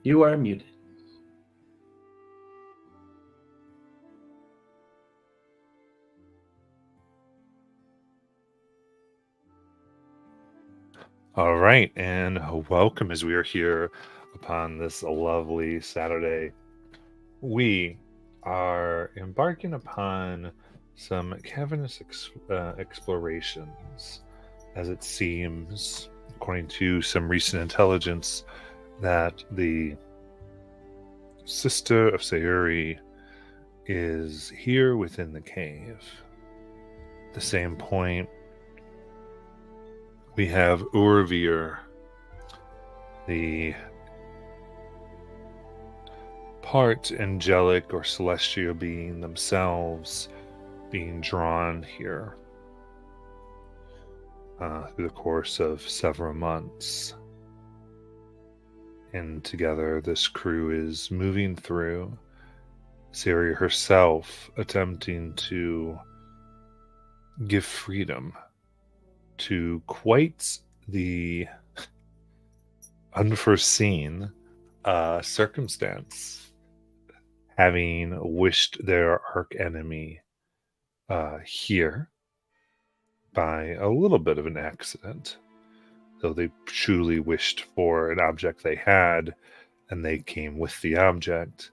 You are muted. All right, and welcome as we are here upon this lovely Saturday. We are embarking upon some cavernous explorations, as it seems, according to some recent intelligence, that the sister of Sayuri is here within the cave. At the same point, we have Urvir, the part angelic or celestial being themselves, being drawn here through the course of several months. And together, this crew is moving through. Siri herself attempting to give freedom to quite the unforeseen circumstance, having wished their arch enemy here by a little bit of an accident, though they truly wished for an object they had, and they came with the object.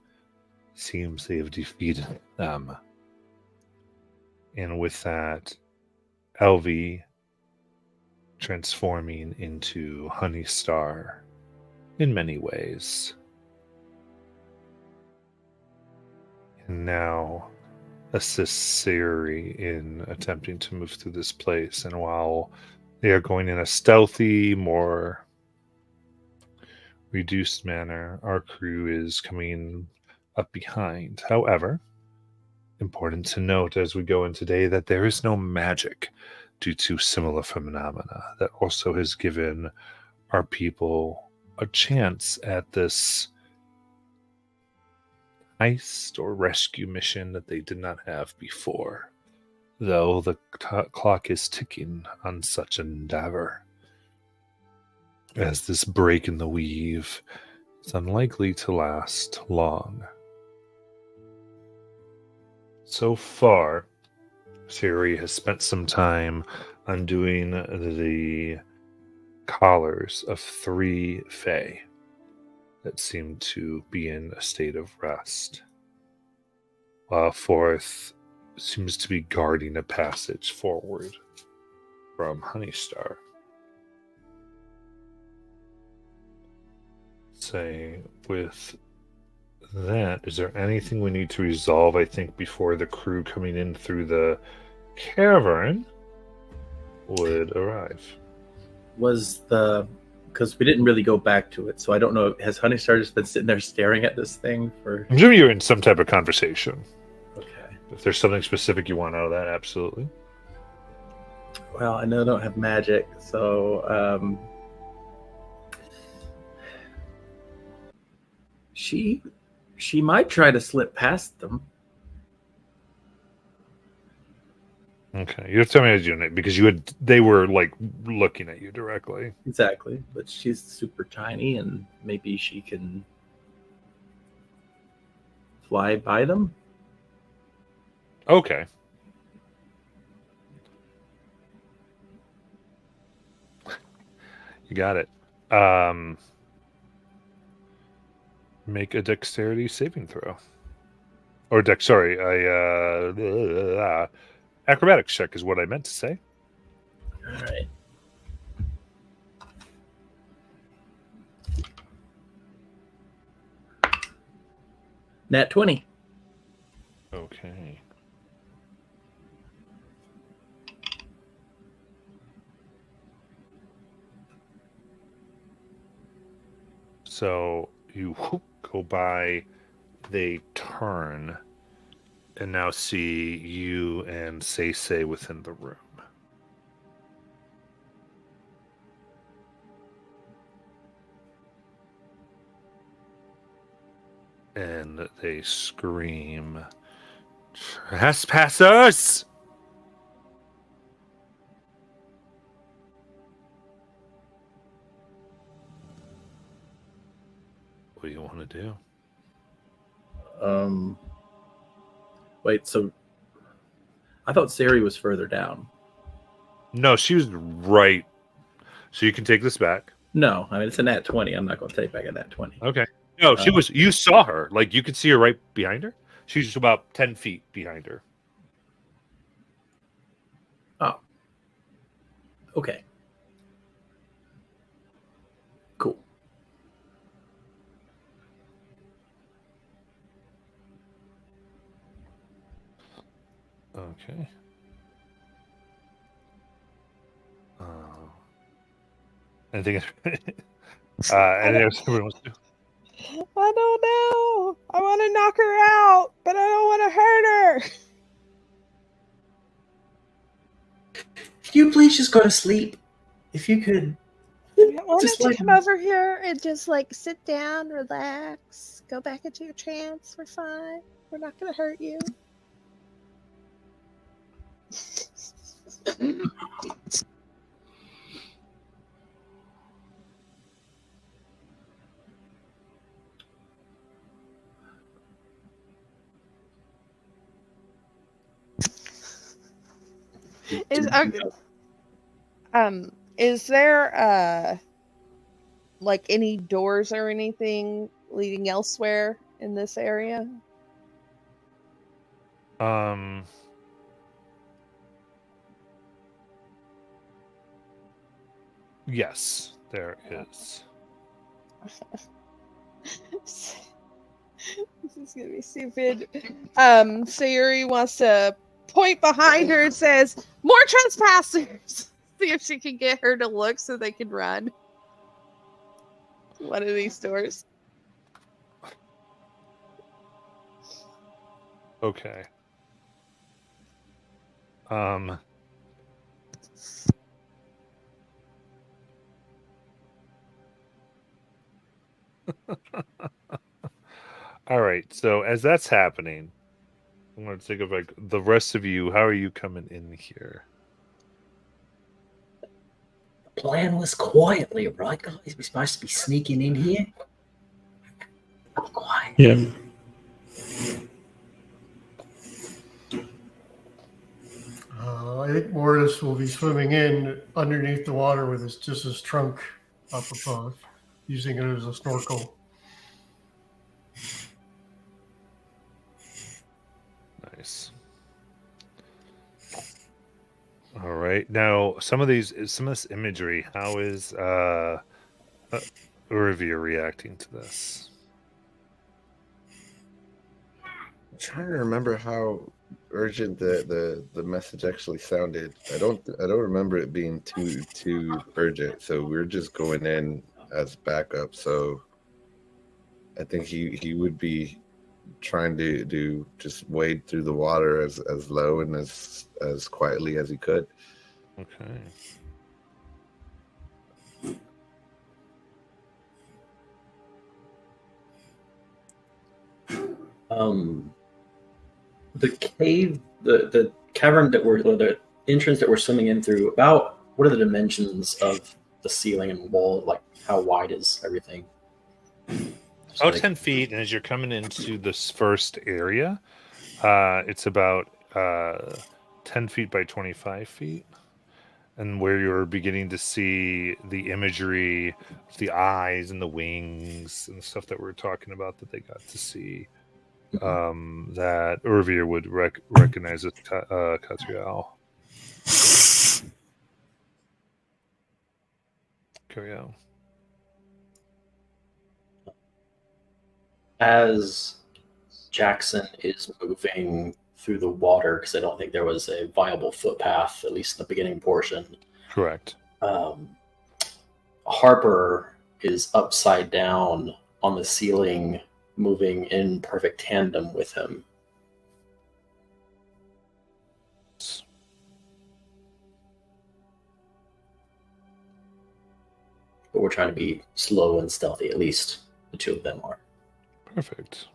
Seems they have defeated them. And with that, Elvie transforming into Honeystar in many ways. And now assists Siri in attempting to move through this place. And while they are going in a stealthy, more reduced manner, our crew is coming up behind. However, important to note as we go in today that there is no magic due to similar phenomena. That also has given our people a chance at this heist or rescue mission that they did not have before, though the clock is ticking on such an endeavor, as this break in the weave is unlikely to last long. So far, Siri has spent some time undoing the collars of 3 Fae that seem to be in a state of rest, while 4th seems to be guarding a passage forward from Honeystar. Say, with that, is there anything we need to resolve, I think, before the crew coming in through the cavern would arrive? Because we didn't really go back to it, so I don't know. Has Honeystar just been sitting there staring at this thing for? I'm assuming you're in some type of conversation. Okay. If there's something specific you want out of that, absolutely. Well, I know I don't have magic, so she might try to slip past them. Okay, you have to tell me as you because they were like looking at you directly. Exactly, but she's super tiny, and maybe she can fly by them. Okay. You got it. Make a dexterity saving throw. Or acrobatics check is what I meant to say. All right. Nat 20. Okay. So you go by, they turn, and now see you and Say within the room. And they scream, "Trespassers!" What do you want want to do. Wait, so I thought Sari was further down. No, she was right. So you can take this back. No, I mean it's a nat 20. I'm not going to take back a nat 20. Okay. No, she was. You saw her. Like you could see her right behind her. She's just about 10 feet behind her. Oh. Okay. Cool. Okay. Anything? Anything else everyone wants to do? I don't know. I want to knock her out, but I don't want to hurt her. Could you please just go to sleep? If you could. Why Just don't you like- come over here and just like sit down, relax, go back into your trance? We're fine. We're not going to hurt you. Is there like any doors or anything leading elsewhere in this area? Yes, there is. This is gonna be stupid. Sayuri wants to point behind her and says, "More trespassers!" See if she can get her to look so they can run. One of these doors. Okay. All right. So as that's happening, I'm going to think of like the rest of you. How are you coming in here? The plan was quietly, right, guys? We're supposed to be sneaking in here. Quiet. Yeah. I think Mortis will be swimming in underneath the water with his trunk up above, using it as a snorkel. Nice. All right. Now, some of this imagery. How is Urvia reacting to this? I'm trying to remember how urgent the message actually sounded. I don't remember it being too urgent. So we're just going in as backup. So I think he would be trying to just wade through the water as low and as quietly as he could. Okay. The cave, the cavern or the entrance that we're swimming in through, about what are the dimensions of the ceiling and wall? Like, how wide is everything? Just About like- 10 feet, and as you're coming into this first area, it's about 10 feet by 25 feet. And where you're beginning to see the imagery of the eyes and the wings and stuff that we're talking about that they got to see, that Urvia would recognize as Catriel. Carry on. As Jackson is moving through the water, because I don't think there was a viable footpath, at least in the beginning portion, Correct. Harper is upside down on the ceiling, moving in perfect tandem with him. But we're trying to be slow and stealthy, at least the two of them are. Perfect.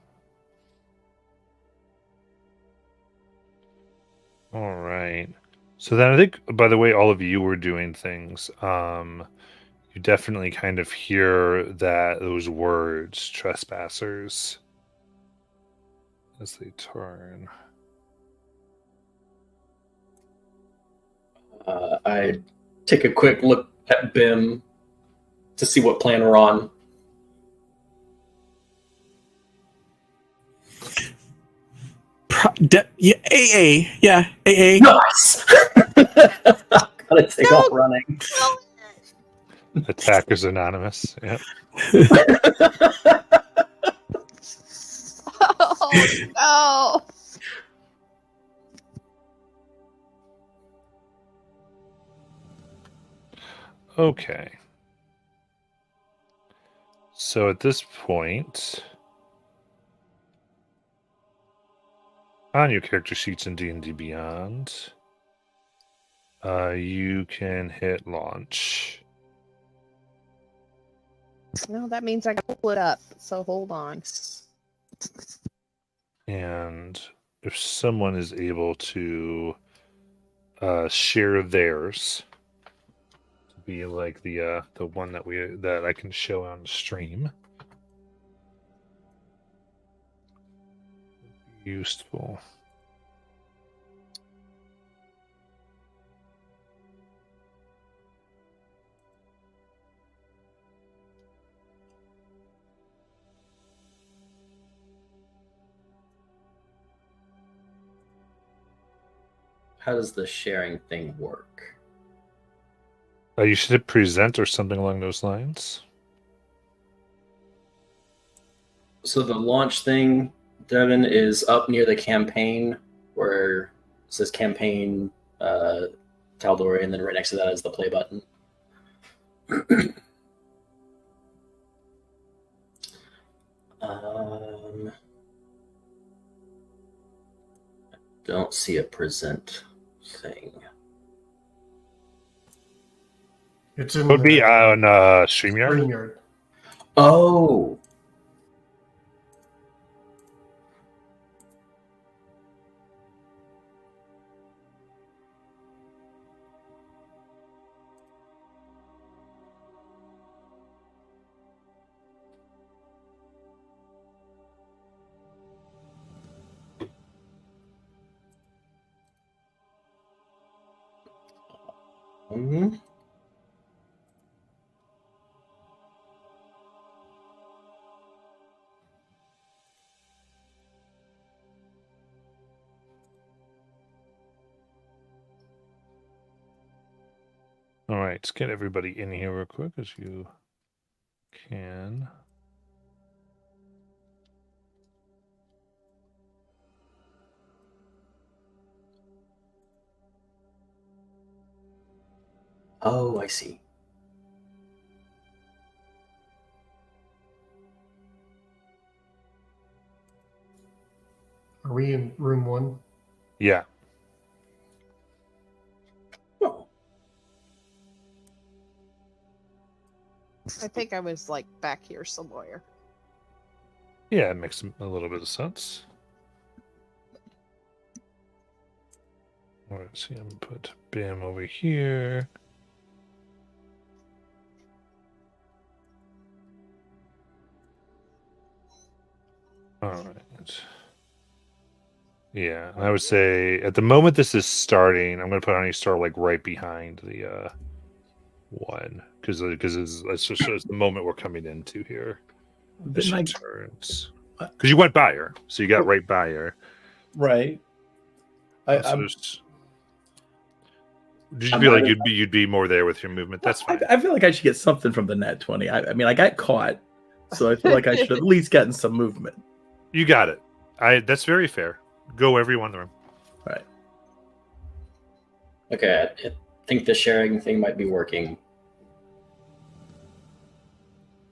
All right. So then I think, by the way, all of you were doing things. You definitely kind of hear those words, trespassers, as they turn. I take a quick look at Bim to see what plan we're on. Yeah, AA. Yeah, AA. Nice! Gotta take off running. Attackers Anonymous. Yeah. Oh no! Okay. So at this point, on your character sheets in D&D Beyond, you can hit launch. No, that means I gotta pull it up. So hold on. And if someone is able to share theirs, to be like the one that I can show on stream, useful. How does the sharing thing work? You should hit present or something along those lines. So the launch thing, Devin, is up near the campaign where it says campaign Tal'Dorei, and then right next to that is the play button. Don't see a present thing. It's in It would be on StreamYard. StreamYard. Oh, All right, let's get everybody in here real quick as you can. oh, I see. Are we in room 1? Yeah. Oh, I think I was like back here somewhere. Yeah, it makes a little bit of sense. All right, so I'm gonna put Bim over here. All right. Yeah, and I would say at the moment this is starting, I'm going to put on a star like right behind the one because it's just it's the moment we're coming into here. Didn't I- Turns because you went by her, so you got right by her. Right. So did you feel like you'd be more there with your movement? That's fine. I feel like I should get something from the net 20. I mean, I got caught, so I feel like I should at least gotten some movement. You got it. That's very fair. Go wherever you want in the room. Right. okay. I think the sharing thing might be working.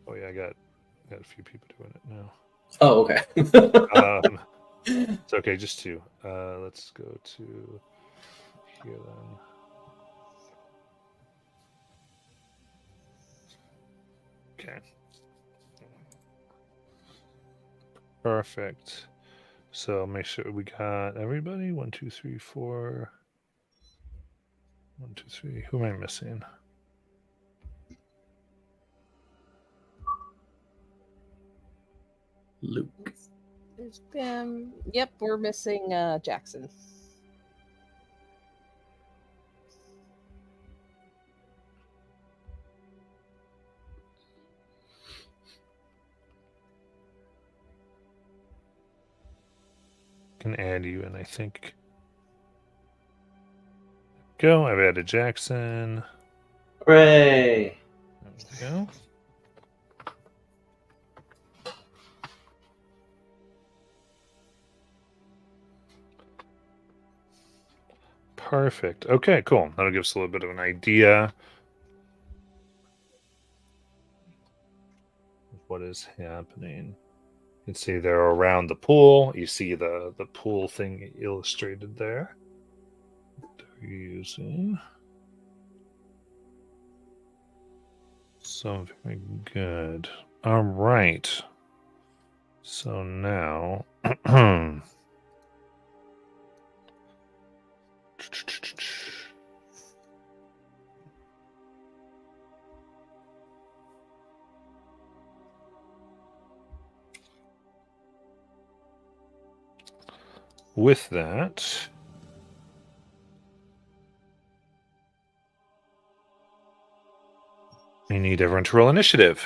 Oh yeah, I got a few people doing it now. Oh, okay. It's okay, just two. Let's go to here then. Okay. Perfect. So make sure we got everybody. 1, 2, 3, 4. 1, 2, 3. Who am I missing? Luke. There's Bim. Yep, we're missing Jackson. Can add you, and I think. Go. I've added Jackson. Hooray! There we go. Perfect. Okay, cool. That'll give us a little bit of an idea of what is happening. You can see they're around the pool. You see the pool thing illustrated there. They're using. So very good. All right. So now. With that, we need everyone to roll initiative.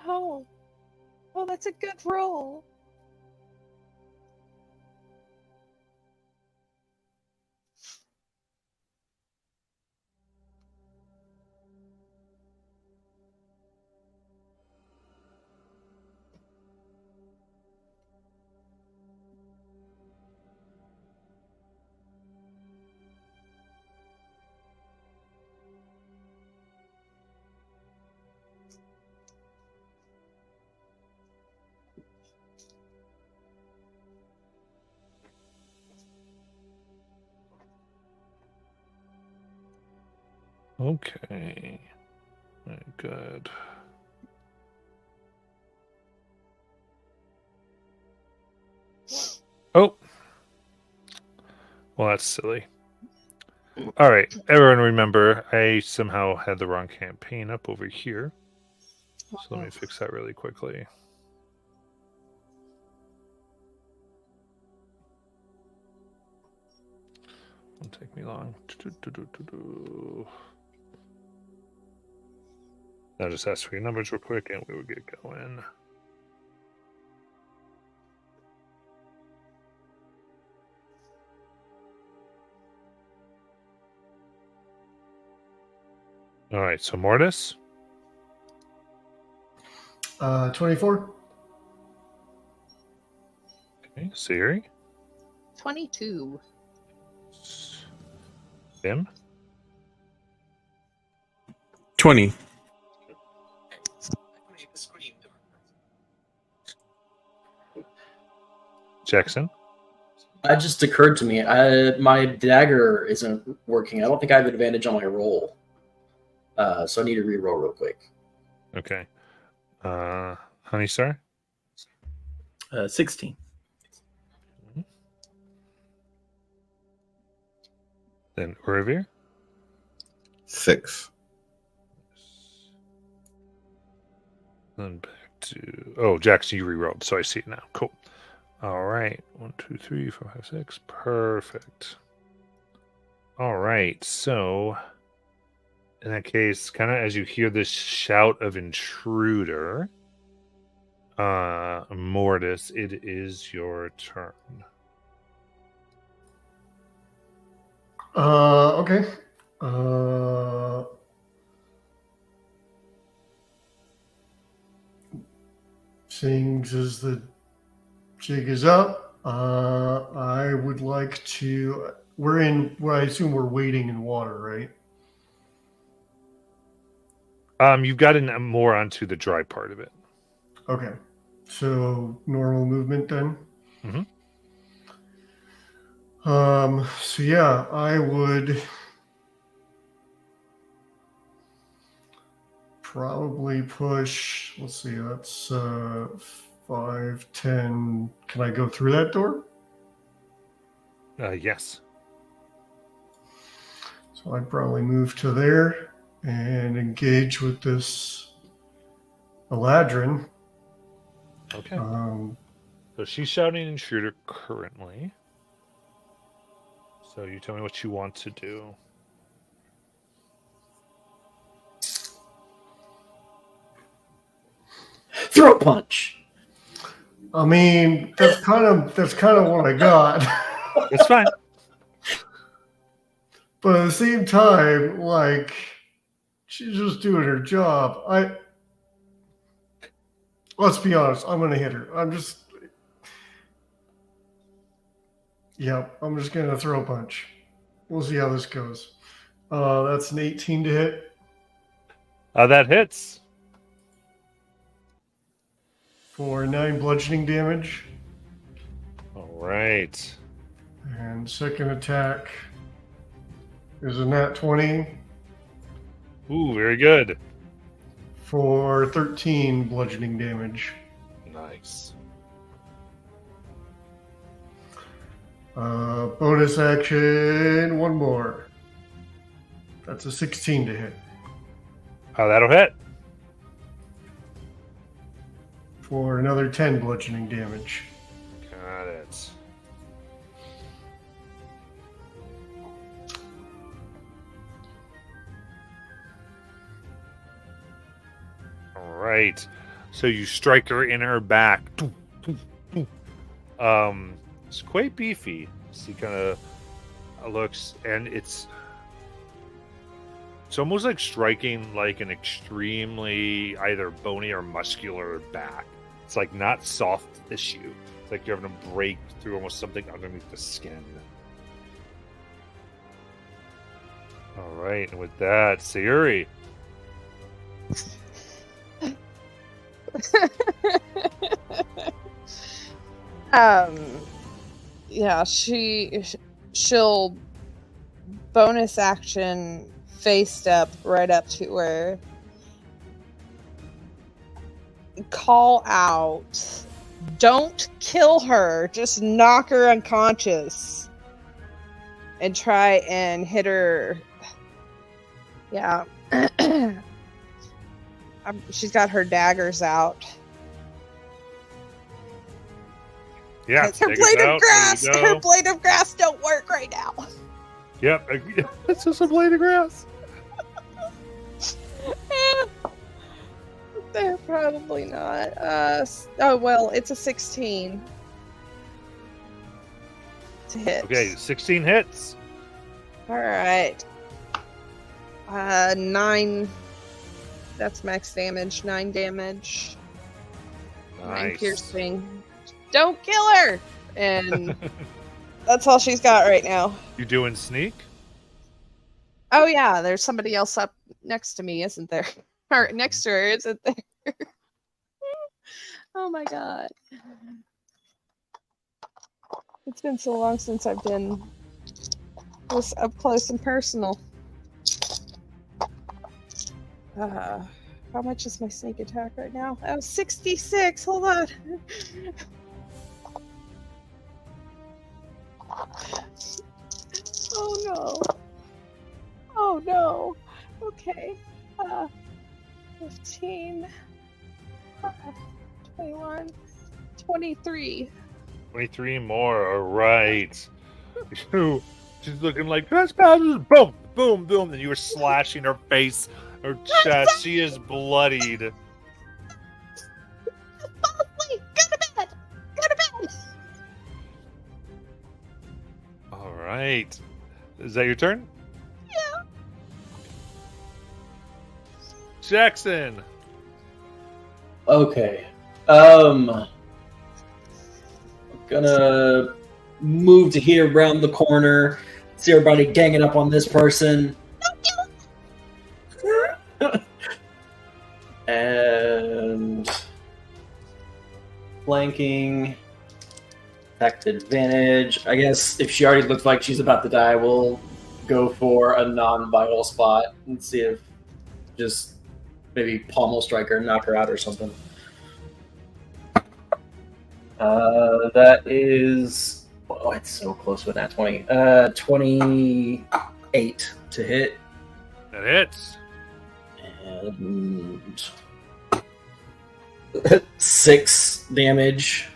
Oh, that's a good roll. Okay. Very good. Oh. Well, that's silly. All right. Everyone remember, I somehow had the wrong campaign up over here. So let me fix that really quickly. Won't take me long. Now just ask for your numbers real quick and we will get going. All right, so Mortis. 24. Okay, Siri. 22. Bim. 20. Jackson. That just occurred to me. My dagger isn't working. I don't think I have advantage on my roll. So I need to re-roll real quick. Okay. Honey Star. 16. Then Urivir. 6. Then back to Jackson, you rerolled, so I see it now. Cool. All right. 1, 2, 3, 4, 5, 6. Perfect. All right. So in that case, kind of as you hear this shout of intruder, Mortis, it is your turn. Okay. Seeing as the jig is up, I would like to. We're in. Well, I assume we're wading in water, right? You've gotten more onto the dry part of it. Okay. So normal movement then. Mhm. So yeah, I would probably push. Let's see. That's 5, 10. Can I go through that door? Yes. So I'd probably move to there and engage with this Eladrin. Okay. Um, So she's shouting intruder currently. So you tell me what you want to do. Throat punch. I mean, that's kind of what I got. It's fine. But at the same time, like, she's just doing her job. Let's be honest, I'm gonna hit her. I'm just gonna throw a punch. We'll see how this goes. That's an 18 to hit That hits. for 9 bludgeoning damage. All right. And second attack is a nat 20 Ooh, very good. for 13 bludgeoning damage. Nice. Bonus action, one more. That's a 16 to hit That'll hit. for another 10 bludgeoning damage. Got it. All right. So you strike her in her back. It's quite beefy. She kind of looks, and it's almost like striking like an extremely either bony or muscular back. It's like not soft tissue. It's like you're having to break through almost something underneath the skin. All right, and with that, Sayuri. Yeah, she'll bonus action face step right up to her, call out, don't kill her, just knock her unconscious, and try and hit her. Yeah. She's got her daggers out. Yeah, Her take blade it of out. grass. There you Her go. blade of grass don't work right now. Yep, it's just a blade of grass. They're probably not. Oh well, it's a 16 to hit. Okay, 16 hits. All right. 9. That's max damage. 9 damage. 9 Nice. piercing. Don't kill her. And that's all she's got right now. You doing sneak? Oh yeah, there's somebody else up next to me, isn't there? Or next to her, isn't there? Oh my god. It's been so long since I've been this up close and personal. How much is my sneak attack right now? Oh, 66. Hold on. Oh no. Oh no. Okay. 15. 21. 23. 23 more. All right. She's looking like trespassers. Boom, boom, boom. And you were slashing her face, her chest. She is bloodied. Wait, go to bed. Go to bed. All right. Is that your turn? Yeah. Jackson. Okay. Gonna move to here around the corner. See everybody ganging up on this person. And flanking. Attack at advantage. I guess if she already looks like she's about to die, we'll go for a non-vital spot and see if just maybe pommel strike her and knock her out or something. That is... Oh, it's so close with that 20. 28. to hit. That hits. And 6 damage.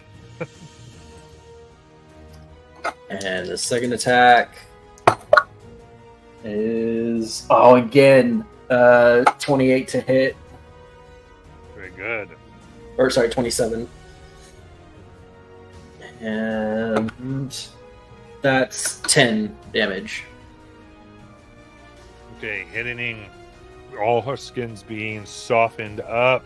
And the second attack is again 28 to hit. Very good. Or sorry, 27. And that's 10 damage. Okay, hitting all her skin's being softened up.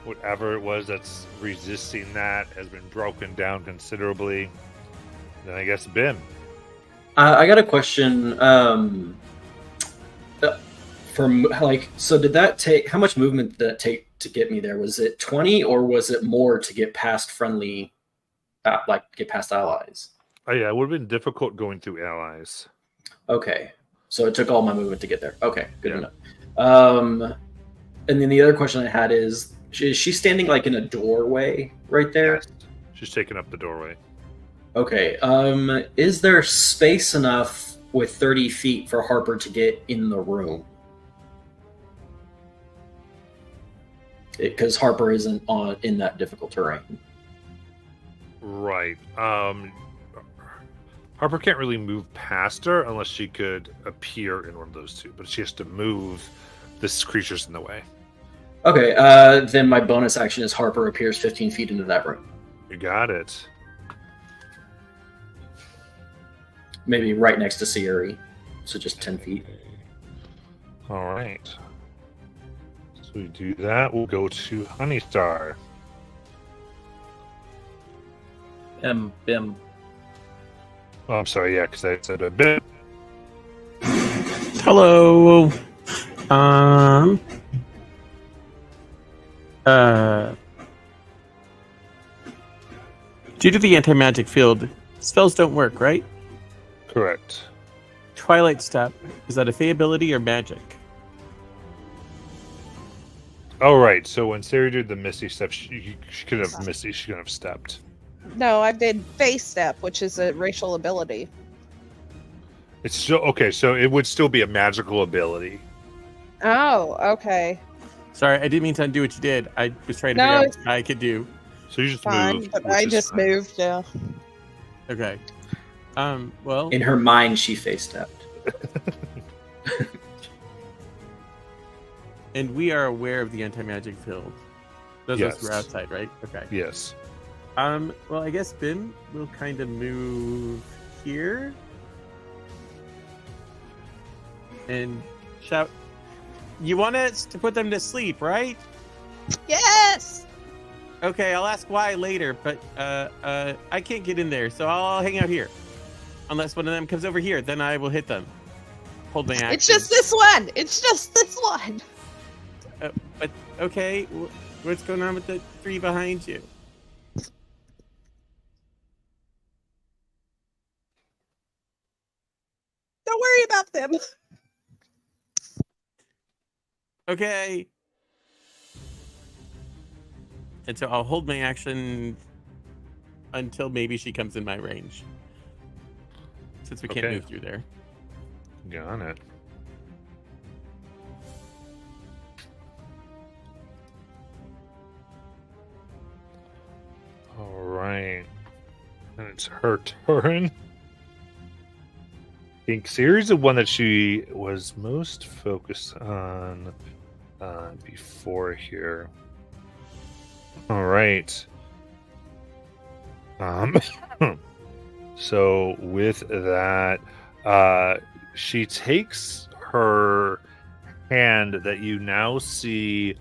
Whatever it was that's resisting that has been broken down considerably. Then I guess Bim. I got a question. So did that take? How much movement did that take to get me there? Was it 20, or was it more to get past friendly, get past allies? Oh yeah, it would have been difficult going through allies. Okay, so it took all my movement to get there. Okay, good enough. And then the other question I had is she standing like in a doorway right there? Yes. She's taking up the doorway. Okay. Is there space enough with 30 feet for Harper to get in the room? Because Harper isn't in that difficult terrain. Right. Harper can't really move past her unless she could appear in one of those two, but she has to move. This creature's in the way. Okay, then my bonus action is Harper appears 15 feet into that room. You got it. Maybe right next to Sayuri. So just 10 feet. All right. So we do that. We'll go to Honeystar. Bim. Oh, I'm sorry, yeah, because I said a bit. Hello. Due to the anti-magic field, spells don't work, right? Correct. Twilight Step, is that a fey ability or magic? Oh, right. So when Sarah did the Misty Step, she could have Misty. She could have stepped. No, I did face step, which is a racial ability. It's still okay. So it would still be a magical ability. Oh, okay. Sorry, I didn't mean to undo what you did. I was trying to No, figure out what I could do. So you just Fine, moved. but which I is just fine. moved, yeah. Okay. Well, In her mind, she face stepped. and we are aware of the anti-magic field. Those of us who are Yes. outside, right? Okay. Yes. Well, I guess Bim will kind of move here and shout. You want us to put them to sleep, right? Yes! Okay, I'll ask why later, but I can't get in there, so I'll hang out here. Unless one of them comes over here, then I will hit them. Hold my action. It's just this one! It's just this one! But okay, what's going on with the 3 behind you? Don't worry about them. Okay. And so I'll hold my action until maybe she comes in my range. Since we can't Okay. move through there. Got it. All right. And it's her turn. I think Series of one that she was most focused on before here. All right. So with that, she takes her hand that you now see.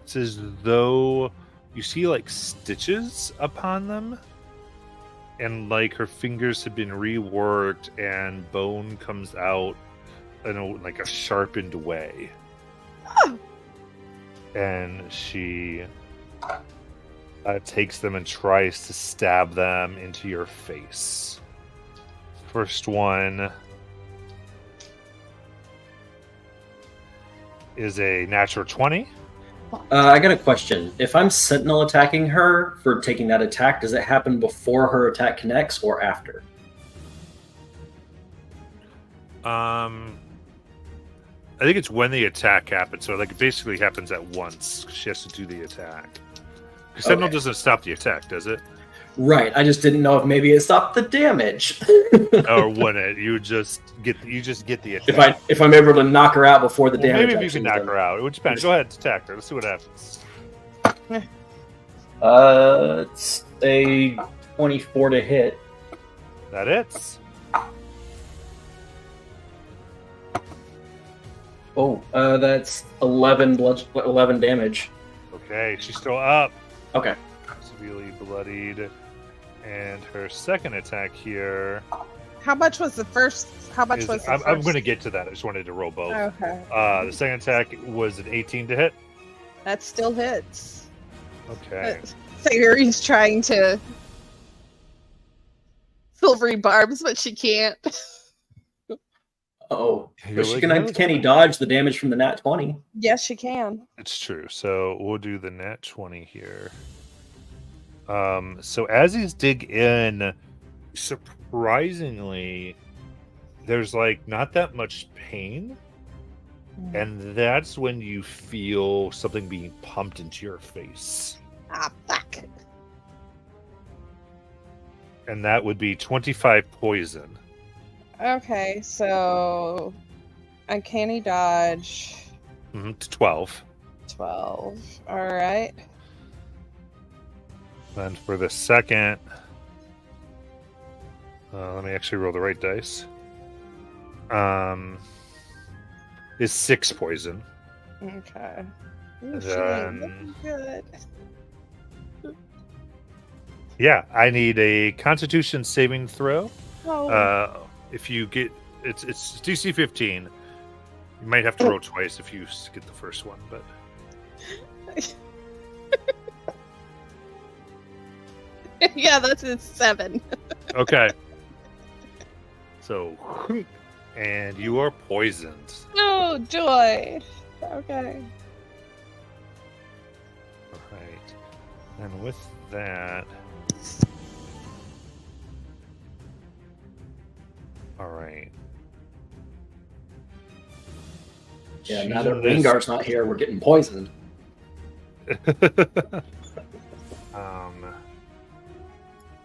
It's as though you see like stitches upon them, and like her fingers have been reworked, and bone comes out in like a sharpened way. Oh. And she takes them and tries to stab them into your face. First one is a natural 20. I got a question. If I'm sentinel attacking her for taking that attack, does it happen before her attack connects or after? I think it's when the attack happens. So like it basically happens at once. She has to do the attack. Sentinel Okay. doesn't stop the attack, does it? Right. I just didn't know if maybe it stopped the damage. Or when it you just get the attack. if I'm able to knock her out before the Well, damage. maybe if you actually can knock done. her out. It would depend. Go ahead, attack her. Let's see what happens. It's a 24 to hit. That hits. Oh, that's 11 damage. Okay, she's still up. Okay. Severely bloodied. And her second attack here How much was the first? How much is, was the I'm first? going to get to that. I just wanted to roll both. Okay. The second attack was an 18 to hit. That still hits. Okay. Sayuri's trying to silvery barbs, but she can't. Oh, You're but she like, can he dodge the damage from the nat 20? Yes, she can. It's true. So we'll do the nat 20 here. So as he's dig in, surprisingly, there's like not that much pain. And that's when you feel something being pumped into your face. Ah, fuck. And that would be 25 poison. Okay, so uncanny dodge To 12. 12. All right. And for the second, let me actually roll the right dice. Is 6 poison. Okay. Ooh, And she ain't then- looking good. Yeah, I need a Constitution saving throw. Oh, If you get it's DC 15. You might have to roll twice if you get the first one, but yeah, that's a 7. okay. So, and you are poisoned. Oh, joy. Okay. All right. And with that, all right. Yeah, now that Jesus. Rengar's not here, we're getting poisoned.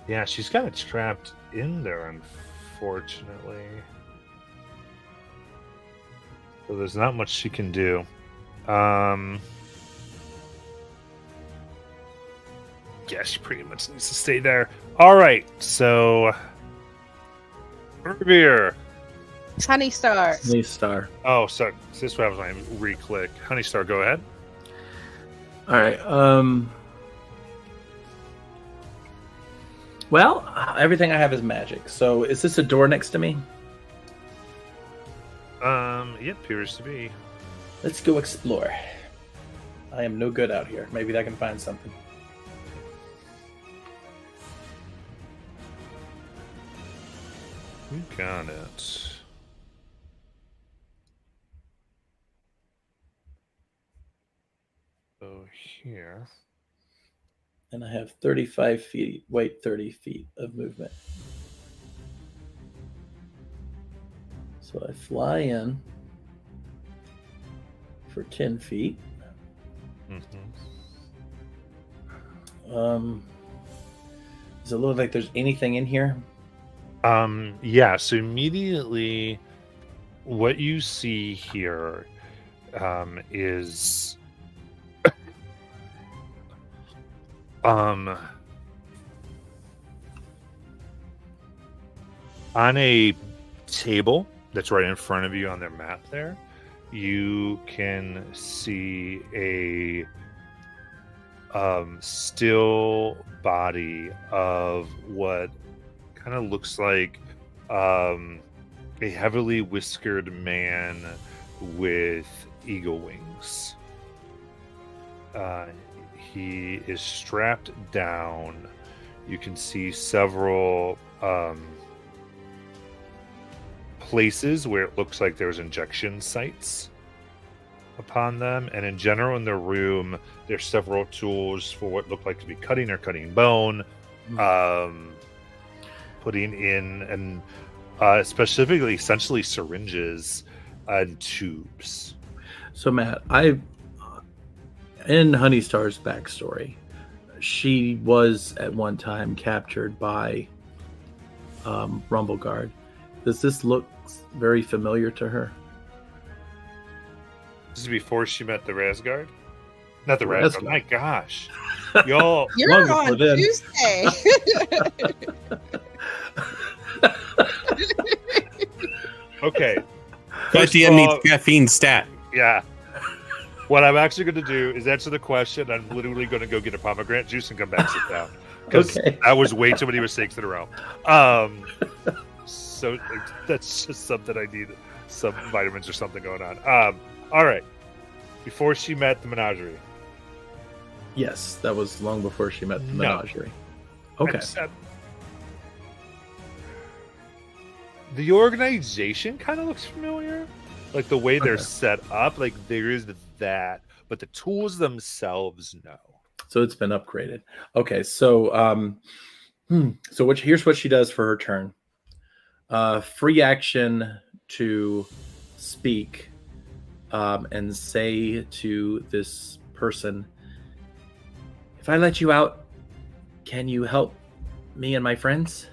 Yeah, she's kind of trapped in there, unfortunately. So there's not much she can do. Yeah, she pretty much needs to stay there. All right, so Urvir. Honey Star. Honey Star. Oh, sorry. This was my re-click. Honeystar, go ahead. All right. Well, everything I have is magic. So, is this a door next to me? It appears to be. Let's go explore. I am no good out here. Maybe I can find something. You got it. So here. And I have 35 feet. Wait, 30 feet of movement. So I fly in for 10 feet. Mm-hmm. Does it look like there's anything in here? Yeah, so immediately what you see here is on a table that's right in front of you on their map there, you can see a still body of what kind of looks like a heavily whiskered man with eagle wings. He is strapped down. You can see several places where it looks like there's injection sites upon them, and in general in the room there's several tools for what look like to be cutting or cutting bone, putting in and specifically, essentially syringes and tubes. So Matt, in Honeystar's backstory, she was at one time captured by Rumbleguard. Does this look very familiar to her? This is before she met the Razgard? Not the Razgard. Razgard. My gosh. Y'all. You're Long on before then. Tuesday. Okay. But First the of needs all, caffeine stat. yeah. What I'm actually going to do is answer the question. I'm literally going to go get a pomegranate juice and come back sit down. Because Okay. that was way too many mistakes in a row. So that's just something I need. Some vitamins or something going on. All right. Before she met the menagerie. Yes, that was long before she met the No. menagerie. Okay. Except the organization kind of looks familiar. Like the way they're Okay. set up. Like there is that. But the tools themselves, no. So it's been upgraded. Okay, so here's what she does for her turn. Free action to speak and say to this person, if I let you out, can you help me and my friends?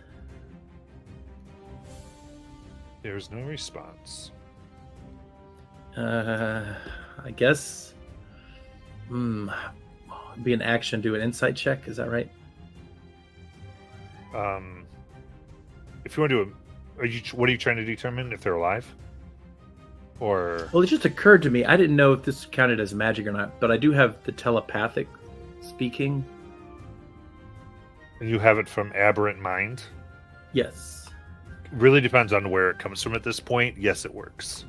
There's no response. I guess be an action, do an insight check. Is that right? If you want to do what are you trying to determine if they're alive? Or Well, it just occurred to me. I didn't know if this counted as magic or not, but I do have the telepathic speaking. you have it from Aberrant Mind? Yes. Really depends on where it comes from at this point. Yes, it works.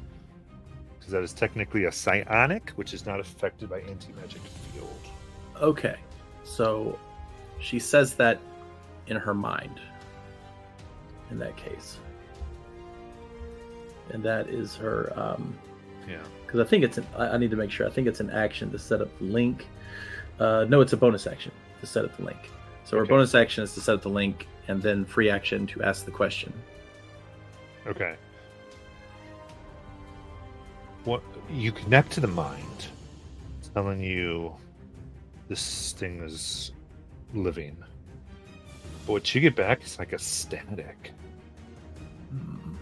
Because that is technically a psionic, which is not affected by anti-magic field. Okay. So she says that in her mind. In that case. And that is her Yeah. because I think it's I need to make sure. I think it's an action to set up the link. No, it's a bonus action to set up the link. So her Okay. bonus action is to set up the link, and then free action to ask the question. Okay. What you connect to the mind, it's telling you this thing is living. But what you get back is like a static.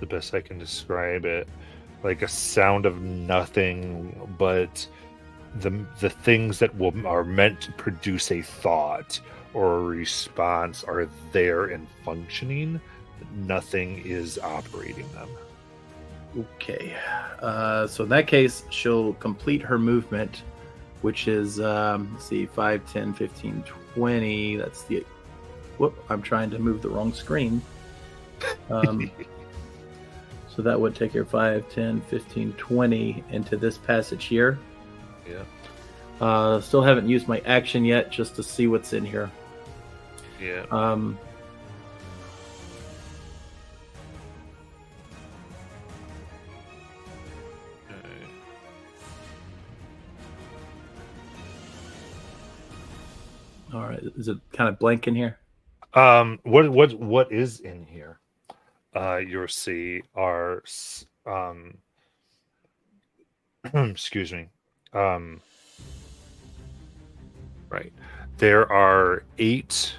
The best I can describe it, like a sound of nothing, but the things that are meant to produce a thought or a response are there and functioning. Nothing is operating them. Okay. So in that case, she'll complete her movement, which is, let's see, 5, 10, 15, 20. That's the... Whoop, I'm trying to move the wrong screen. So that would take her 5, 10, 15, 20 into this passage here. Yeah. Still haven't used my action yet, just to see what's in here. Yeah. All right. Is it kind of blank in here? What is in here? You'll see are excuse me. Right. There are 8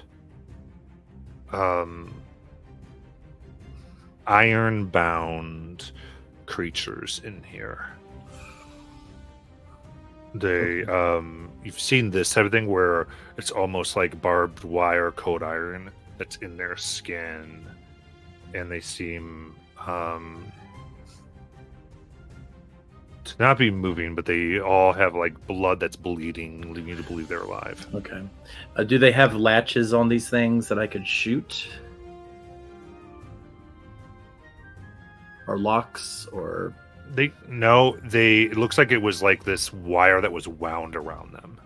iron-bound creatures in here. They you've seen this type of thing where it's almost like barbed wire coat iron that's in their skin, and they seem to not be moving, but they all have like blood that's bleeding, leading you to believe they're alive. Okay. Do they have latches on these things that I could shoot? Or locks? Or It looks like it was like this wire that was wound around them.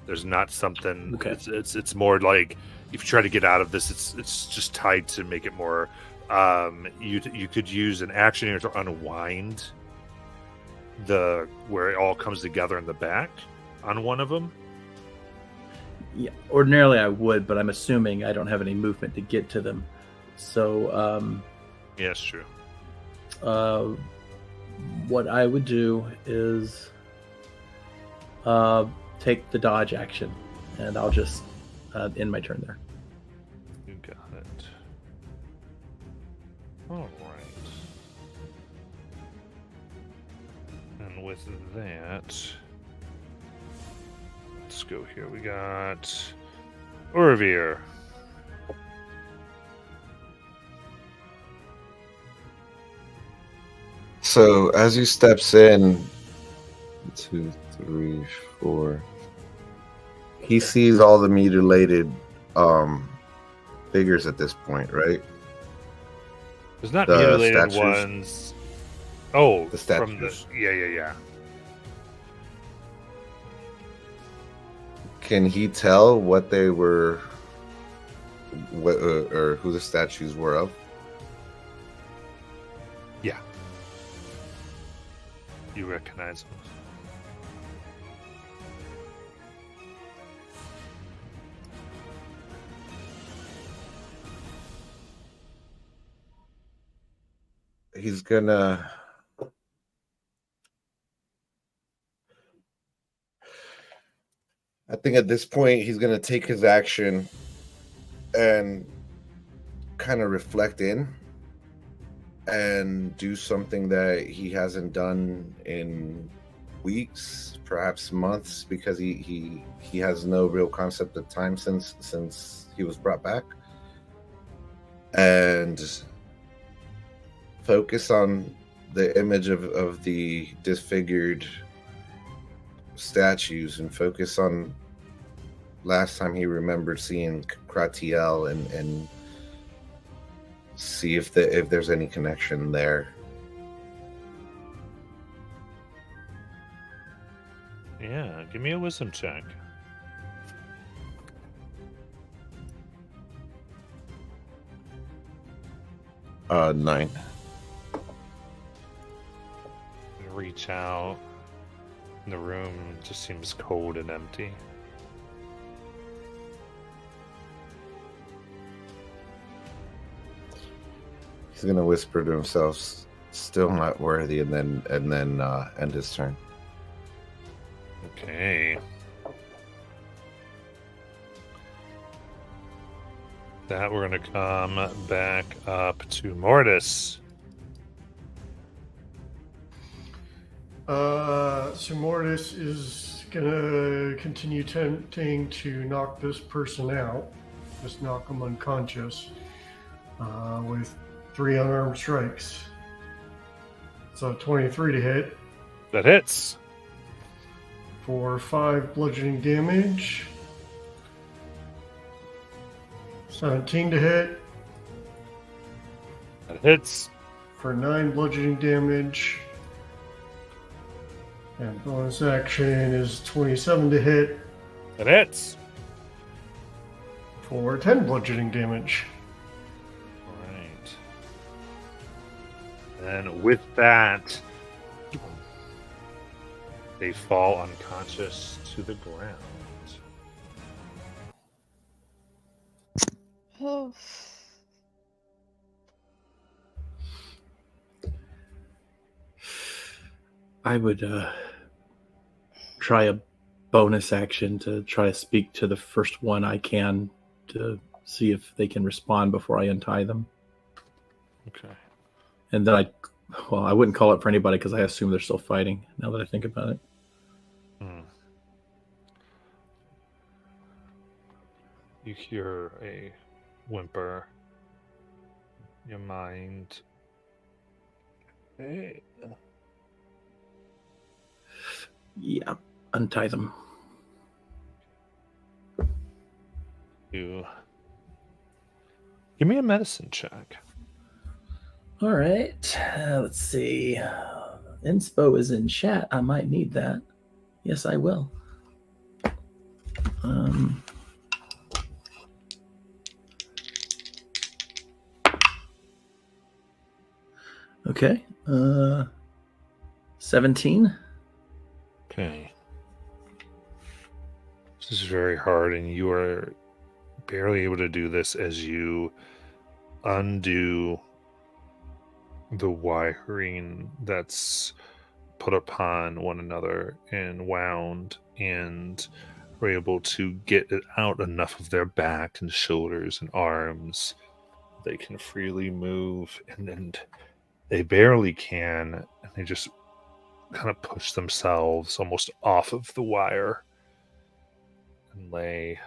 There's not something. Okay. It's more like if you try to get out of this, it's just tied to make it more. You could use an action here to unwind where it all comes together in the back on one of them. yeah, ordinarily I would, but I'm assuming I don't have any movement to get to them. So Yes, true. What I would do is take the dodge action, and I'll just end my turn there. You got it. All right. And with that, let's go here. We got Orvir. So as he steps in, 2, 3, 4, he sees all the mutilated figures at this point, right? There's not The mutilated statues. ones. Oh, The from the statues. yeah. Can he tell what they were, what or who the statues were of? Yeah. You recognize them. He's gonna. I think at this point he's gonna take his action and kind of reflect in and do something that he hasn't done in weeks, perhaps months, because he has no real concept of time since he was brought back, and focus on the image of the disfigured statues and focus on last time he remembered seeing Kratiel and see if there's any connection there. Yeah, give me a wisdom check. Uh, 9. Reach out. The room just seems cold and empty. He's gonna whisper to himself, "Still not worthy," and then end his turn. Okay. That we're gonna come back up to Mortis. So Mortis is gonna continue attempting to knock this person out, just knock him unconscious, with 3 unarmed strikes. So 23 to hit That hits. for 5 bludgeoning damage. 17 to hit That hits. for 9 bludgeoning damage. And bonus action is 27 to hit That hits. for 10 bludgeoning damage. Alright. And with that, they fall unconscious to the ground. Oh. I would try a bonus action to try to speak to the first one I can to see if they can respond before I untie them. Okay. And then I wouldn't call it for anybody because I assume they're still fighting now that I think about it. You hear a whimper. Your mind. Hey. Yeah, untie them. You give me a medicine check. All right, let's see. Inspo is in chat. I might need that. Yes, I will. Okay. 17. Okay. This is very hard, and you are barely able to do this as you undo the wiring that's put upon one another and wound, and are able to get it out enough of their back and shoulders and arms. They can freely move, and then they barely can, and they just kind of push themselves almost off of the wire and lay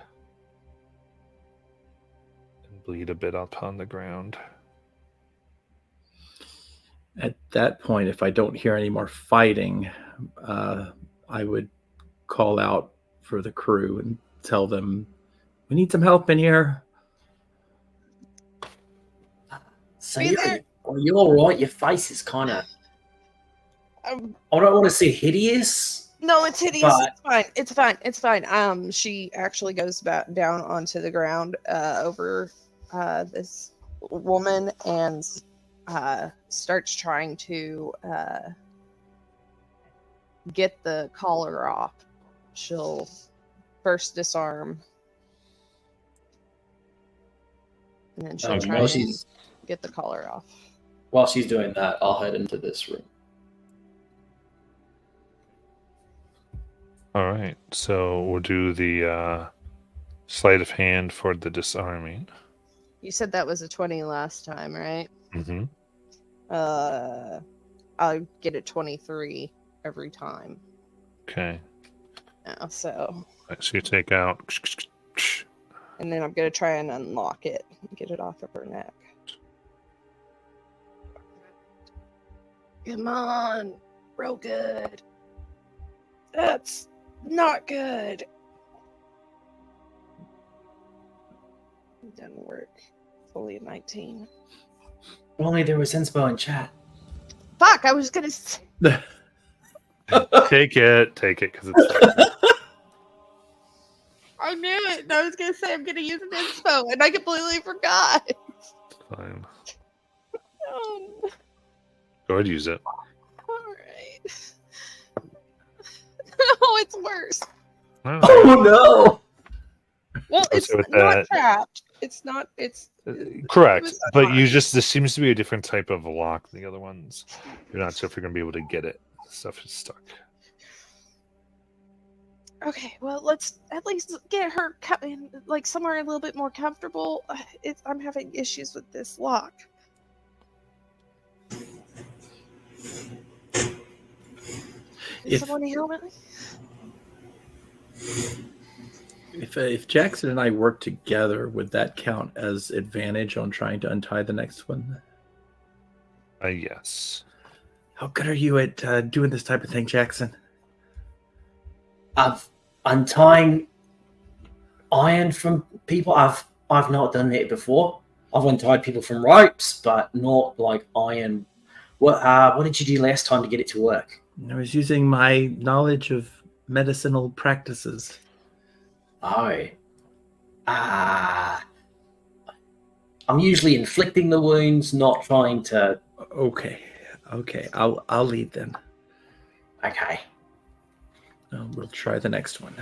and bleed a bit upon the ground. At that point, if I don't hear any more fighting, I would call out for the crew and tell them, we need some help in here. Sayuri, are you alright? Your face is kind of... Um, I don't want to say hideous. no, it's hideous. But- It's fine. It's fine. It's fine. She actually goes back down onto the ground over this woman and starts trying to get the collar off. She'll first disarm, and then she'll try while and she's get the collar off. while she's doing that, I'll head into this room. All right, so we'll do the sleight of hand for the disarming. You said that was a 20 last time, right? Mm-hmm. I'll get a 23 every time Okay, now, so... so you take out. And then I'm going to try and unlock it and get it off of her neck. Come on. Real good. That's not good. It doesn't work. It's only a 19. If only there was inspo in chat. Fuck, I was going to... Take it, because it's I knew it. And I was going to say I'm going to use an inspo, and I completely forgot. fine. Go Go ahead, use it. Alright. No, it's worse. Oh, Oh no! Well, I'll it's say with not that- trapped. It's not. It's correct, was but unlocked. you just this seems to be a different type of lock than the other ones. You're not sure if you're gonna be able to get it. Stuff is stuck. okay. Well, let's at least get her like somewhere a little bit more comfortable. I'm having issues with this lock. Is If- someone help me? If Jackson and I work together, would that count as advantage on trying to untie the next one? Yes. How good are you at doing this type of thing, Jackson? I've untying iron from people. I've not done it before. I've untied people from ropes, but not like iron. What did you do last time to get it to work? I was using my knowledge of medicinal practices. Oh. I'm usually inflicting the wounds, not trying to. Okay, I'll lead then. Okay. We'll try the next one.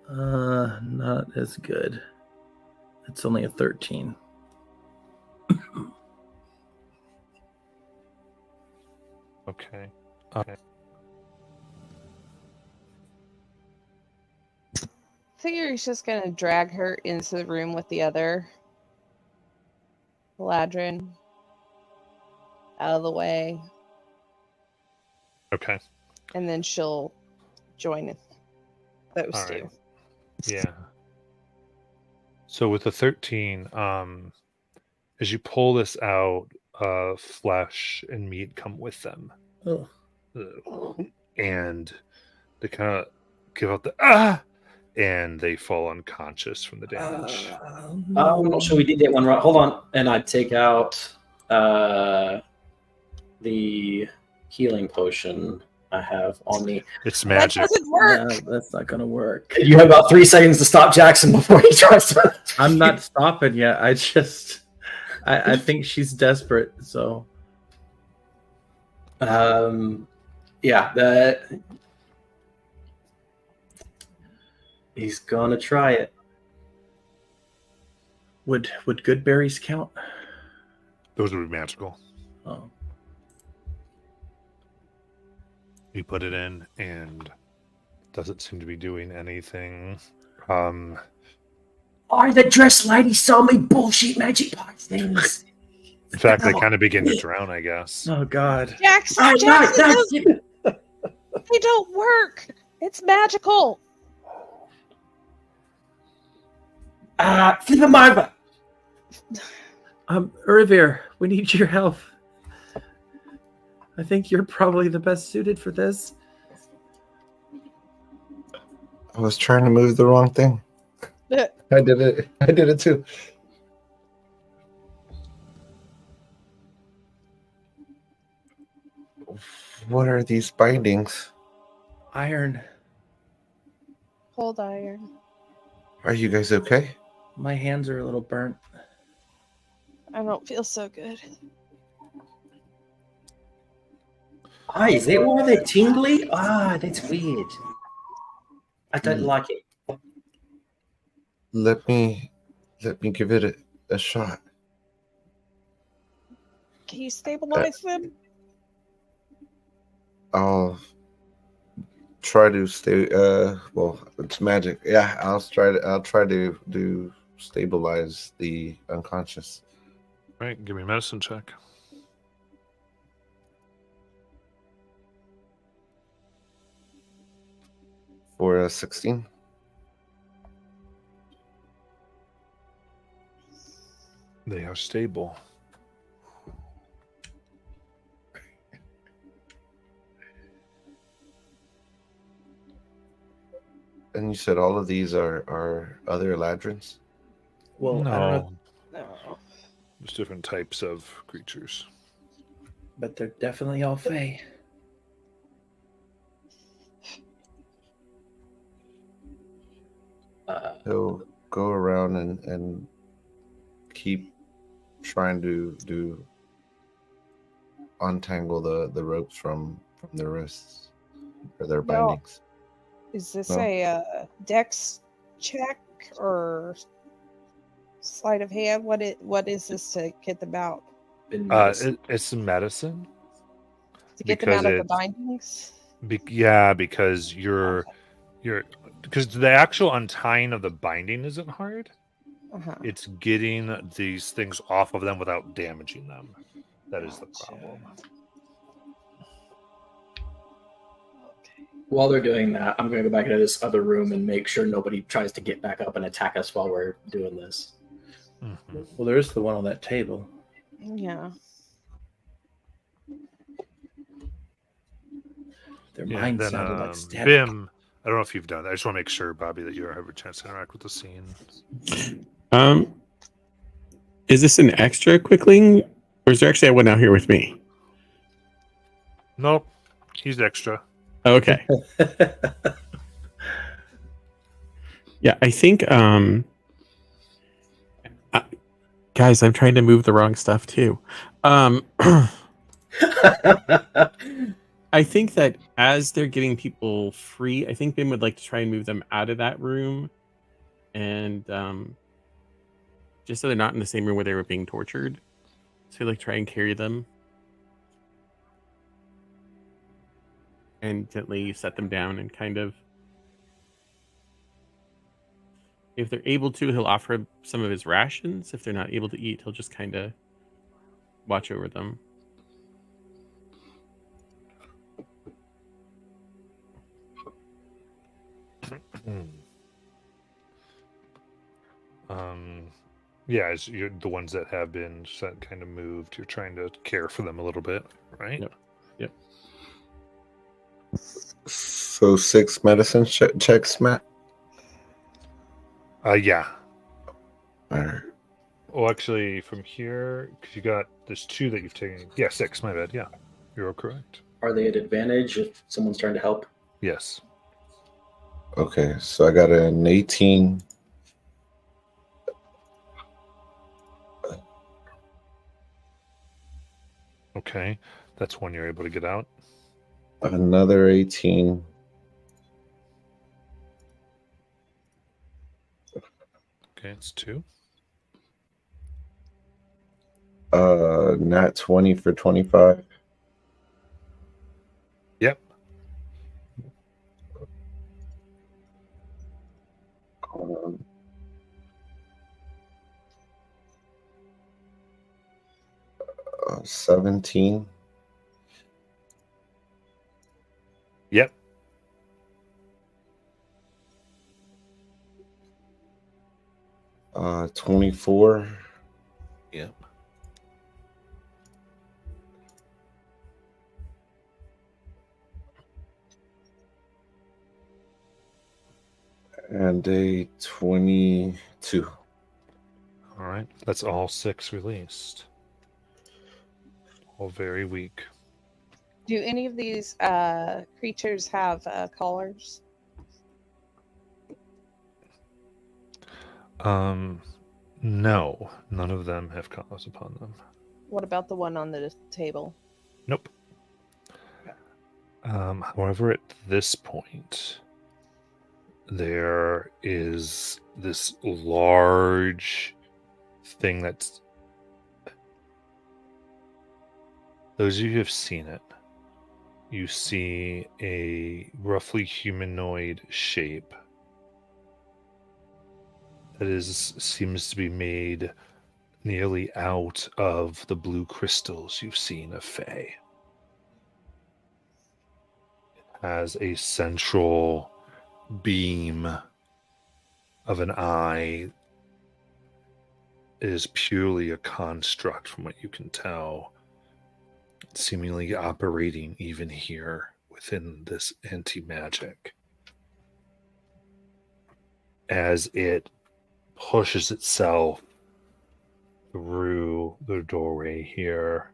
Not as good. It's only a 13. Okay. Figure's just gonna drag her into the room with the other Ladrin out of the way, Okay. and then she'll join those All two. right. Yeah. So with the 13, as you pull this out, flesh and meat come with them. Oh. And they kind of give out the and they fall unconscious from the damage. I'm not sure we did that one right. Hold on. And I take out the healing potion I have on me. It's That magic. doesn't work. No, that's not gonna work. You have about 3 seconds to stop Jackson before he tries to. I'm not stopping yet. I think she's desperate. So Yeah, he's gonna try it. Would good berries count? Those would be magical. Oh. You put it in, and it doesn't seem to be doing anything. Oh, the dressed lady saw me bullshit magic pie things. In fact, they kind of begin to drown, I guess. Oh God. Jackson, No, they don't work. It's magical. flip him over. Urivir, we need your help. I think you're probably the best suited for this. I was trying to move the wrong thing. I did it. I did it too. What are these bindings? Iron. Cold iron. Are you guys okay? My hands are a little burnt. I don't feel so good. Is that why they're tingly? That's weird. I don't like it. Let me give it a shot. Can you stabilize them? I'll try to stay. Well, it's magic. Yeah, I'll try to do stabilize the unconscious. Right, give me a medicine check. For a 16. They are stable. And you said all of these are other Eladrins? Well, I don't know, No, there's different types of creatures. but they're definitely all Fae. He'll go around and keep trying to untangle the ropes from their wrists or their No. bindings. Is this No. a dex check or sleight of hand? What is this to get them out? It's medicine. To get them because out of the it's- bindings? Because because the actual untying of the binding isn't hard. Uh-huh. It's getting these things off of them without damaging them. That is the problem. Okay. While they're doing that, I'm going to go back into this other room and make sure nobody tries to get back up and attack us while we're doing this. Mhm. Well, there is the one on that table. Yeah. Their Yeah, mind then, sounded like static. Bim, I don't know if you've done that. I just want to make sure, Bobby, that you have a chance to interact with the scene. Is this an extra quickling, or is there actually one out here with me? Nope, he's extra. Okay. Yeah, I think. Guys, I'm trying to move the wrong stuff too. I think that as they're getting people free, I think Bim would like to try and move them out of that room, and just so they're not in the same room where they were being tortured. So like try and carry them and gently set them down and kind of, if they're able to, he'll offer some of his rations. If they're not able to eat, he'll just kind of watch over them. Yeah, as you're the ones that have been kind of moved, you're trying to care for them a little bit, right? Yep. So 6 medicine checks, Matt. Yeah. Alright. Well, actually, from here, because there's 2 that you've taken. Yeah, 6. My bad. Yeah, you're all correct. Are they at advantage if someone's trying to help? Yes. Okay, so I got an 18. Okay, that's one you're able to get out. Another 18. Okay, it's 2. Nat 20 for 25. Yep. 17. Yep. 24. Yep. And a 22. All right. That's all 6 released. All very weak. Do any of these creatures have collars? No, none of them have collars upon them. What about the one on the table? Nope. However, at this point, there is this large thing that's. Those of you who have seen it, you see a roughly humanoid shape that seems to be made nearly out of the blue crystals you've seen of Fae. It has a central beam of an eye. It is purely a construct from what you can tell, seemingly operating even here within this anti-magic. As it pushes itself through the doorway here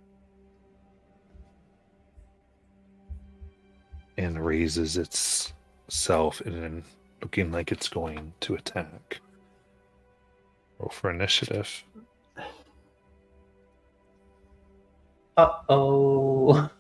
and raises itself and looking like it's going to attack. Roll for initiative. Uh-oh.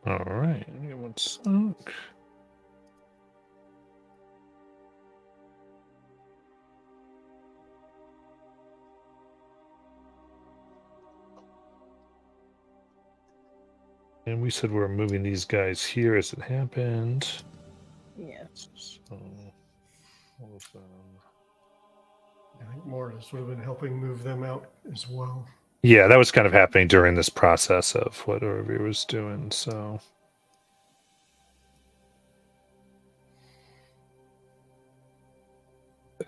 All right. Give me one sec. And we said we're moving these guys here as it happened. Yeah. So, all of them. I think Mortis would have been helping move them out as well. Yeah, that was kind of happening during this process of what Orvie was doing. So, there.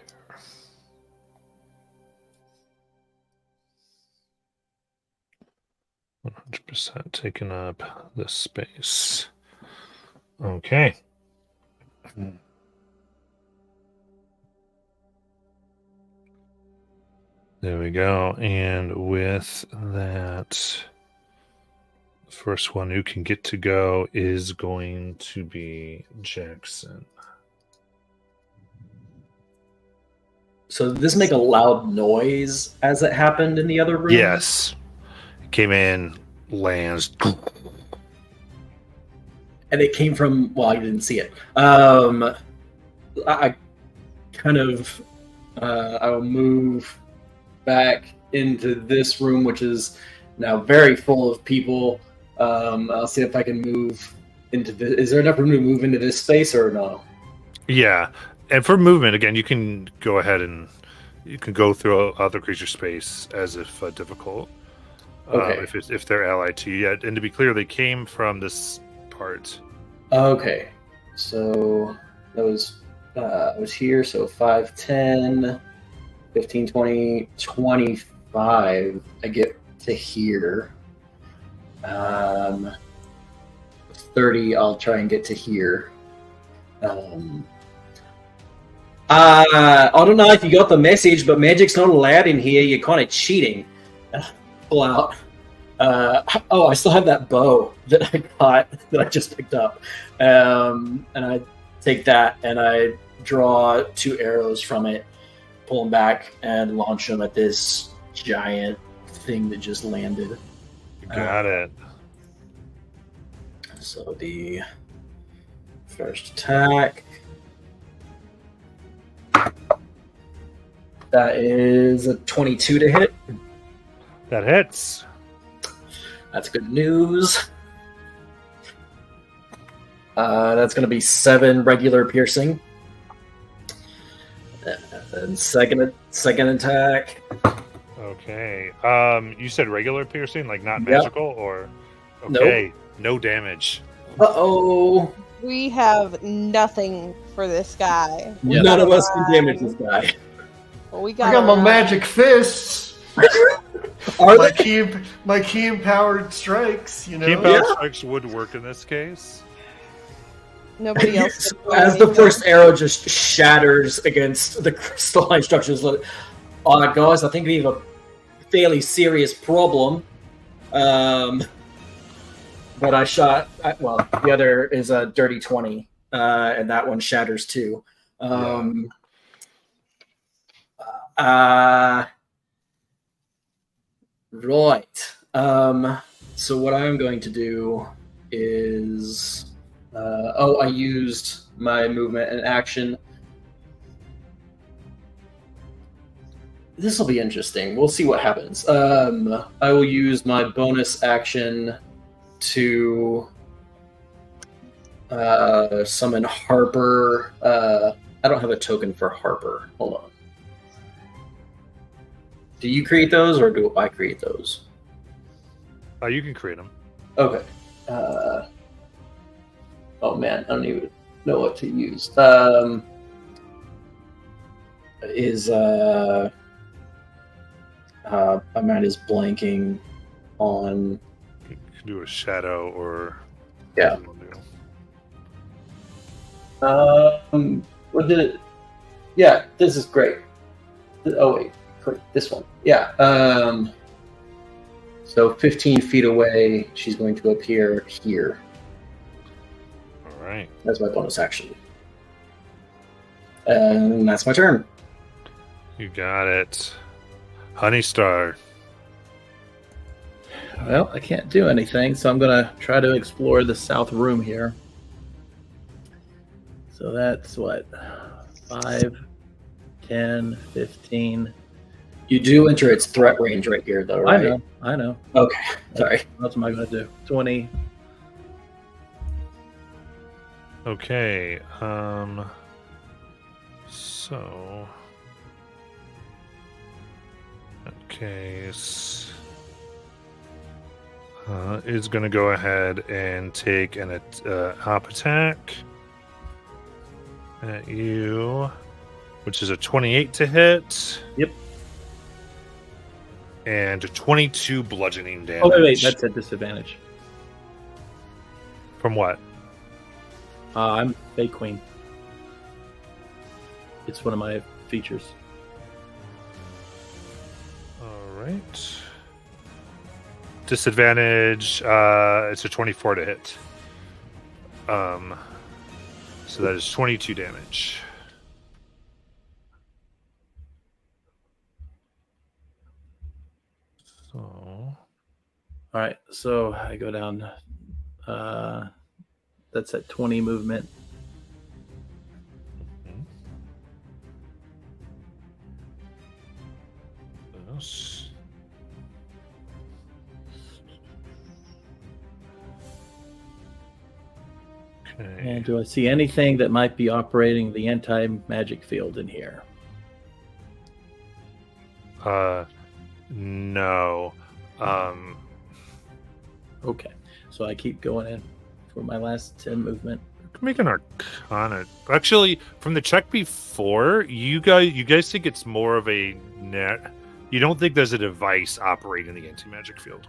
100% taking up this space. Okay. There we go. And with that, the first one who can get to go is going to be Jackson. So did this make a loud noise as it happened in the other room? Yes. Came in, lands. And it came from, well, I didn't see it. I kind of, I will move back into this room, which is now very full of people. I'll see if I can move into this. Is there enough room to move into this space or no? Yeah. And for movement, again, you can go ahead and you can go through other creature space as if difficult. Okay. If they're allied to you. Yeah, and to be clear, they came from this part. Okay. So that was here. So 5, 10, 15, 20, 25. I get to here. 30, I'll try and get to here. I don't know if you got the message, but magic's not allowed in here. You're kind of cheating. Pull out. I still have that bow that I got that I just picked up. And I take that and I draw 2 arrows from it, pull them back, and launch them at this giant thing that just landed. You got it. So the first attack. That is a 22 to hit. That hits. That's good news. That's going to be 7 regular piercing. And second attack. Okay. You said regular piercing, like not Yep. magical, or okay, no damage. Uh-oh. We have nothing for this guy. Yeah. None of us can damage this guy. Well, we I got got my magic fists. Are my they? key empowered strikes. You know. Keep out strikes would work in this case. Nobody else. can do As the anything. first arrow just shatters against the crystalline structures, guys, I think we have a fairly serious problem. But I shot. The other is a dirty 20, and that one shatters too. Right. So what I'm going to do is, I used my movement and action. This will be interesting. We'll see what happens. I will use my bonus action to summon Harper. I don't have a token for Harper. Hold on. Do you create those, or do I create those? You can create them. Okay. Oh man, I don't even know what to use. My mind is blanking on. You can do a shadow or Yeah. What did it? Yeah, this is great. Oh wait, this one. Yeah. So 15 feet away, she's going to appear here. All right. That's my bonus action. And that's my turn. You got it. Honeystar. Well, I can't do anything, so I'm going to try to explore the south room here. So that's what? 5, 10, 15. You do enter its threat range right here, though, right? I know. Okay, sorry. What am I going to do? 20. Okay. So that case is going to go ahead and take an hop attack at you, which is a 28 to hit. Yep. And a 22 bludgeoning damage. Oh, wait, that's a disadvantage. From what? I'm Fey Queen. It's one of my features. All right. Disadvantage. It's a 24 to hit. So that is 22 damage. So All right, so I go down. That's at 20 movement. yes. Okay. And do I see anything that might be operating the anti-magic field in here? No. Okay, so I keep going in for my last 10 movement. Make an Arcana. Actually, from the check before, you guys think it's more of a net. You don't think there's a device operating the anti-magic field.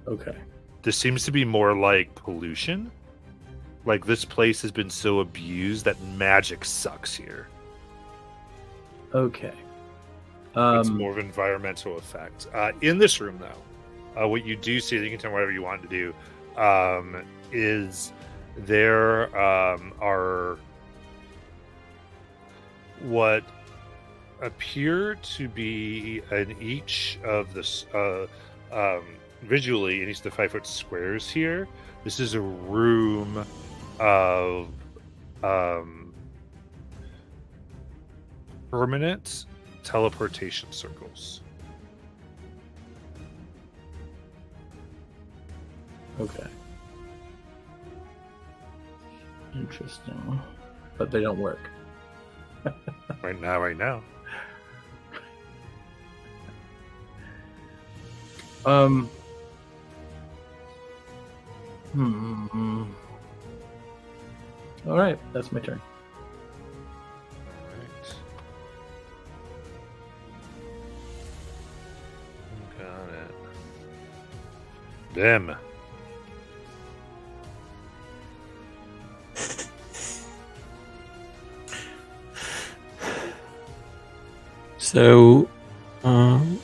Okay. This seems to be more like pollution. Like this place has been so abused that magic sucks here. Okay. It's more of an environmental effect. In this room, though, what you do see, you can tell whatever you want to do, is there are what appear to be in each of the visually in each of the 5-foot squares here. This is a room of permanent teleportation circles. Okay. Interesting. But they don't work. Right now. All right, that's my turn. Alright. Got it. Them. So, then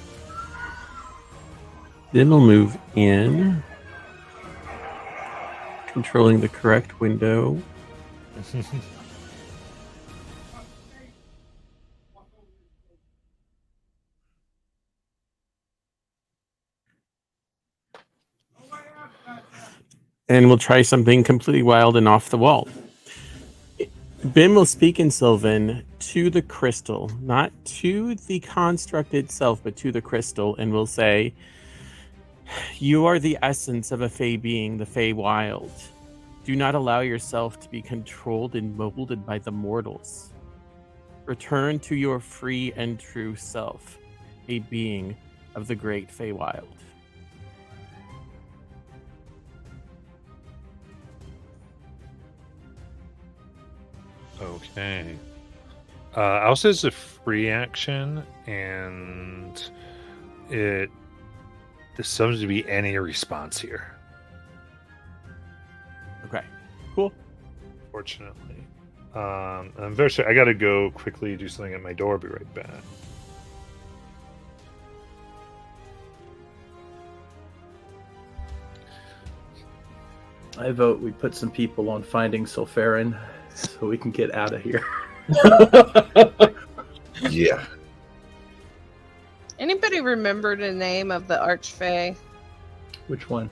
we'll move in, controlling the correct window. And we'll try something completely wild and off the wall. Ben will speak in Sylvan to the crystal, not to the construct itself, but to the crystal, and will say, "You are the essence of a Fey being, the Fey Wild. Do not allow yourself to be controlled and molded by the mortals. Return to your free and true self, a being of the great Fey Wild." Okay. Also, is a free action, and there seems to be any response here. Okay, cool. Fortunately, I'm very sorry. I gotta go quickly do something at my door. Be right back. I vote we put some people on finding Sulfurin so we can get out of here. Yeah. Anybody remember the name of the Archfey? Which one?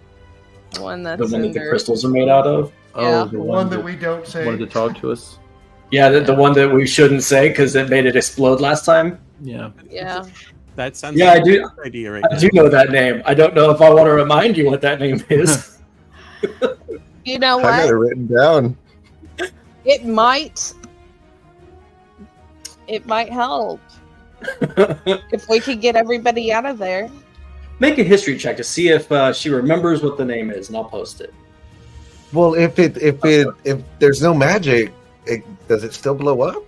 The one that's The one that in the there. crystals are made out of. Yeah. Oh, The one that we don't say. wanted to talk to us. Yeah, the one that we shouldn't say because it made it explode last time. Yeah. Yeah. That sounds Yeah, like I do. a good idea right I now. do know that name. I don't know if I want to remind you what that name is. You know I got it what? written down. It might help if we could get everybody out of there. Make a history check to see if she remembers what the name is, and I'll post it. Well, if there's no magic, does it still blow up?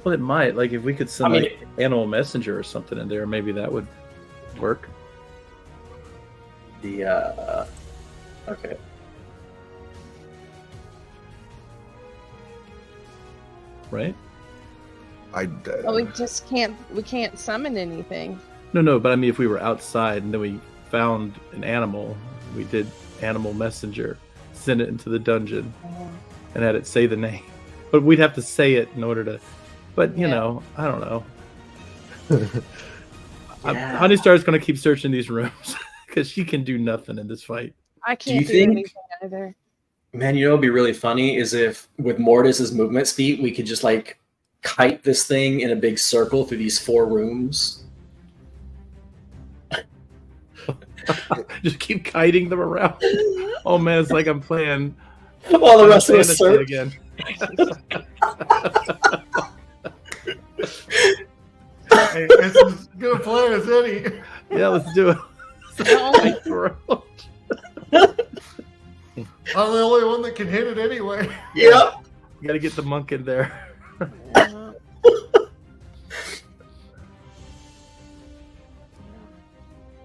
Well, it might. Like, if we could send I mean, like Animal Messenger or something in there, maybe that would work. The okay. Right? Well, we just can't. We can't summon anything. No, but I mean, if we were outside and then we found an animal, we did Animal Messenger, send it into the dungeon, and had it say the name. But we'd have to say it in order to. But you Yeah. know, I don't know. Yeah. Honeystar's going to keep searching these rooms because she can do nothing in this fight. I you can't do, think- anything either. Man, you know what'd be really funny is if with Mortis's movement speed, we could just like kite this thing in a big circle through these 4 rooms. Just keep kiting them around. Oh man, it's like I'm playing. While the rest of us Fantasy search. again. Hey, it's as good a plan as any. Yeah, let's do it. No. Fight for it. I'm the only one that can hit it anyway. Yep. You got to get the monk in there.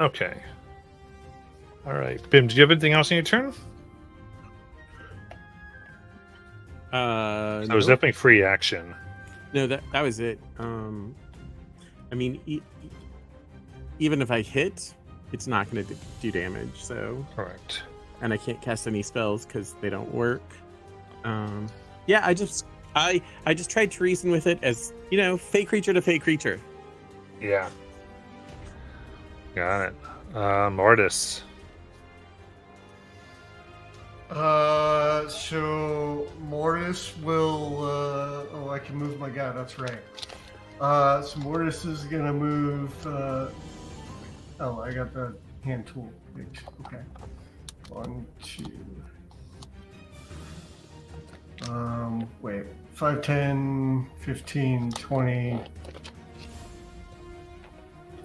Okay. All right, Bim. Did you have anything else in your turn? So it was No. definitely free action. No, that was it. I mean, even if I hit, it's not going to do damage. So, Correct. and I can't cast any spells because they don't work. Yeah, I just tried to reason with it as fake creature to fake creature. Yeah. Got it. Mortis. So Mortis will. Oh, I can move my guy. That's right. So Mortis is gonna move. Oh, I got the hand tool. Okay. 1, 2. Wait. 5, 10, 15, 20.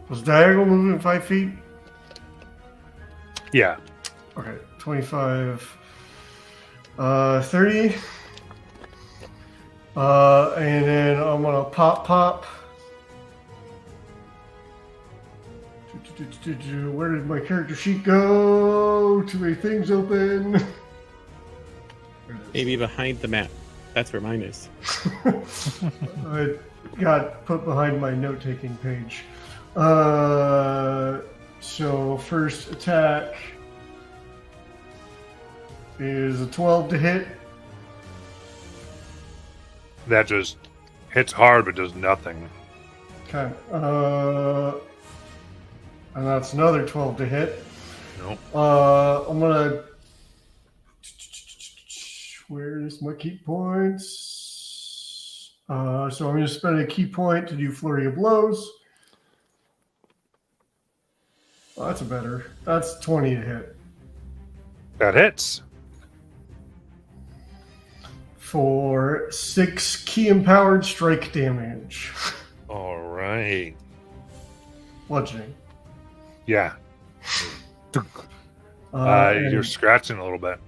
Was diagonal movement 5 feet? Yeah. Okay. 25. 30. And then I'm gonna pop. Where did my character sheet go? Too many things open. There it is. Maybe behind the map. That's where mine is. I got put behind my note-taking page. So first attack is a 12 to hit. That just hits hard but does nothing. Okay. And that's another 12 to hit. Nope. I'm gonna. Where's my key points? So I'm gonna spend a key point to do flurry of blows. Oh, that's better. That's 20 to hit. That hits. For 6 key empowered strike damage. All right. Bludgeoning. Yeah. And- You're scratching a little bit.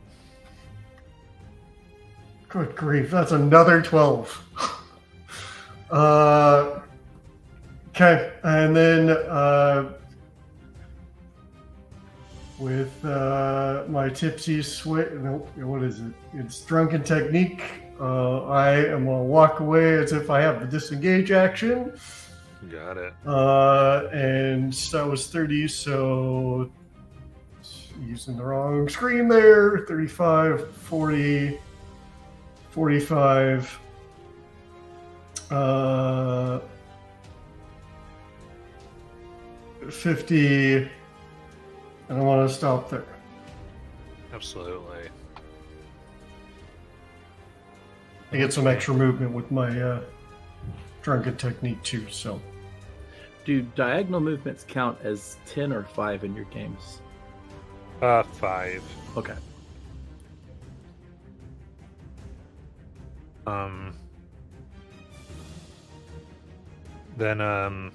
Good grief, that's another 12. Okay, and then with my tipsy switch, nope, what is it? It's drunken technique. I am gonna walk away as if I have the disengage action. Got it. And that was 30, so using the wrong screen there. 35, 40, 45, 50, and I want to stop there. Absolutely. I get some extra movement with my drunken technique too, so. Do diagonal movements count as 10 or 5 in your games? 5. Okay. Then I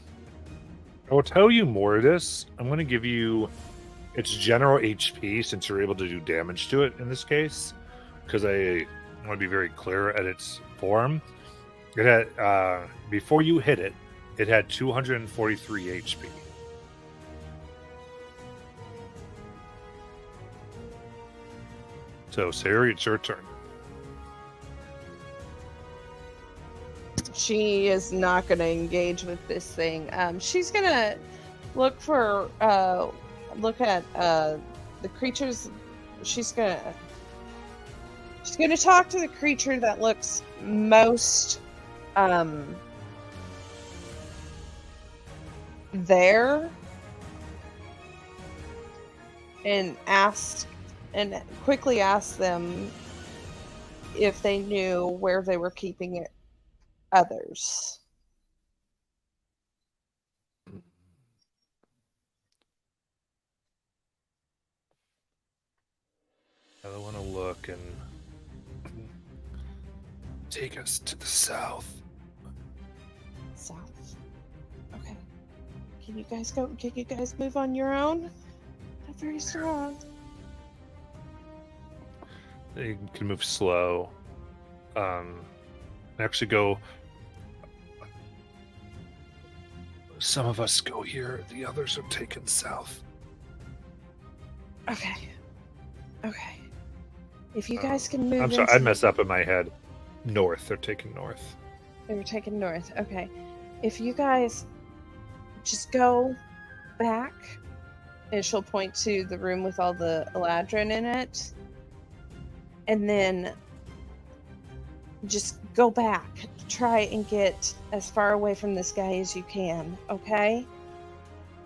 will tell you Mortis. I'm going to give you its general HP since you're able to do damage to it in this case, because I want to be very clear at its form. It had before you hit it, it had 243 HP. So, Sayuri, it's your turn. She is not going to engage with this thing. She's going to look at the creatures. She's going to talk to the creature that looks most there, and quickly ask them if they knew where they were keeping it. Others. I want to look and take us to the south. South. Okay. Can you guys go? Can you guys move on your own? Not very strong. You can move slow. Actually go. Some of us go here, the others are taken south. Okay. Okay. If you guys can move I'm sorry, I into- messed up in my head. North. They're taking north. They were taken north. Okay. If you guys just go back, and she'll point to the room with all the Eladrin in it, and then just go back. Try and get as far away from this guy as you can, okay?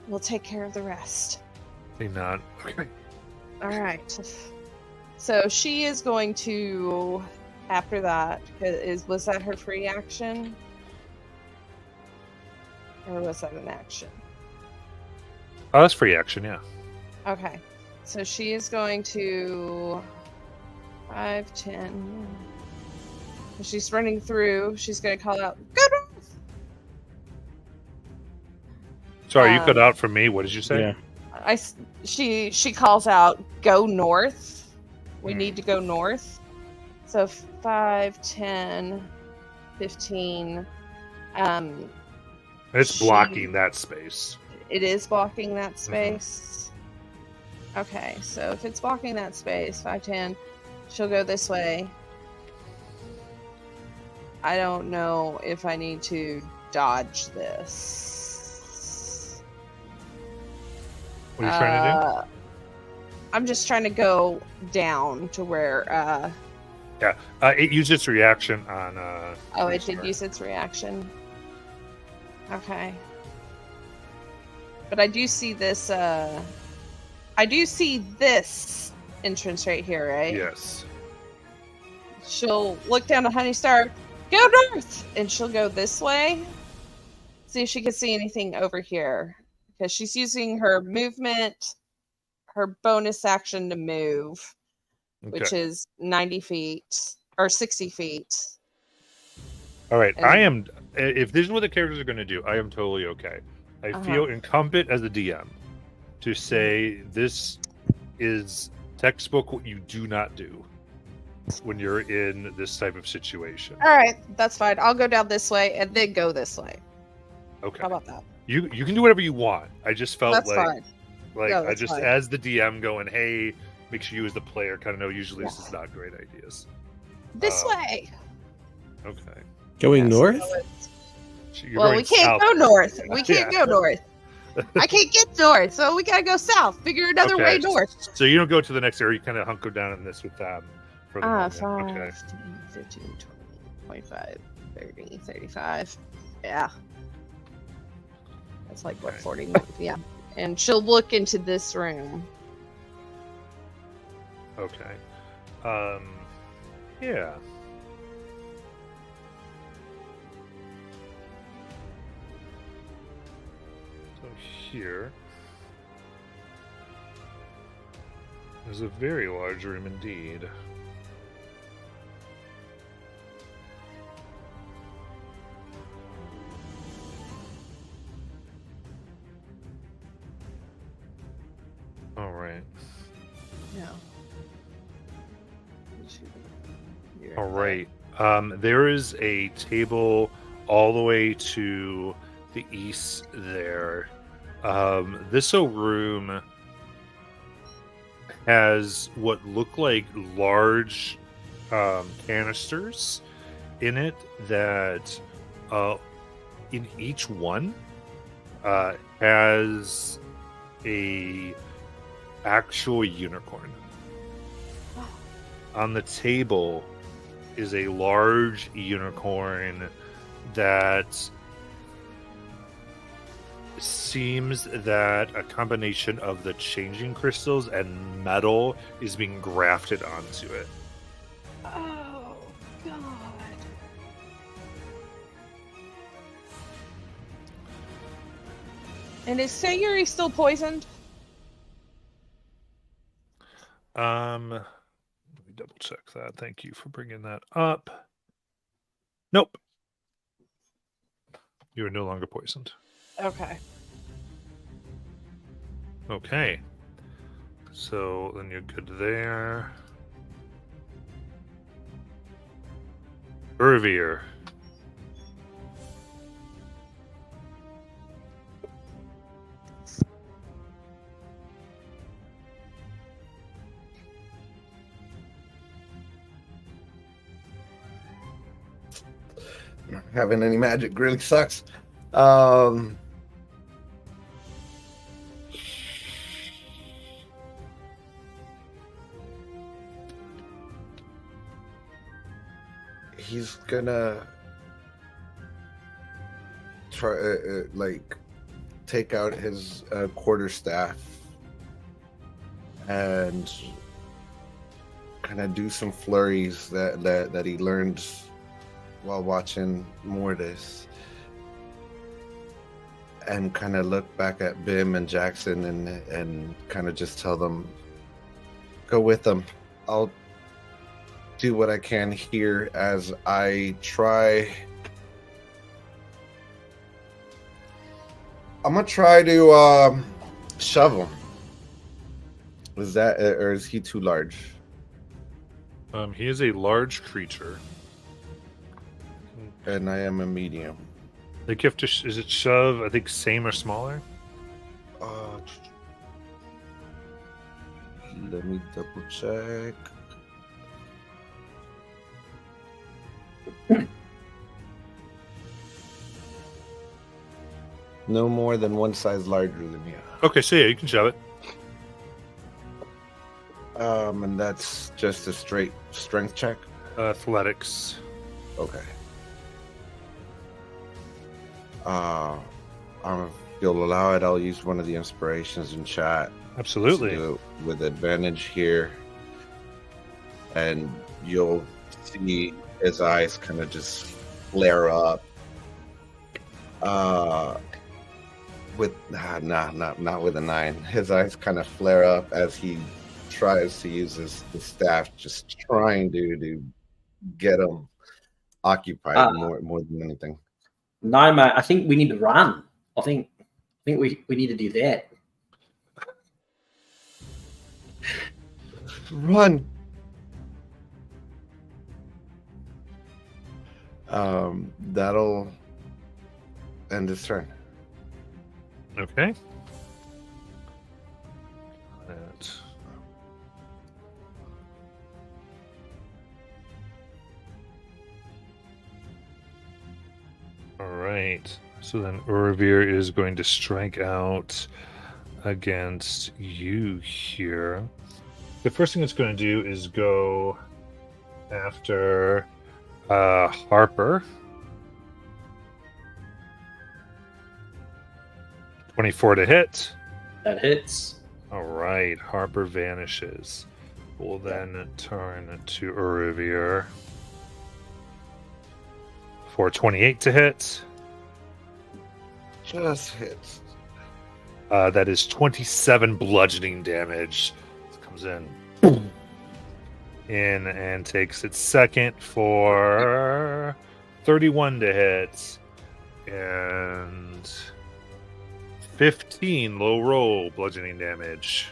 We'll take care of the rest. They not. Okay. All right. So she is going to, after that, was that her free action? Or was that an action? Oh, that's free action, yeah. Okay. So she is going to 5, 10. She's running through. She's going to call out, "Go north!" Sorry, you cut out for me. What did you say? Yeah. She calls out, "Go north. We need to go north." So 5, 10, 15. It's blocking that space. It is blocking that space. Okay, so if it's blocking that space, 5, 10, she'll go this way. I don't know if I need to dodge this. What are you trying to do? I'm just trying to go down to where. It used its reaction on. Oh, it did use its reaction. Okay. But I do see this. I do see this entrance right here, right? Yes. She'll look down at Honeystar. Go north, and she'll go this way. See if she can see anything over here, because she's using her movement, her bonus action to move, which is 90 feet or 60 feet. All right. And- I am. If this is what the characters are going to do, I am totally okay. I feel incumbent as a DM to say this is textbook what you do not do when you're in this type of situation. All right, that's fine. I'll go down this way and then go this way. Okay. How about that? You can do whatever you want. I just felt That's fine. No, I that's just fine. as the DM going, hey, make sure you as the player kind of know usually this is not great ideas. This way. Okay. Going Yes, north? so it's- You're Well, going we can't south. go north. We can't Yeah. go north. I can't get north, so we gotta go south. Figure another way Okay. north. So you don't go to the next area. You kind of hunker down in this with them for the moment. 5, Okay. 10, 15, 20, 25, 30, 35. Yeah. That's like, what, Okay. 40 minutes? Yeah. And she'll look into this room. Okay. Yeah. So here is a very large room indeed. All right. No. All right. There is a table all the way to the east there. This room has what look like large canisters in it that in each one has a actual unicorn. On the table is a large unicorn that seems that a combination of the changing crystals and metal is being grafted onto it. Oh, God. And is Sayuri still poisoned? Let me double check that. Thank you for bringing that up. Nope. You are no longer poisoned. Okay. Okay. So then you're good there. Urvir. having any magic really sucks. He's gonna try like take out his quarterstaff and kind of do some flurries that he learned while watching Mortis, and kind of look back at Bim and Jackson and kind of just tell them, go with them. I'll do what I can here as I try. I'm gonna try to shove him. Is that, or is he too large? He is a large creature. And I am a medium. The gift is it shove? I think same or smaller. Let me double check. No more than one size larger than you. Okay, so yeah, you can shove it. And that's just a straight strength check. Athletics. Okay. If you'll allow it, I'll use one of the inspirations in chat. Absolutely. With advantage here. And you'll see his eyes kind of just flare up. With not with a 9. His eyes kind of flare up as he tries to use the staff, just trying to get him occupied more than anything. No, mate, I think we need to run. I think we need to do that. Run. That'll end his turn. Okay. That. All right. So then Urvir is going to strike out against you here. The first thing it's going to do is go after Harper. 24 to hit. That hits. All right, Harper vanishes. We'll then turn to Urvir for 28 to hit. Just hits. That is 27 bludgeoning damage. This comes in and takes its second for 31 to hit and 15 low roll bludgeoning damage.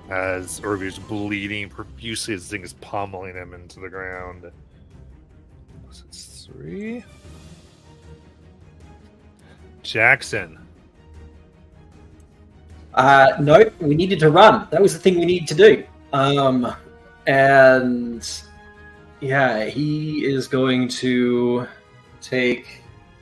As Urvir's bleeding profusely as the thing is pummeling him into the ground. So it's 3. Jackson. No, we needed to run. That was the thing we needed to do. And yeah, he is going to take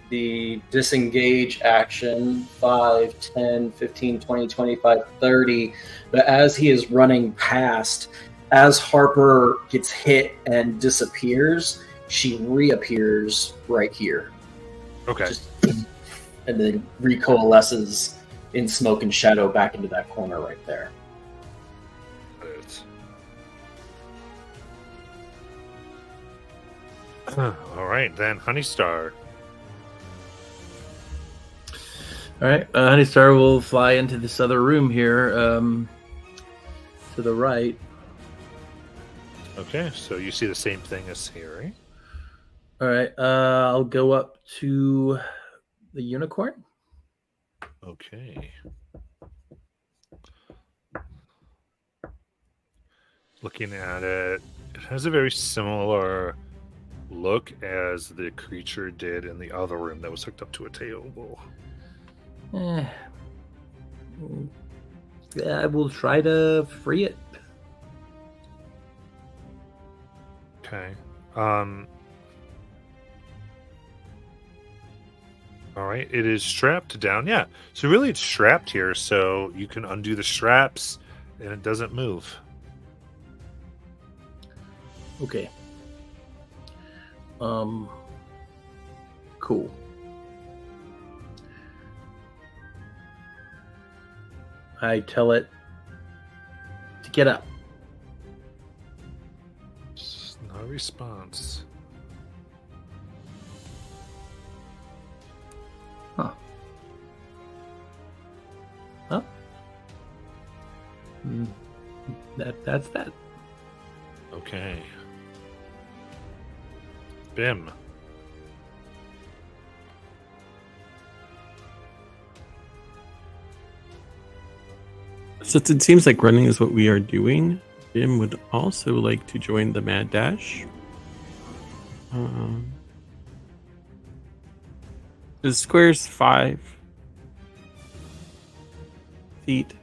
the disengage action 5, 10, 15, 20, 25, 30. But as he is running past, as Harper gets hit and disappears, she reappears right here. Okay. And then recoalesces in smoke and shadow back into that corner right there. All right, then Honeystar. All right, Honeystar will fly into this other room here, to the right. Okay, so you see the same thing as Harry. All right, I'll go up to the unicorn. Okay. Looking at it, it has a very similar look as the creature did in the other room that was hooked up to a table. I will try to free it. Okay. All right, it is strapped down. Yeah, so really it's strapped here, so you can undo the straps and it doesn't move. Okay. Cool. I tell it to get up. It's not a response. Huh. Huh? That's that. Okay. Bim. Since it seems like running is what we are doing, Bim would also like to join the Mad Dash. The square's 5 feet.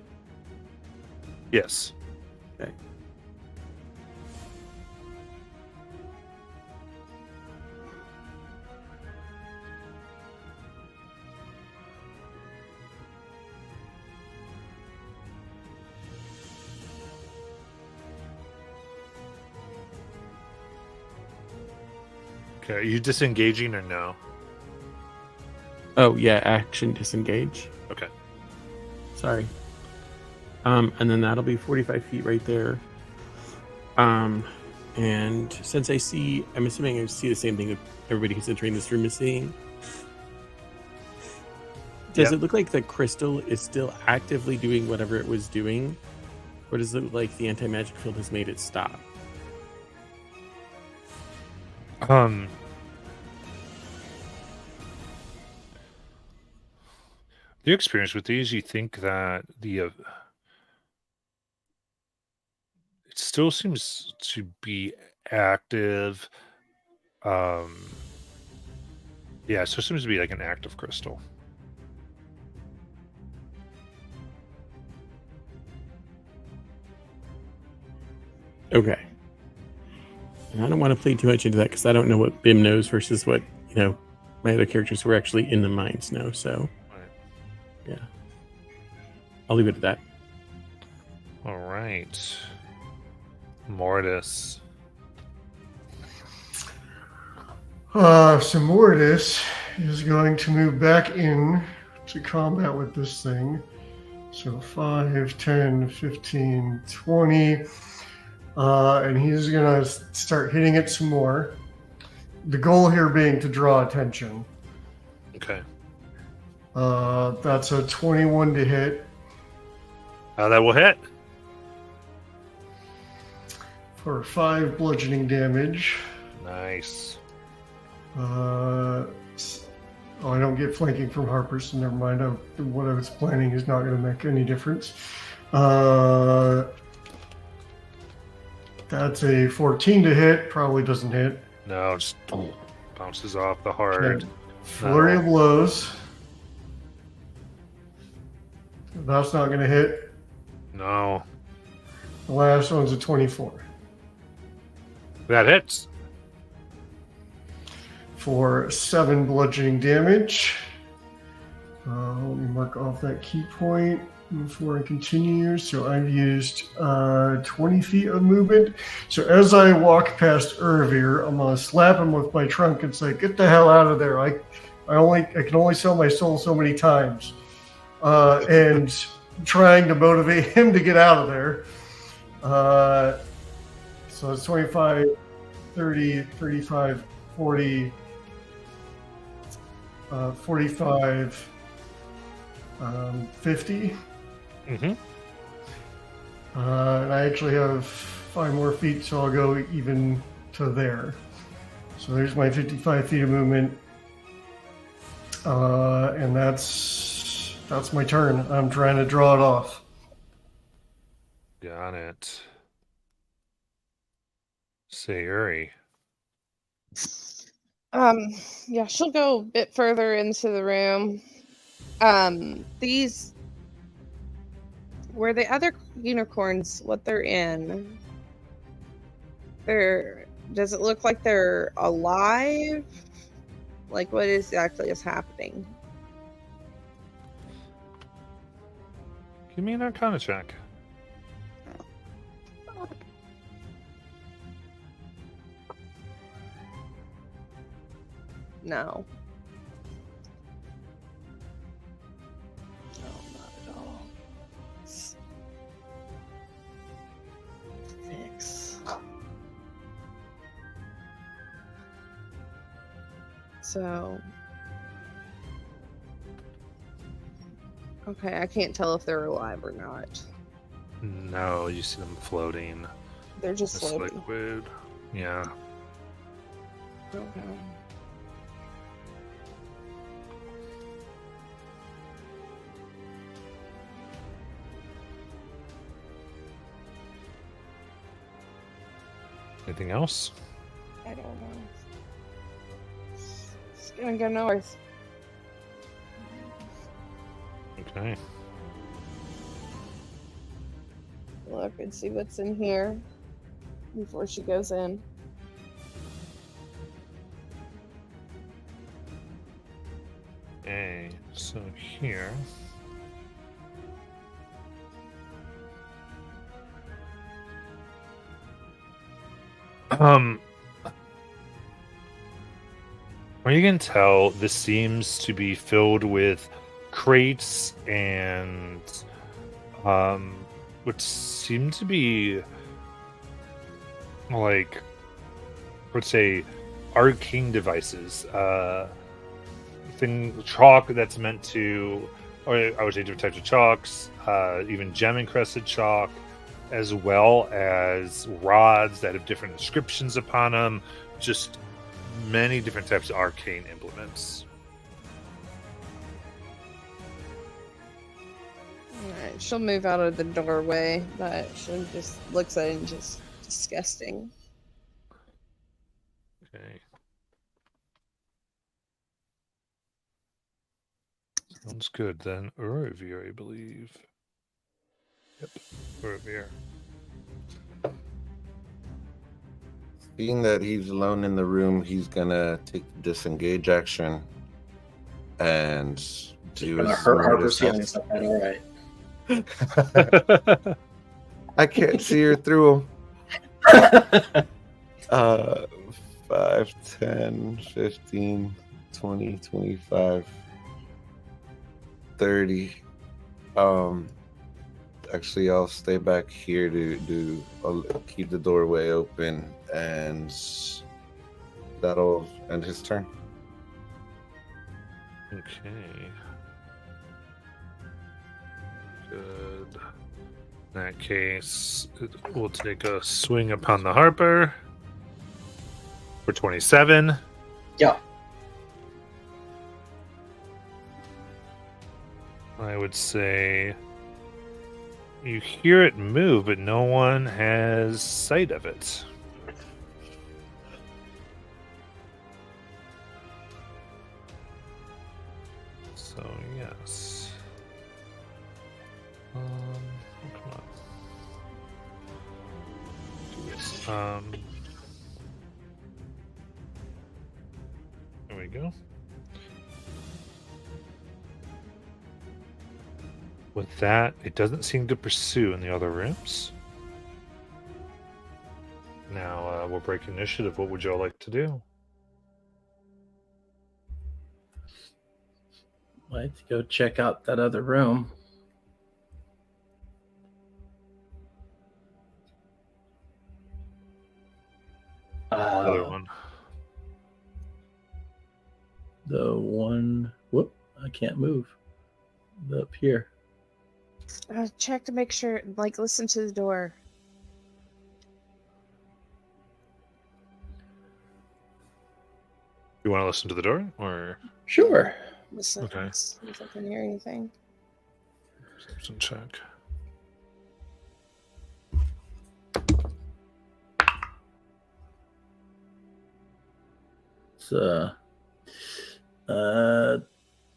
Yes. Okay. Okay, are you disengaging or no? Oh yeah, action disengage. Okay. Sorry. And then that'll be 45 feet right there. And since I'm assuming I see the same thing that everybody who's entering this room is seeing. Does Yep. it look like the crystal is still actively doing whatever it was doing? Or does it look like the anti-magic field has made it stop? The experience with these, you think that it still seems to be active. Yeah, it still seems to be like an active crystal. Okay. And I don't want to play too much into that because I don't know what Bim knows versus what, my other characters who are actually in the mines know. So, Right. yeah. I'll leave it at that. All right. Mortis. So Mortis is going to move back in to combat with this thing. So 5, 10, 15, 20. And he's going to start hitting it some more. The goal here being to draw attention. Okay. That's a 21 to hit That will hit. for 5 bludgeoning damage. Nice. I don't get flanking from Harper, so never mind. What I was planning is not going to make any difference. That's a 14 to hit. Probably doesn't hit. No, just bounces off the hard. Okay. Flurry of blows. That's not going to hit. No. The last one's a 24 That hits. for 7 bludgeoning damage. Let me mark off that key point before I continue. So I've used 20 feet of movement. So as I walk past Ervir, I'm gonna slap him with my trunk and say, "Get the hell out of there! I can only sell my soul so many times," and trying to motivate him to get out of there. So it's 25, 30, 35, 40, 45, 50. Mm-hmm. And I actually have 5 more feet, so I'll go even to there. So there's my 55 feet of movement. And that's my turn. I'm trying to draw it off. Got it. Sayuri. Yeah, she'll go a bit further into the room. These were the other unicorns, what they're in. Does it look like they're alive? Like, what exactly is happening? Give me an Arcana check. No. No, not at all. 6. So. Okay, I can't tell if they're alive or not. No, you see them floating. They're just This floating. liquid. Yeah. Okay. Anything else? I don't know. Just gonna go north. Okay. Look and see what's in here before she goes in. Okay. So here. Well, you can tell this seems to be filled with crates and which seem to be like, let's say, arcane devices. Chalk that's meant to, or I would say different types of chalks, even gem encrusted chalk, as well as rods that have different inscriptions upon them. Just many different types of arcane implements. Alright, she'll move out of the doorway, but she just looks at it and just disgusting. Okay. Sounds good then. Uravir, I believe. Yep, Uravir. Being that he's alone in the room, he's gonna take the disengage action and do his Harper's smartest feeling act. stuff. All right. I can't see her through them. 5, 10, 15, 20, 25, 30. Actually, I'll stay back here I'll keep the doorway open, and that'll end his turn. Okay. Good. In that case, we'll take a swing upon the Harper for 27. Yeah. I would say you hear it move, but no one has sight of it. So, yes. Come on. Do this. There we go. With that, it doesn't seem to pursue in the other rooms. Now we'll break initiative. What would y'all like to do? Let's go check out that other room. Other one. The one. Whoop! I can't move. Up here. Check to make sure, like, listen to the door. You want to listen to the door, or Sure. Listen, Okay. see if I can hear anything. Perception check? It's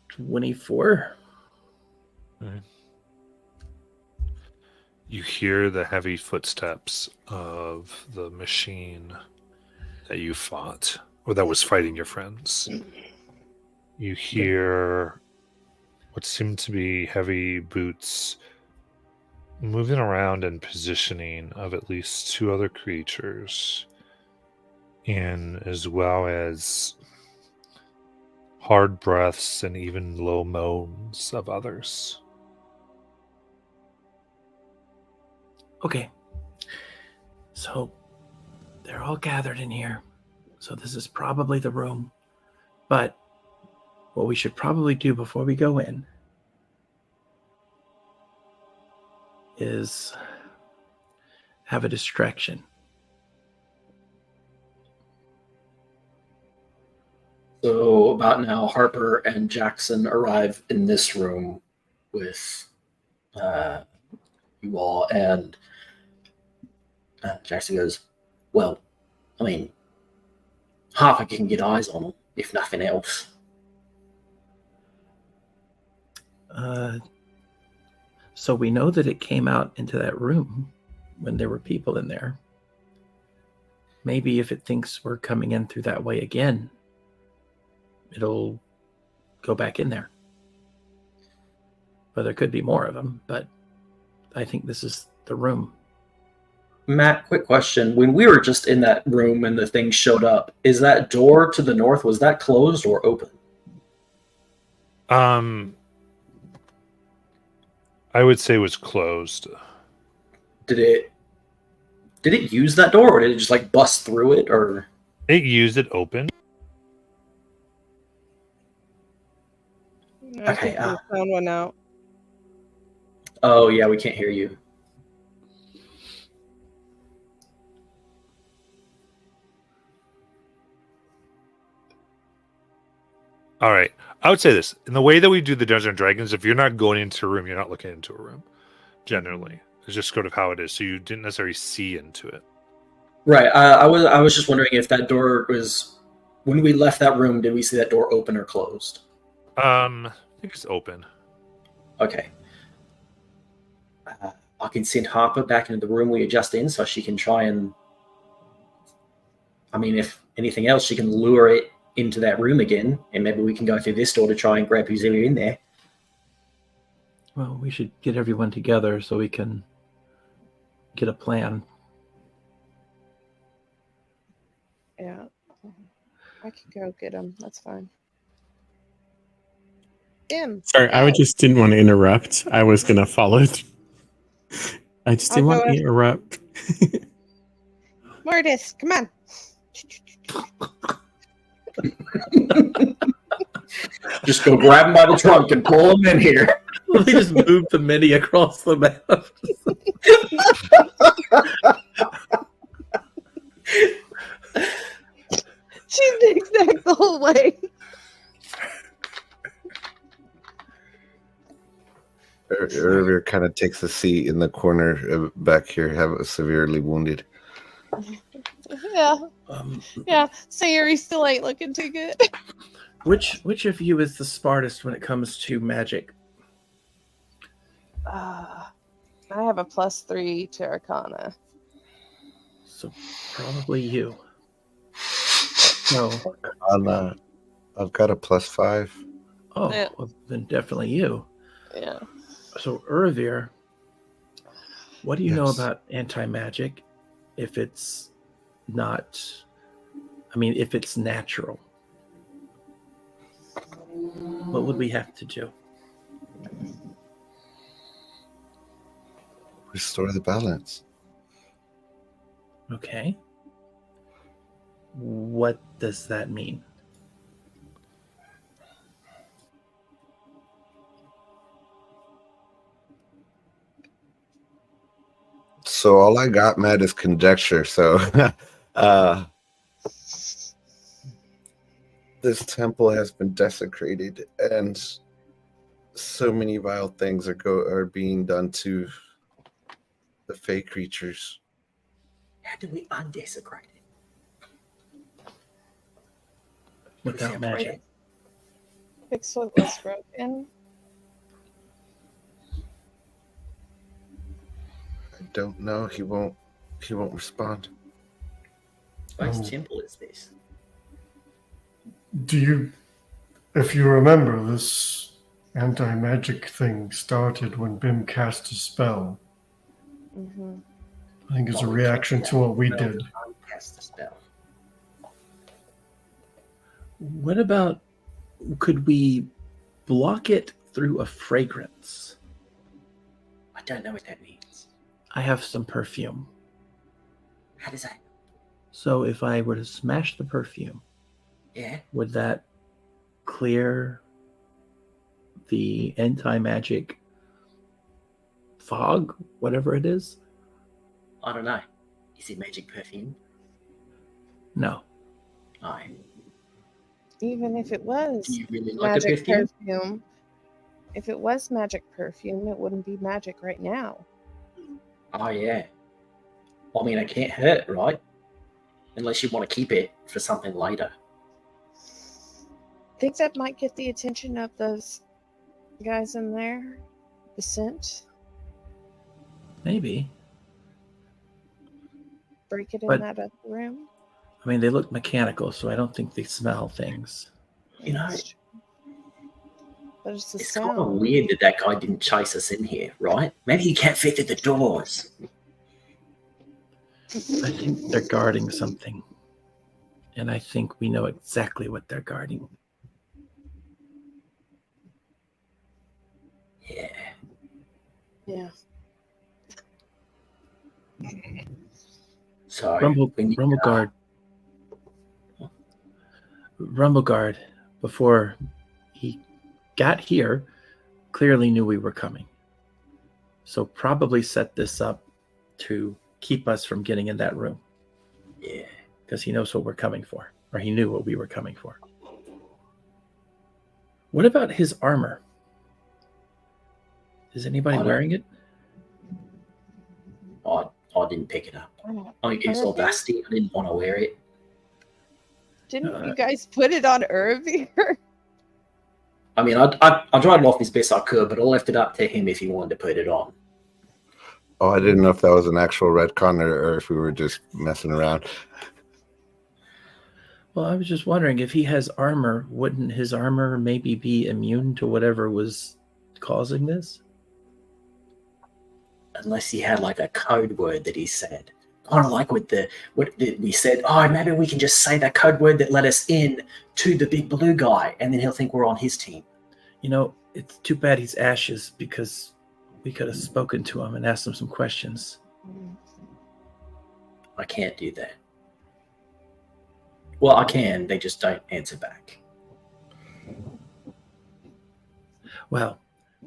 24. You hear the heavy footsteps of the machine that you fought, or that was fighting your friends. You hear what seem to be heavy boots moving around and positioning of at least 2 other creatures, and as well as hard breaths and even low moans of others. Okay. So they're all gathered in here. So this is probably the room. But what we should probably do before we go in is have a distraction. So about now, Harper and Jackson arrive in this room with you all, and Jackson goes, "Well, I mean, Harper can get eyes on them, if nothing else." So we know that it came out into that room when there were people in there. Maybe if it thinks we're coming in through that way again, it'll go back in there. But there could be more of them, but I think this is the room. Matt, quick question. When we were just in that room and the thing showed up, is that door to the north, was that closed or open? I would say it was closed. Did it use that door, or did it just like bust through it, or? It used it open. I Okay, think we found one out. Oh yeah, we can't hear you. All right. I would say this. In the way that we do the Dungeons and Dragons, if you're not going into a room, you're not looking into a room. Generally. It's just sort of how it is. So you didn't necessarily see into it. Right. I was just wondering if that door was, when we left that room, did we see that door open or closed? I think it's open. Okay. I can send Harper back into the room we are just in, so she can try and, I mean, if anything else, she can lure it into that room again, and maybe we can go through this door to try and grab who's in there. Well, we should get everyone together so we can get a plan. Yeah. I can go get him. That's fine. Sorry, I just didn't want to interrupt. I was going to follow. I just didn't want to interrupt. Mortis, come on. Just go grab him by the trunk and pull him in here. We just moved the mini across the map. She zigzagged the whole way. Irvir kind of takes a seat in the corner back here, severely wounded. Yeah. Yeah. Sayuri still ain't looking too good. Which of you is the smartest when it comes to magic? I have a +3 to Arcana. So probably you. No. I've got a +5. Oh, Yeah. well, then definitely you. Yeah. So Irvir, what do you know Yes. about anti-magic if it's not, I mean, if it's natural? What would we have to do? Restore the balance. Okay. What does that mean? So all I got, Matt, is conjecture. So this temple has been desecrated, and so many vile things are being done to the fey creatures. How do we undesecrate it? Without magic. Fix what was broken. I don't know. He won't respond. Whose temple is this? If you remember, this anti-magic thing started when Bim cast a spell Mhm. I think it's a reaction to what we did. Cast the spell. What about, could we block it through a fragrance? I don't know what that means. I have some perfume. How does that? So if I were to smash the perfume, Yeah. would that clear the anti-magic fog, whatever it is? I don't know. Is it magic perfume? No. No. Even if it was Do you really like a magic perfume? perfume, if it was magic perfume, it wouldn't be magic right now. Oh yeah. I mean, it can't hurt, right? Unless you want to keep it for something later. Think that might get the attention of those guys in there? The scent? Maybe. Break it in But- that other room? I mean, they look mechanical, so I don't think they smell things. You know, But it's the it's kind of sound. weird that that guy didn't chase us in here, right? Maybe he can't fit through the doors. I think they're guarding something. And I think we know exactly what they're guarding. Yeah. Yeah. So Rumble, we need, Rumble Guard. Rumble Guard, before he got here, clearly knew we were coming. So probably set this up to keep us from getting in that room. Yeah. Because he knows what we're coming for. Or he knew what we were coming for. What about his armor? Is anybody I don't- wearing it? I didn't pick it up. I don't- I mean, it's Are they? audacity. I didn't want to wear it. Didn't you guys put it on Urvir? I mean, I tried it off as best I could, but I left it up to him if he wanted to put it on. Oh, I didn't know if that was an actual retcon or if we were just messing around. Well, I was just wondering if he has armor, wouldn't his armor maybe be immune to whatever was causing this? Unless he had like a code word that he said. Kind of like with we said, oh, maybe we can just say that code word that let us in to the big blue guy, and then he'll think we're on his team. You know, it's too bad he's ashes because we could have spoken to him and asked him some questions. I can't do that. Well, I can. They just don't answer back. Well,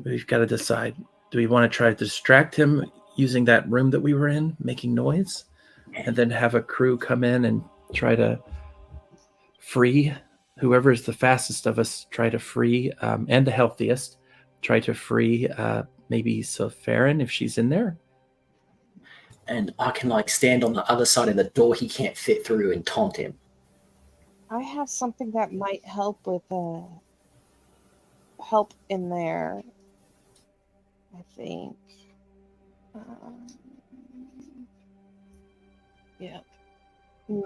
we've got to decide. Do we want to try to distract him using that room that we were in, making noise, and then have a crew come in and try to free whoever is the fastest of us, try to free, and the healthiest, try to free maybe Sopharin if she's in there? And I can like stand on the other side of the door he can't fit through and taunt him. I have something that might help with help in there. I think. Yep.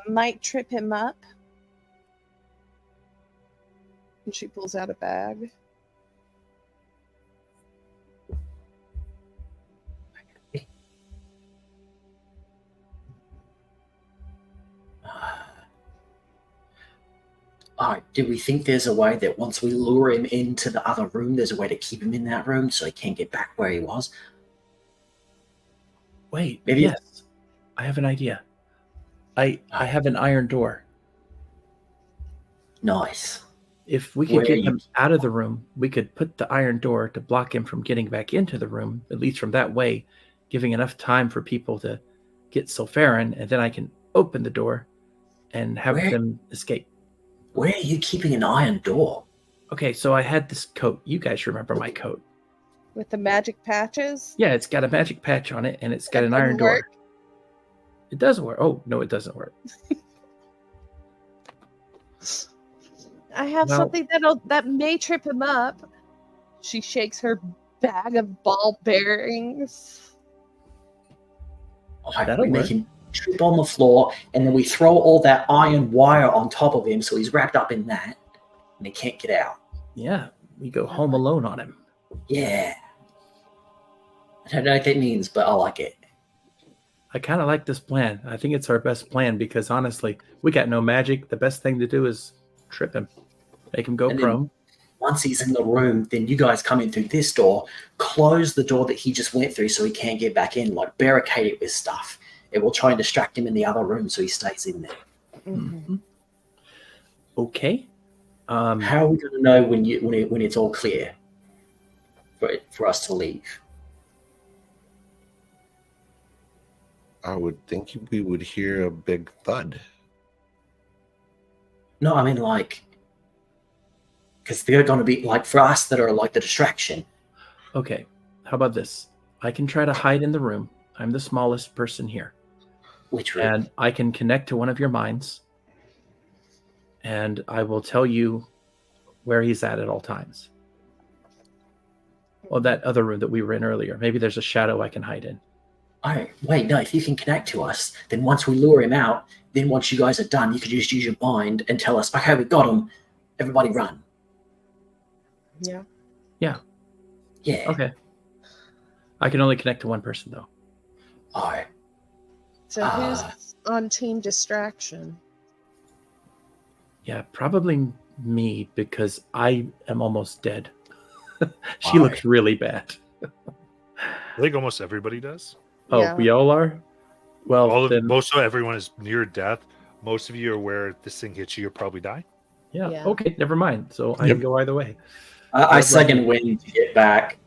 Might trip him up. And she pulls out a bag. All right, do we think there's a way that once we lure him into the other room, there's a way to keep him in that room so he can't get back where he was? Wait, Maybe- yes. I have an idea. I have an iron door. Nice. If we Where could get you- him out of the room, we could put the iron door to block him from getting back into the room, at least from that way, giving enough time for people to get Sopharin, and then I can open the door and have Where- them escape. Where are you keeping an iron door? Okay, so I had this coat. You guys remember my coat. With the magic patches. Yeah, it's got a magic patch on it, and it's got That an iron wouldn't door. work? It does work. Oh, no, it doesn't work. I have Well- something that may trip him up. She shakes her bag of ball bearings. All right, That'll we make work. him trip on the floor, and then we throw all that iron wire on top of him so he's wrapped up in that, and he can't get out. Yeah, we go home alone on him. Yeah. I don't know what that means, but I like it. I kind of like this plan. I think it's our best plan because honestly, we got no magic. The best thing to do is trip him, make him go And then- prone. Once he's in the room, then you guys come in through this door, close the door that he just went through so he can't get back in, like barricade it with stuff. It will try and distract him in the other room so he stays in there. Mhm. Okay. How are we going to know when it's all clear for us to leave? I would think we would hear a big thud. No, I mean like, because they're going to be like for us that are like the distraction. Okay. How about this? I can try to hide in the room. I'm the smallest person here. Literally. And I can connect to one of your minds. And I will tell you where he's at all times. Well, that other room that we were in earlier. Maybe there's a shadow I can hide in. Oh, wait, no, if you can connect to us, then once we lure him out, then once you guys are done, you can just use your mind and tell us, okay, we got him. Everybody run. Yeah. Yeah. Okay. I can only connect to one person, though. Oh, So who's on team distraction? Yeah, probably me because I am almost dead. She Why? looks really bad. I think almost everybody does. Oh, Yeah. we all are? Well, then, Most of everyone is near death. Most of you are where this thing hits you, you'll probably die. yeah. Yeah. Okay, never mind. So I Yep. can go either way. I second win to get back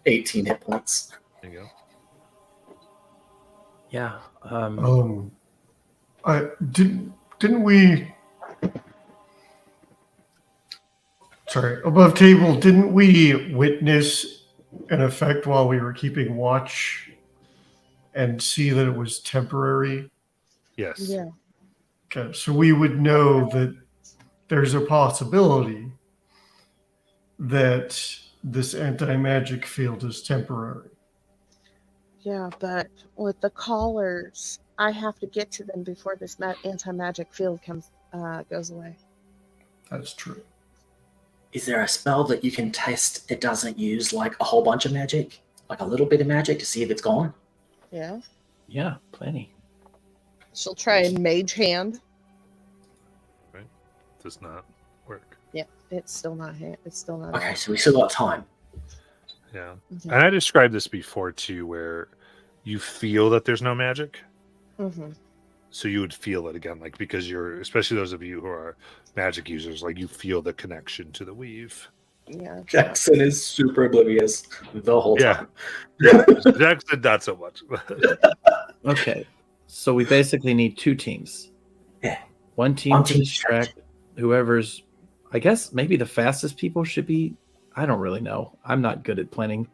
18 hit points. There you go. Yeah. I didn't we? Sorry, above table. Didn't we witness an effect while we were keeping watch, and see that it was temporary? Yes. Yeah. Okay, so we would know that there's a possibility that this anti-magic field is temporary. Yeah, but with the callers, I have to get to them before this anti-magic field goes away. That's true. Is there a spell that you can test that doesn't use like a whole bunch of magic? Like a little bit of magic to see if it's gone? Yeah. Yeah, plenty. She'll try and mage hand. Does not work. Yeah, it's still not. It's still not. Okay, so we still got time. Yeah. Mhm. And I described this before too, where you feel that there's no magic. Mm-hmm. So you would feel it again, like because you're, especially those of you who are magic users, like you feel the connection to the weave. Yeah. Jackson is super oblivious the whole Yeah. time. Jackson, not so much. Okay. So we basically need two teams. Yeah. One team One to team distract whoever's, I guess maybe the fastest people should be. I don't really know. I'm not good at planning,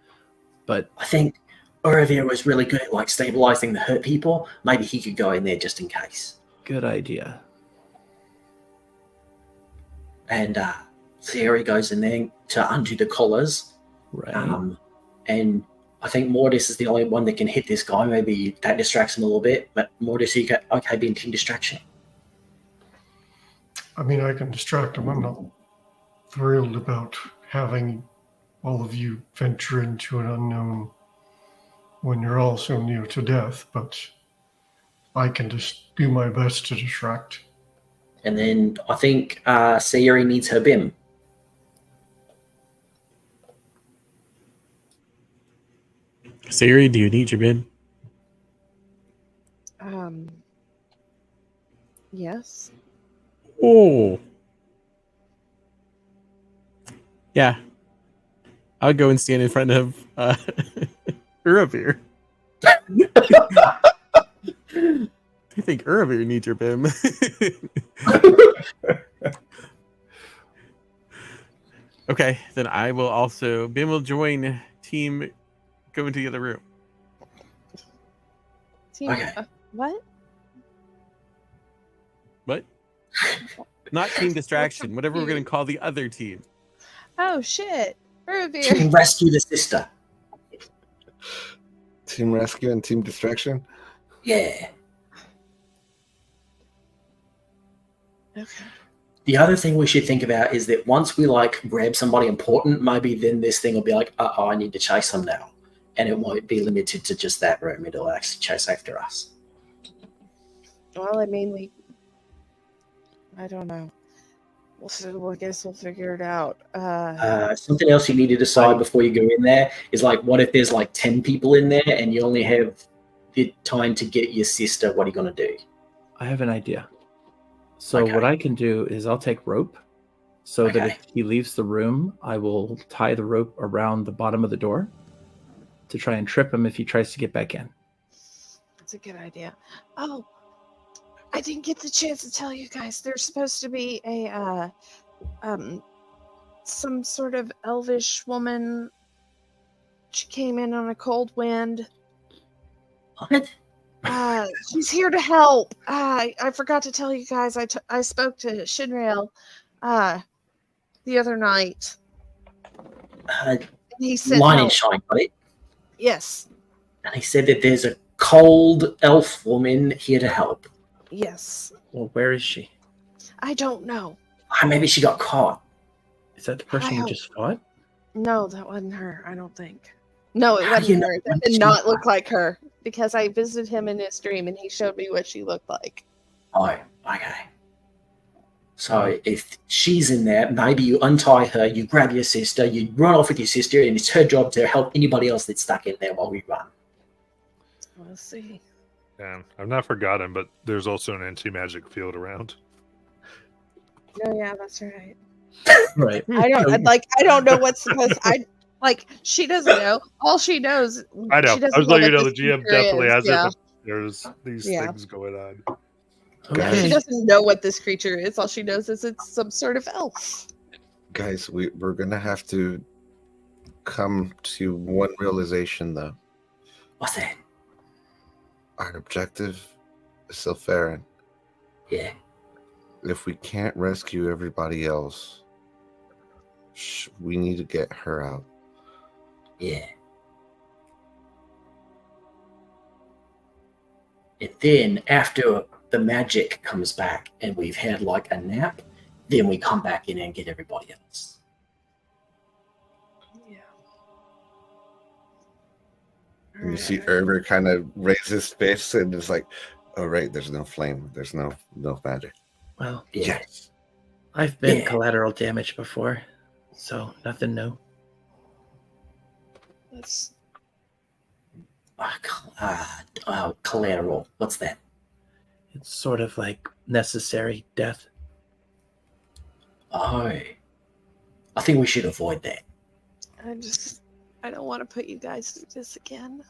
but I think Orovia was really good at like stabilizing the hurt people. Maybe he could go in there just in case. good idea. And Thierry goes in there to undo the collars. Right. And I think Mortis is the only one that can hit this guy. Maybe that distracts him a little bit. But Mortis, you go, okay, be in team distraction. I mean, I can distract them. I'm not thrilled about having all of you venture into an unknown when you're all so near to death, but I can just do my best to distract. And then I think Sayuri needs her BIM. Siri, do you need your bid? Yes. Oh. Yeah. I would go and stand in front of Uravir. I think Uravir needs your BIM. Okay, then I will also BIM will join team go into the other room. Team, Okay. What? What? Not team distraction, whatever we're gonna call the other team. Oh shit! Revere. Team rescue the sister. Team rescue and team distraction. Yeah. Okay. The other thing we should think about is that once we like grab somebody important, maybe then this thing will be like, I need to chase them now. and it won't be limited to just that room. It'll actually chase after us. Well, I mean, I don't know. I guess we'll figure it out. Something else you need to decide before you go in there is like, what if there's like 10 people in there and you only have the time to get your sister? What are you going to do? I have an idea. So Okay. what I can do is I'll take rope so that Okay. if he leaves the room, I will tie the rope around the bottom of the door to try and trip him if he tries to get back in. That's a good idea. Oh, I didn't get the chance to tell you guys. There's supposed to be a some sort of elvish woman. She came in on a cold wind. What? She's here to help. I forgot to tell you guys. I spoke to Shinrail the other night. And he said Line help. and shine, right? Yes. And he said that there's a cold elf woman here to help. Yes. Well, where is she? I don't know. Maybe she got caught. Is that the person we hope- just fought? No, that wasn't her. I don't think. No, it How do wasn't you know her. That when did she not was? look like her because I visited him in his dream and he showed me what she looked like. Oh, okay. So if she's in there, maybe you untie her, you grab your sister, you run off with your sister, and it's her job to help anybody else that's stuck in there while we run. We'll see. And I've not forgotten, but there's also an anti-magic field around. Oh yeah, that's right. Right. I don't know what's supposed. She doesn't know. All she knows. I know. She doesn't I was letting you know what the this GM creature definitely is, has yeah. it. But there's these Yeah. things going on. She Okay. doesn't know what this creature is. All she knows is it's some sort of elf. Guys, we're gonna have to come to one realization though. What's that? Our objective is Silpharin. Yeah. If we can't rescue everybody else, we need to get her out. Yeah. And then after the magic comes back and we've had like a nap, then we come back in and get everybody else. Yeah. And you see Herber kind of raise his fist and it's like, oh right, there's no flame, there's no magic. Well, Yeah. Yes. I've been Yeah. collateral damage before, so nothing new. That's Collateral. What's that? It's sort of like necessary death. Oh. I think we should avoid that. I don't want to put you guys through this again.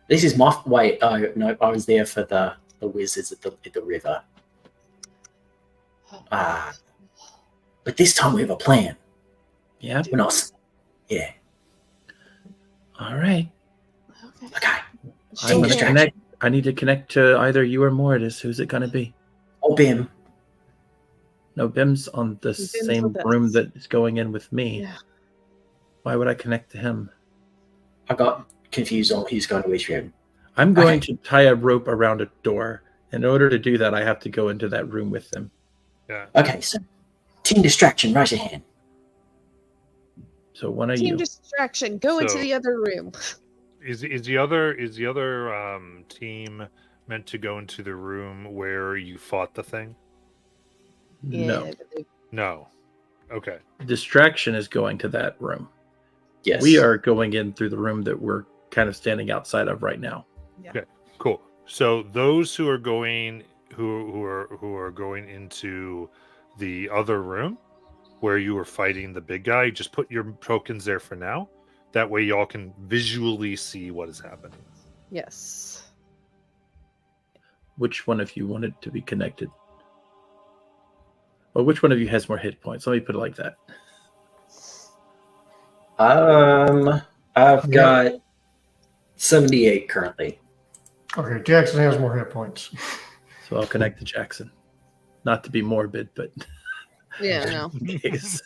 This is my wait. Oh no, I was there for the wizards at the river. But this time we have a plan. Yeah. We're not. Yeah. All right. Okay. Okay. I'm Team gonna distraction. connect. I need to connect to either you or Mortis. Who's it gonna be? Or Bim. No, Bim's on the Bim's same with us. room that is going in with me. Yeah. Why would I connect to him? I got confused on who's going to which room. I'm going Okay. to tie a rope around a door. In order to do that, I have to go into that room with them. Yeah. Okay, so team distraction, raise your hand. So one of Team you. distraction. Go into So- the other room. Is the other team meant to go into the room where you fought the thing? No. No. Okay. Distraction is going to that room. Yes. We are going in through the room that we're kind of standing outside of right now. Cool. So those who are going who are going into the other room where you were fighting the big guy, just put your tokens there for now. That way y'all can visually see what is happening. Yes. Which one of you wanted to be connected? Well, which one of you has more hit points? Let me put it like that. I've got 78 currently. Okay, Jackson has more hit points. So I'll connect to Jackson. Not to be morbid, but Yeah, no. in case.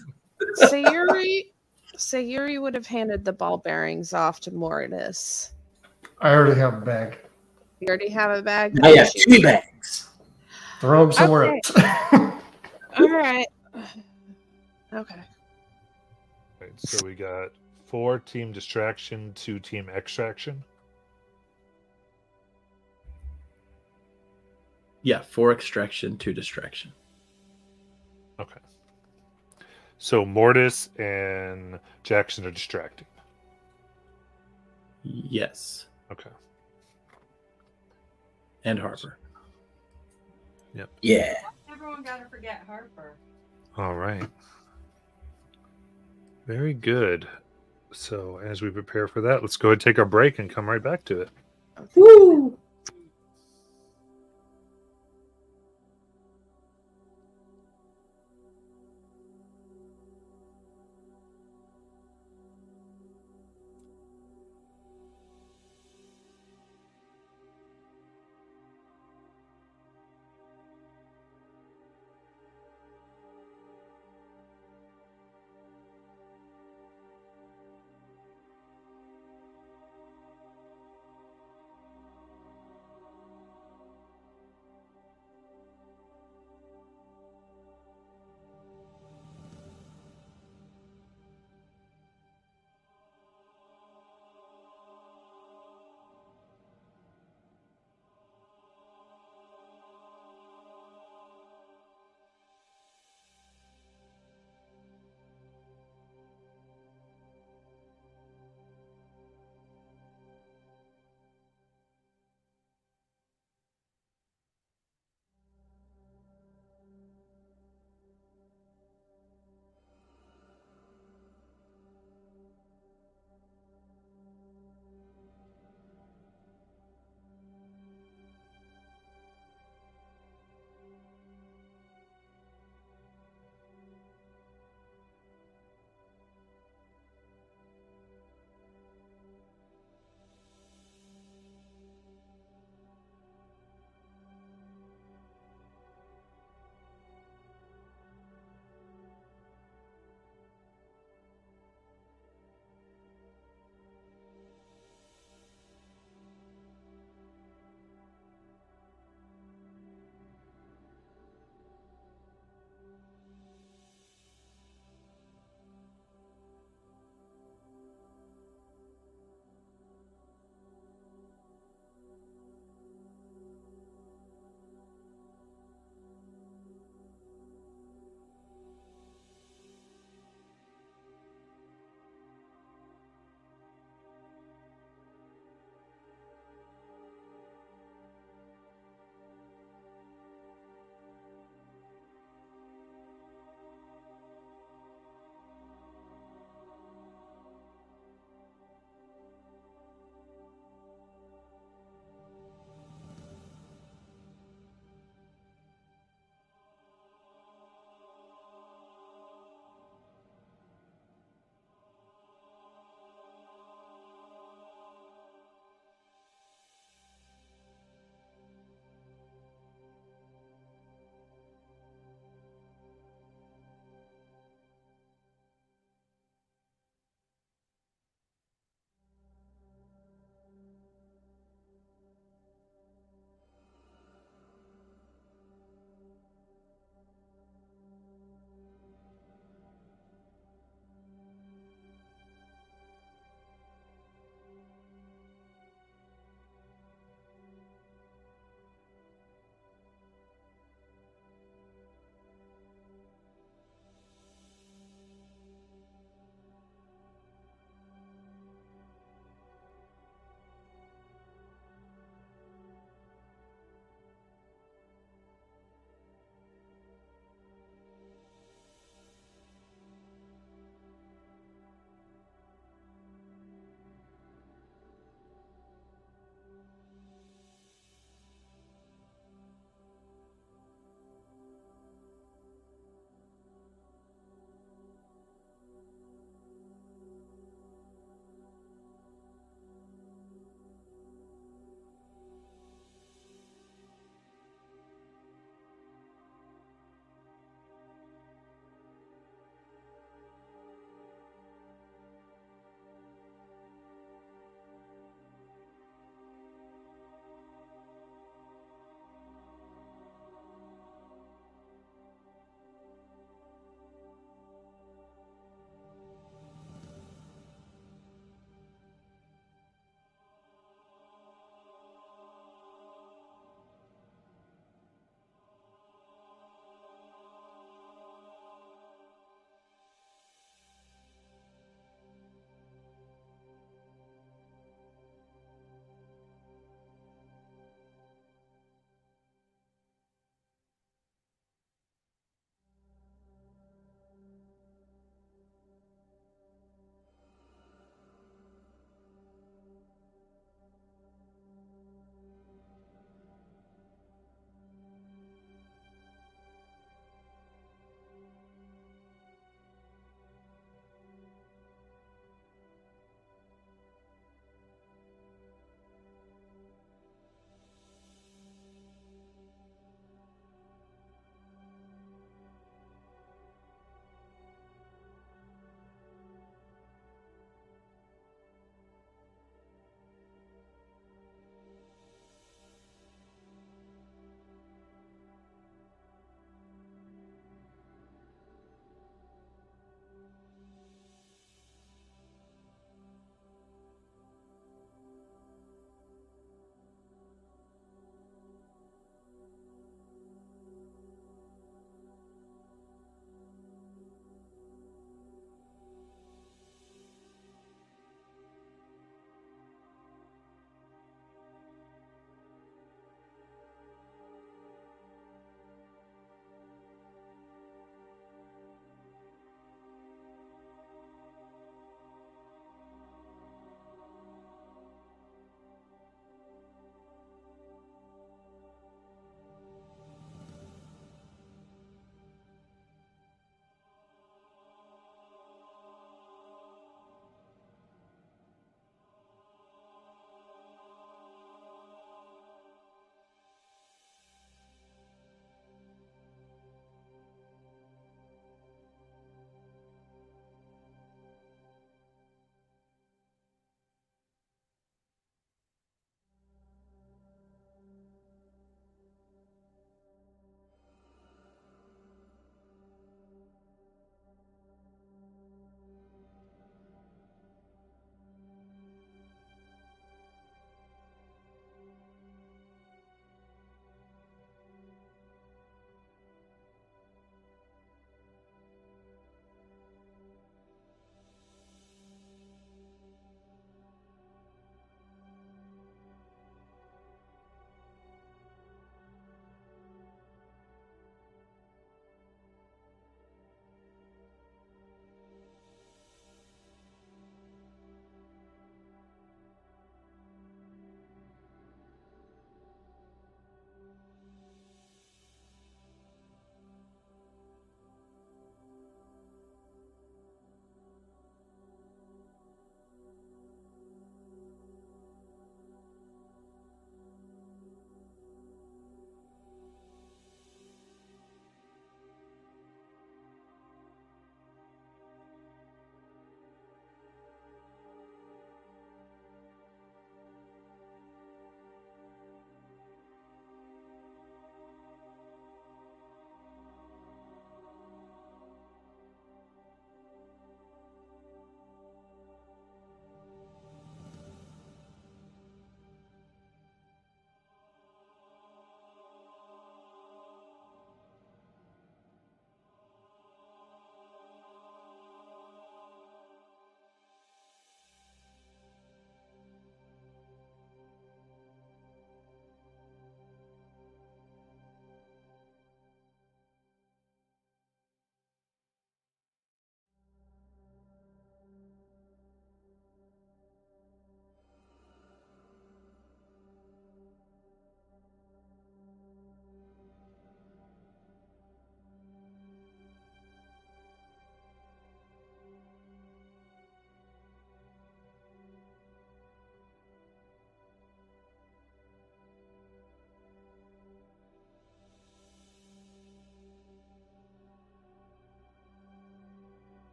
Sayuri would have handed the ball bearings off to Mortis. I already have a bag. You already have a bag? I have 2 bags. Throw them somewhere Okay. else. All right. Okay. Right, so we got 4 team distraction, 2 team extraction. Yeah, 4 extraction, 2 distraction. Okay. So Mortis and Jackson are distracting. Yes, Okay. and Harper. Yeah. Everyone got to forget Harper. All right. Very good. So as we prepare for that, let's go ahead and take our break and come right back to it. Woo!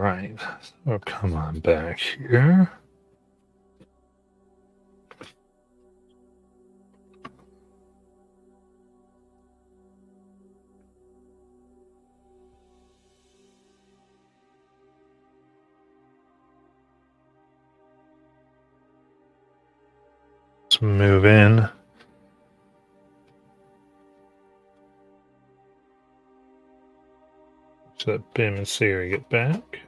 right. So come on back here. Let's move in. So that Bim and Sayori get back.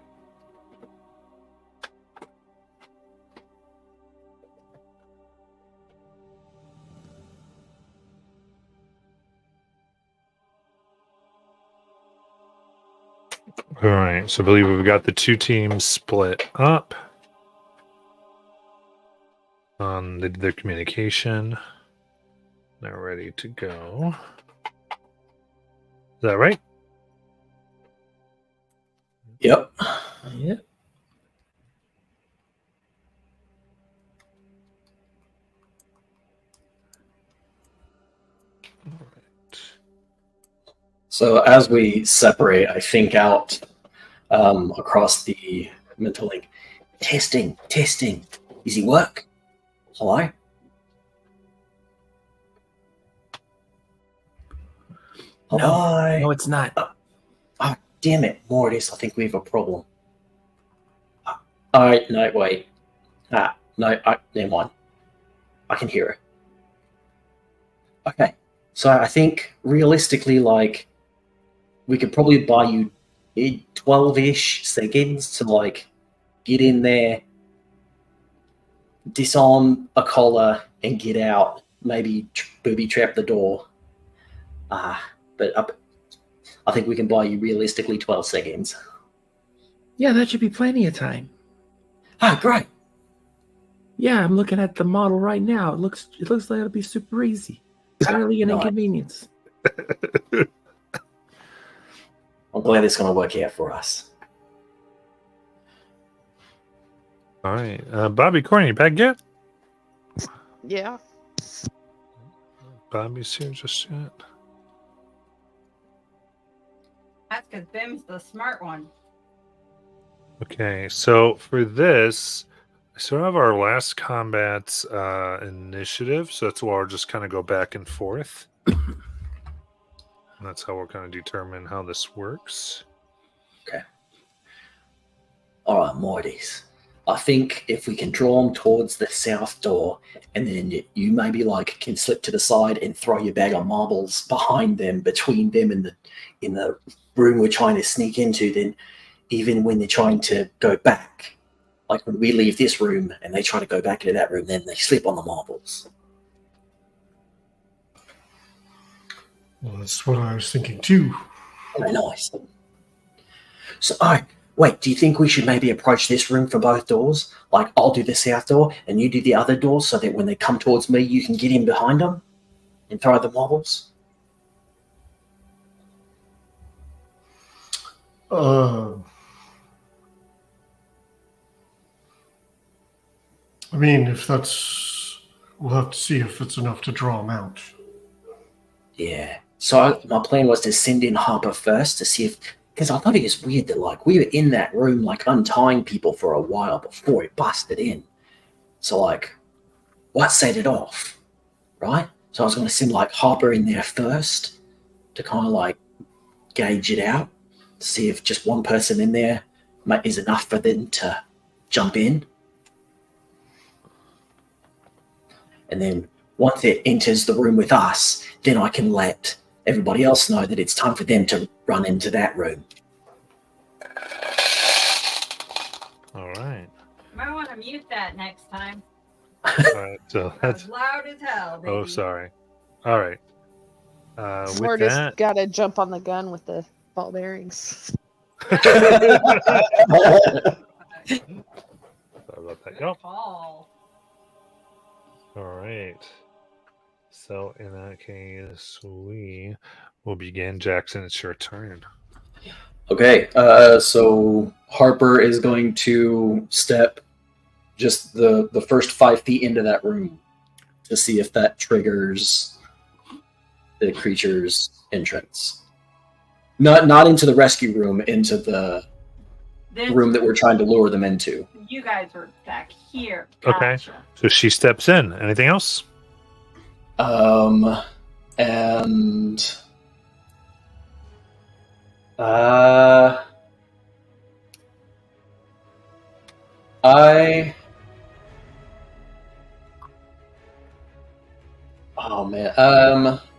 All right, so I believe we've got the two teams split up on their communication. They're ready to go. Is that right? Yep. Yeah. So as we separate, I think out across the mental link. Testing. Is he work? Hello? No. No, it's not. Oh, damn it. Mortis, I think we have a problem. Alright, no, wait. No, never mind. I can hear it. Okay. So I think realistically, like, we could probably buy you 12-ish seconds to, like, get in there, disarm a collar, and get out. Maybe booby trap the door. But I think we can buy you realistically 12 seconds. Yeah, that should be plenty of time. Ah, great. Yeah, I'm looking at the model right now. It looks like it'll be super easy. Barely an Nice. inconvenience. I'm glad it's going to work out for us. All right. Bobby Corny, you back yet? Yeah. Bobby's here just yet. That's because Bim's the smart one. Okay, so for this, I still have our last combat's initiative, so that's why we'll just kind of go back and forth. And that's how we'll kind of determine how this works. All right, Mortis. I think if we can draw them towards the south door, and then you maybe like can slip to the side and throw your bag of marbles behind them, between them and in the room we're trying to sneak into, then even when they're trying to go back, like when we leave this room and they try to go back into that room, then they slip on the marbles. Well, that's what I was thinking too. Very nice. So, all right, wait, do you think we should maybe approach this room from both doors? Like, I'll do the south door and you do the other door so that when they come towards me, you can get in behind them and throw the marbles? I mean, if that's, we'll have to see if it's enough to draw them out. Yeah. So my plan was to send in Harper first to see if, because I thought it was weird that like we were in that room like untying people for a while before it busted in. So like, what set it off, right? So I was going to send like Harper in there first to kind of like gauge it out, see if just one person in there is enough for them to jump in. And then once it enters the room with us, then I can let everybody else know that it's time for them to run into that room. All right. You might want to mute that next time. All right. So That's that's. loud as hell, baby. Oh, sorry. All right. With Mortis that, got to jump on the gun with the ball bearings. sorry about that. Yep. Paul. All right. So in that case, we will begin. Jackson, it's your turn. Okay, so Harper is going to step just the first 5 feet into that room to see if that triggers the creature's entrance. Not into the rescue room, into the This room that we're trying to lure them into. You guys were back here. Okay. Gotcha. So she steps in. Anything else? And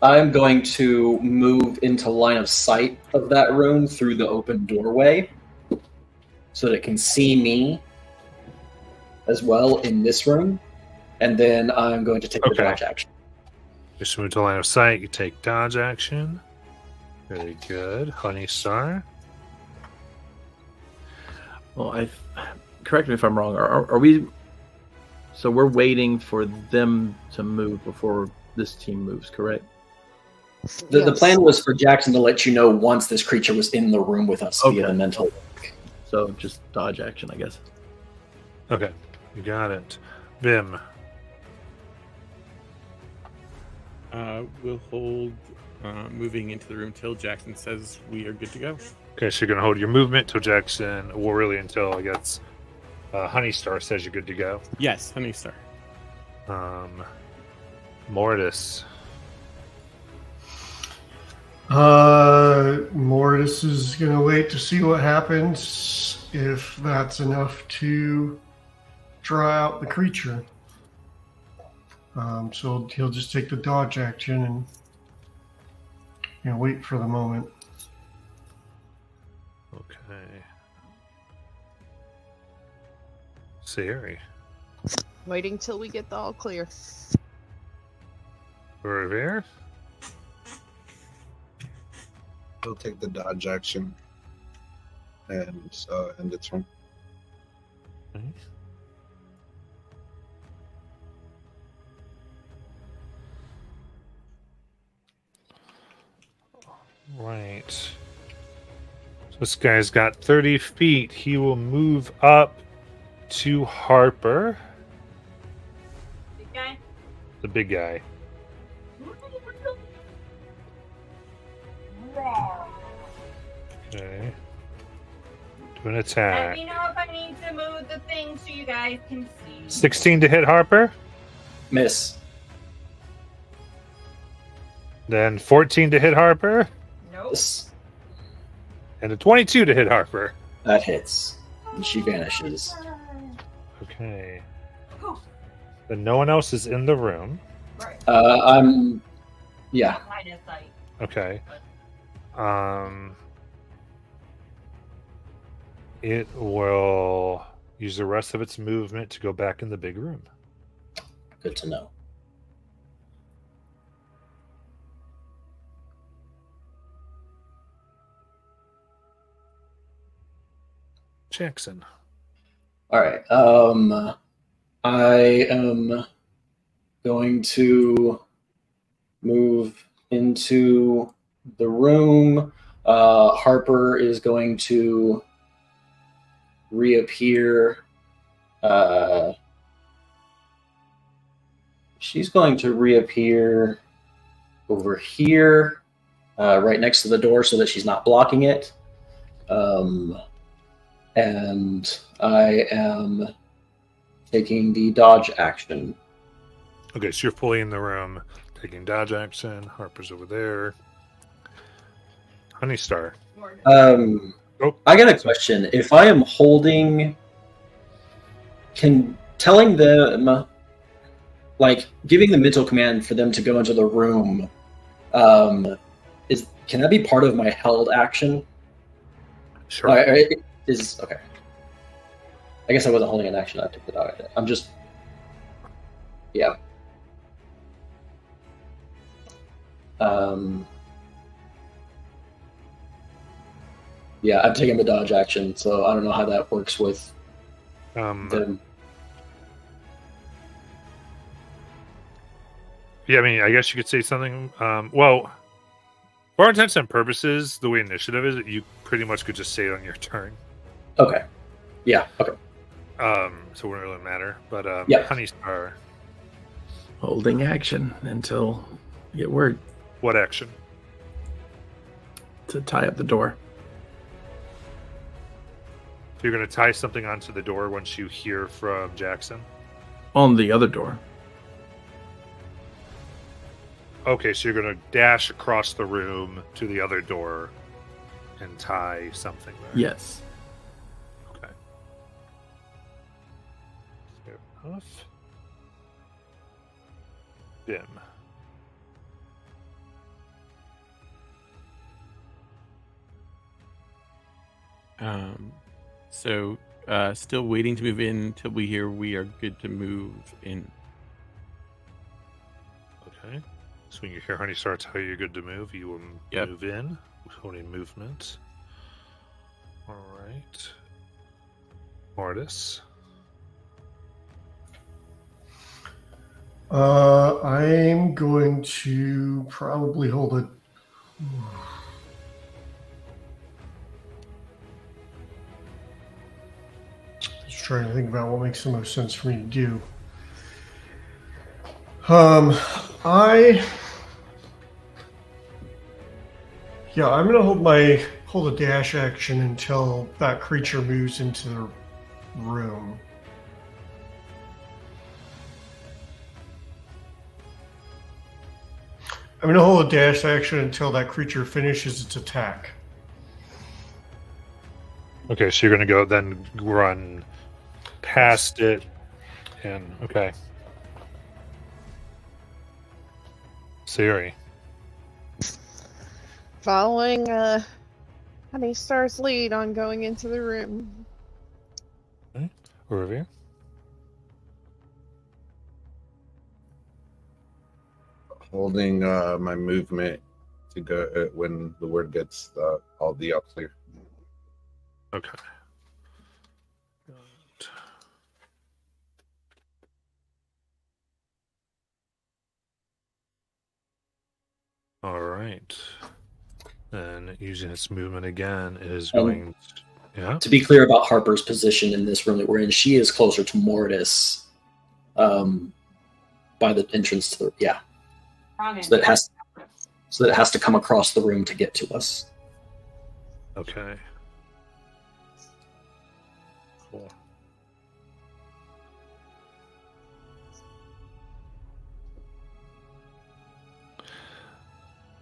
I'm going to move into line of sight of that room through the open doorway so that it can see me as well in this room. And then I'm going to take the Okay. dodge action. Just move to line of sight. You take dodge action. Very good. Honey Star. Well, correct me if I'm wrong. Are we? So we're waiting for them to move before this team moves, correct? The Yes. plan was for Jackson to let you know once this creature was in the room with us via Okay. the mental. So just dodge action, I guess. Okay. You got it. Vim. We'll hold moving into the room till Jackson says we are good to go. Okay, so you're going to hold your movement till Jackson, well, really until, I guess, Honey Star says you're good to go. Yes, Honey Star. Mortis. Mortis is going to wait to see what happens, if that's enough to draw out the creature. So he'll just take the dodge action and wait for the moment. Okay. Sayuri. Waiting till we get the all clear. Revere. He'll take the dodge action and end its turn. Right. So this guy's got 30 feet. He will move up to Harper, Big guy. the big guy. Okay. Do an Let attack. me know if I need to move the thing so you guys can see. 16 to hit Harper. Miss. Then 14 to hit Harper. Nope. Yes. And a 22 to hit Harper. That hits. And she vanishes. Okay. Whew. Then no one else is in the room. Right. Yeah. Line of sight. Okay. It will use the rest of its movement to go back in the big room. Good to know. Jackson. All right. I am going to move into the room. Harper is going to reappear. She's going to reappear over here, right next to the door, so that she's not blocking it. And I am taking the dodge action. Okay, so you're fully in the room, taking dodge action. Harper's over there. Honey Star. Oh, I got a question. If I am holding, telling them, like giving the mental command for them to go into the room, can that be part of my held action? sure. Okay. I guess I wasn't holding an action. I took the dog. I'm just, yeah. Yeah, I'm taking the dodge action, so I don't know how that works with them. Yeah, I mean, I guess you could say something. Well, for all intents and purposes, the way initiative is, you pretty much could just say it on your turn. Okay. Yeah. Okay. So it wouldn't really matter. But Yeah. Honey Star, Holding action until you get word what action? to tie up the door. you're going to tie something onto the door once you hear from Jackson? On the other door. Okay, so you're going to dash across the room to the other door and tie something there. Yes. Okay. Fair enough. Dim. So still waiting to move in till we hear we are good to move in. Okay. So when you hear Honey Star tell you you're good to move, you will Yep. move in. Holding movement. All right. Mortis. I'm going to probably hold it. Just trying to think about what makes the most sense for me to do. I'm gonna hold a dash action until that creature moves into the room. I'm gonna hold a dash action until that creature finishes its attack. Okay, so you're going to go then run past it. And, okay. Siri. Following Honey Star's lead on going into the room. Revere. Holding my movement to go when the word gets all the all clear. Okay. All right. Then using its movement again is going. Yeah. To be clear about Harper's position in this room that we're in, she is closer to Mortis, by the entrance to the So that it has to come across the room to get to us. Okay. Cool.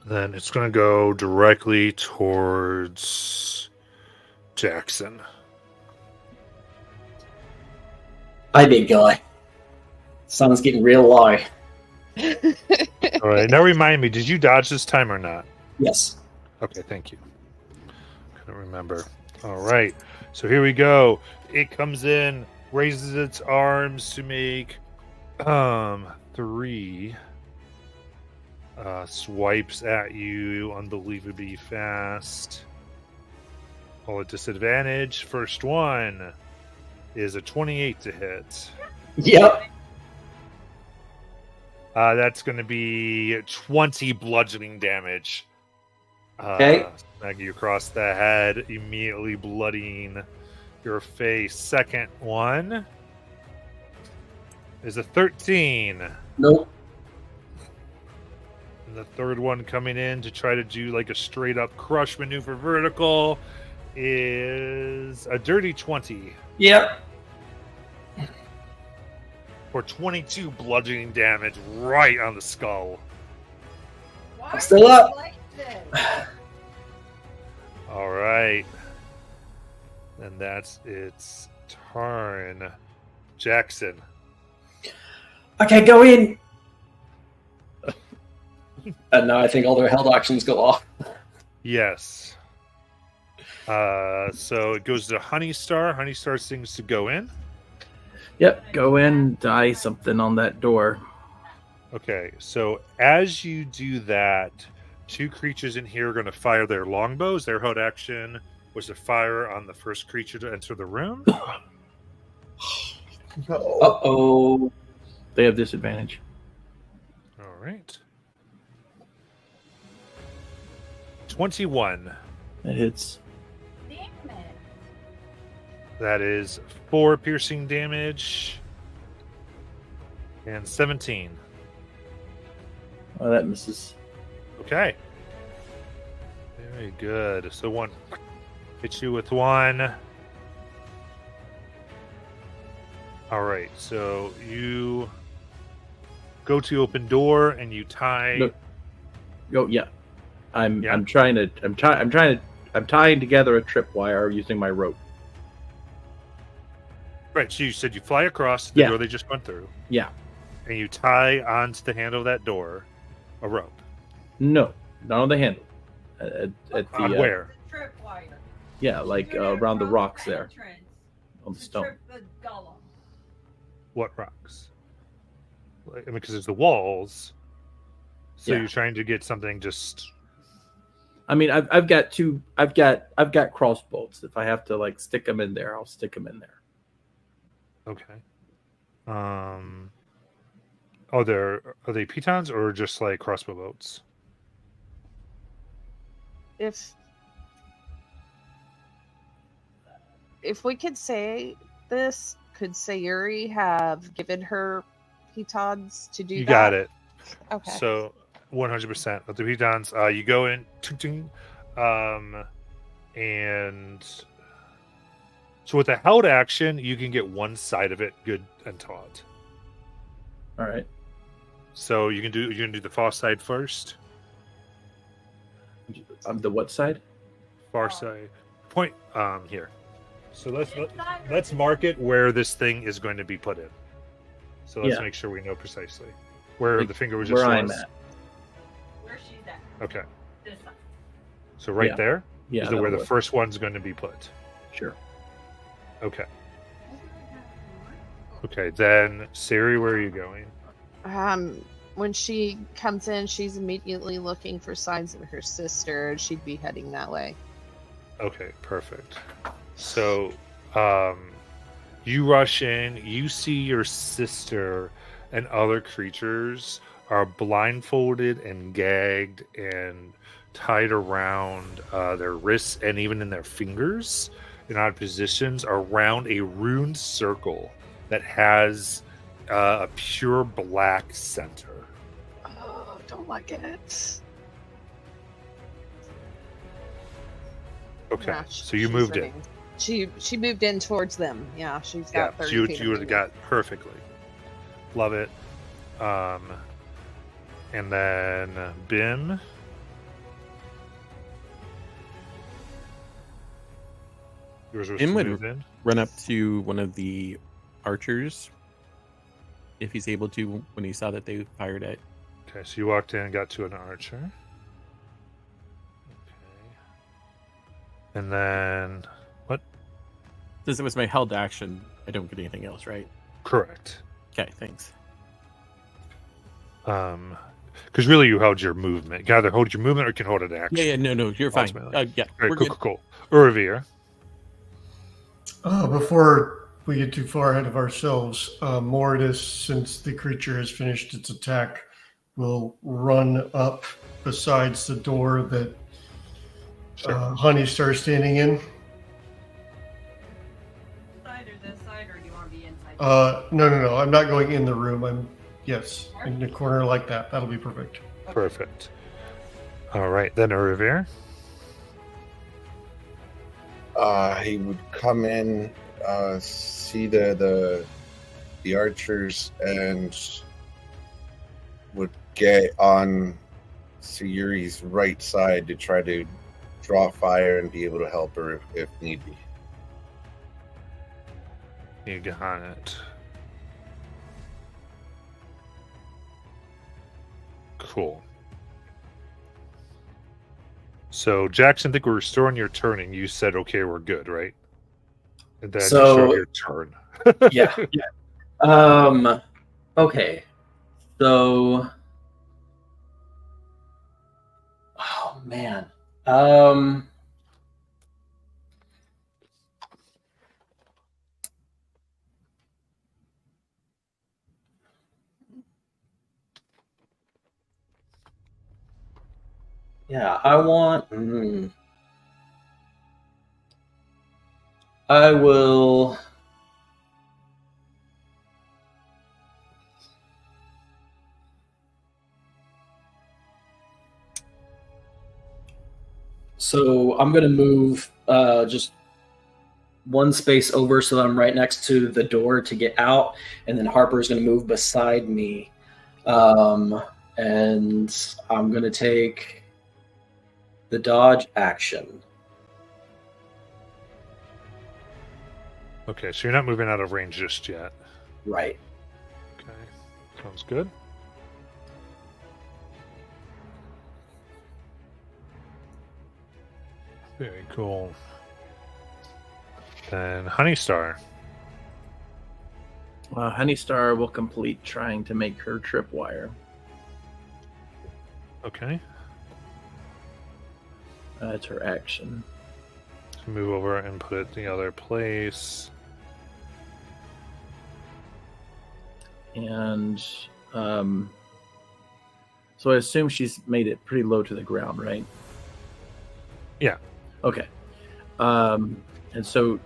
Then it's going to go directly towards Jackson. Hi, big guy. Sun's getting real low. All right. Now remind me, did you dodge this time or not? Yes. Okay, thank you. Couldn't remember. All right. So here we go. It comes in, raises its arms to make 3 swipes at you unbelievably fast. All at disadvantage. First one is a 28 to hit. Yep. That's going to be 20 bludgeoning damage. Okay. Snag you across the head, immediately bloodying your face. Second one is a 13. Nope. And the third one coming in to try to do like a straight up crush maneuver vertical is a dirty 20. Yep. For 22 bludgeoning damage right on the skull. Why Still are you up. like this? All right. And that's its turn. Jackson. Okay, go in. And now I think all their held actions go off. Yes. So it goes to Honey Star. Honey Star seems to go in. Yep, go in, die something on that door. Okay, so as you do that, 2 creatures in here are going to fire their longbows. Their held action was to fire on the first creature to enter the room. Uh-oh. They have disadvantage. All right. 21. It hits. Damn it. That is 4 piercing damage. And 17. Oh, that misses. Okay. Very good. So one hits you with 1. All right, so you go to open door and you tie. No. Oh yeah, I'm Yeah. tying together a tripwire using my rope. Right, so you said you fly across the Yeah. door they just went through, Yeah. and you tie onto the handle of that door a rope. No, not on the handle. At the On where? The tripwire. Yeah, like around the rocks there on the stone. Trip the golem. What rocks? Like, I mean, because there's the walls. So Yeah. you're trying to get something just. I mean, I've got crossbolts. If I have to like stick them in there, I'll stick them in there. Okay. Are they pitons or just like crossbow bolts? If we could say this, could Sayuri have given her pitons to do You that? got it. Okay. So 100% of the pitons, you go in, and so with the held action, you can get one side of it good and taut. All right. So you can do the far side first. The what side? Far side. Point here. So let's mark it where this thing is going to be put in. So let's Yeah. make sure we know precisely where Like, the finger was just where I'm was. at. Where she's at. Okay. This side. So right Yeah. there Yeah. is where that'll the work. first one's going to be put. Sure. Okay. Okay, then Siri, where are you going? When she comes in, she's immediately looking for signs of her sister. She'd be heading that way. Okay, perfect. So, you rush in, you see your sister and other creatures are blindfolded and gagged and tied around their wrists and even in their fingers in odd positions around a runed circle that has a pure black center. Oh, don't like it. Okay, Yeah, so you she's moved in. ready. She moved in towards them. Yeah, she's Yeah, got so 30 you feet of would have movement. got perfectly. Love it. And then Bim. Yours was Bim to would- move in. Run up to one of the archers if he's able to when he saw that they fired at. Okay, so you walked in and got to an archer. Okay. And then what? Since it was my held action, I don't get anything else, right? Correct. Okay, thanks. Because really you held your movement. You can either hold your movement or you can hold an action. Yeah, no, you're fine. Ultimately. Yeah, Very we're cool, good. cool. Uravir. Before we get too far ahead of ourselves, Mordis, since the creature has finished its attack, will run up besides the door that Sure. Honeystar is standing in. Side or this side, or do you want to be inside? No. I'm not going in the room. I'm in the corner like that. That'll be perfect. Perfect. All right, then Uravir. He would come in, see the archers, and would get on Sayuri's right side to try to draw fire and be able to help her if need be. You got it. Cool. So, Jackson, I think we're restoring your turning. You said, okay, we're good, right? And then So- you start your turn. Yeah. Okay. So. Oh man. Yeah, I want. I will. So I'm gonna move just one space over so that I'm right next to the door to get out, and then Harper's going to move beside me. And I'm going to take the dodge action. Okay, so you're not moving out of range just yet. Right. Okay, sounds good. Very cool. Then Honeystar. Honeystar will complete trying to make her tripwire. Okay. It's her action. Move over and put it the other place. And so I assume she's made it pretty low to the ground, right? Yeah. Okay. And so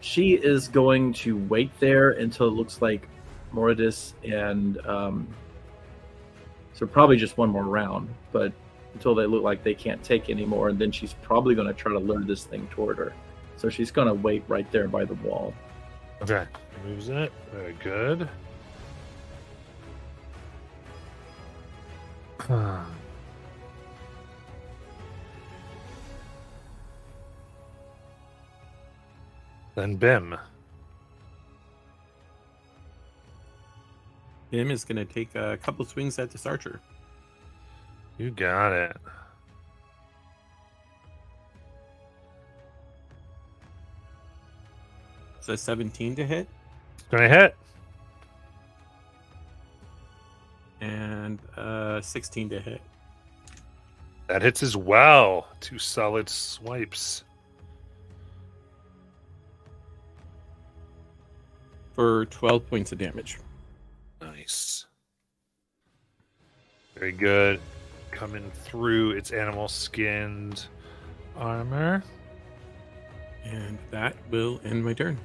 she is going to wait there until it looks like Moradis and so probably just one more round, but until they look like they can't take anymore, and then she's probably going to try to lure this thing toward her. So she's going to wait right there by the wall. Okay. Moves it. Very good. Then Bim. Bim is going to take a couple swings at this archer. You got it. So 17 to hit. Gonna hit. And 16 to hit. That hits as well. 2 solid swipes. For 12 points of damage. Nice. Very good. Coming through its animal skinned armor. And that will end my turn.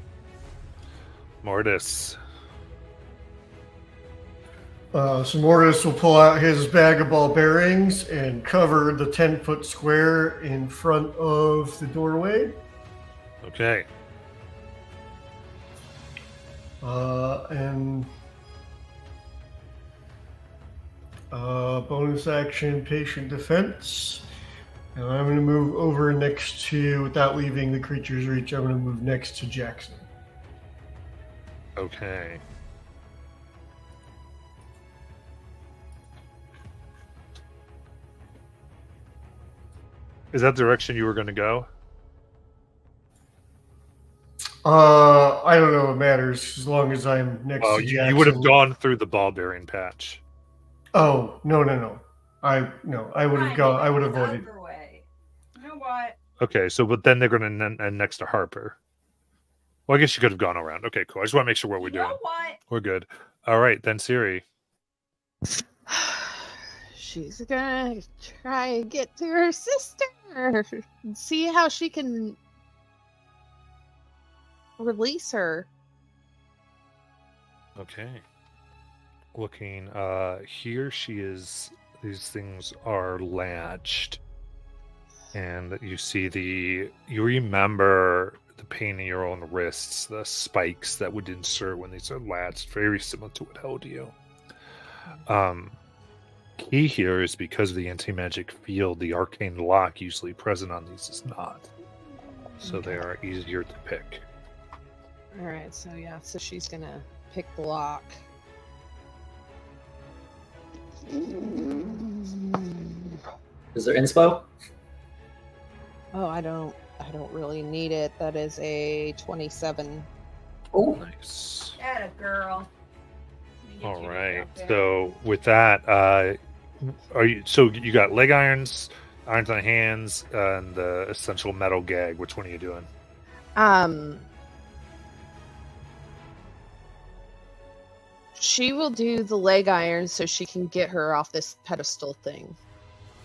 Mortis. So Mortis will pull out his bag of ball bearings and cover the 10-foot square in front of the doorway. Okay. And bonus action, patient defense. And I'm going to move over next to, without leaving the creature's reach, I'm going to move next to Jackson. Okay. Is that the direction you were going to go? I don't know. It matters as long as I'm next Oh, to Jackson. you would have gone through the ball bearing patch. Oh, no. I would have gone. I would have avoided. You know what? Okay, so but then they're going to end next to Harper. Well, I guess you could have gone around. Okay, cool. I just want to make sure what we're doing. You know what? We're good. All right, then Siri. She's gonna try and get to her sister and see how she can release her. Okay. Looking here she is, these things are latched. And you see you remember the pain in your own wrists, the spikes that would insert when these are latched, very similar to what held you. Key here is because of the anti-magic field, the arcane lock usually present on these is not. So they are easier to pick. Alright, so she's gonna pick the lock. Is there inspo? Oh, I don't really need it. That is a 27. Oh, Nice. Atta girl. All right. So with that, you got leg irons, irons on hands, and the essential metal gag. Which one are you doing? She will do the leg iron so she can get her off this pedestal thing.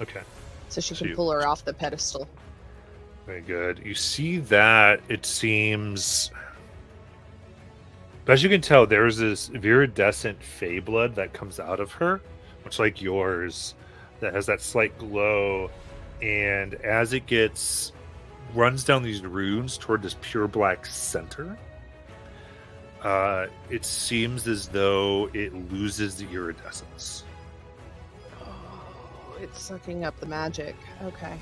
Okay. So she So can pull her off the pedestal. Very good. You see that it seems, but as you can tell, there's this viridescent fey blood that comes out of her, much like yours, that has that slight glow. And as it gets runs down these runes toward this pure black center. It seems as though it loses the iridescence. Oh, it's sucking up the magic. Okay.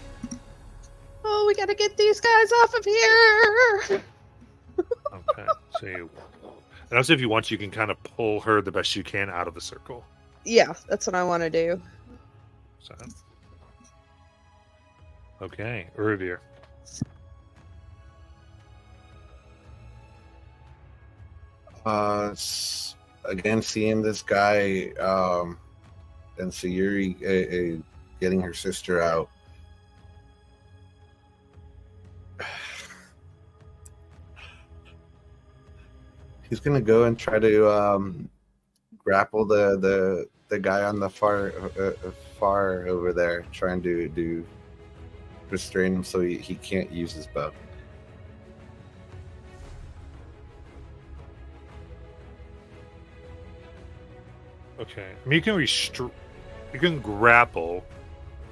Oh, we gotta get these guys off of here. Okay. So and also, if you want, you can kind of pull her the best you can out of the circle. Yeah, that's what I want to do. So. Okay, Urvir. Again, seeing this guy and Sayuri getting her sister out. He's gonna go and try to grapple the guy on the far over there, trying to restrain him so he can't use his bow. Okay. I mean, you can grapple.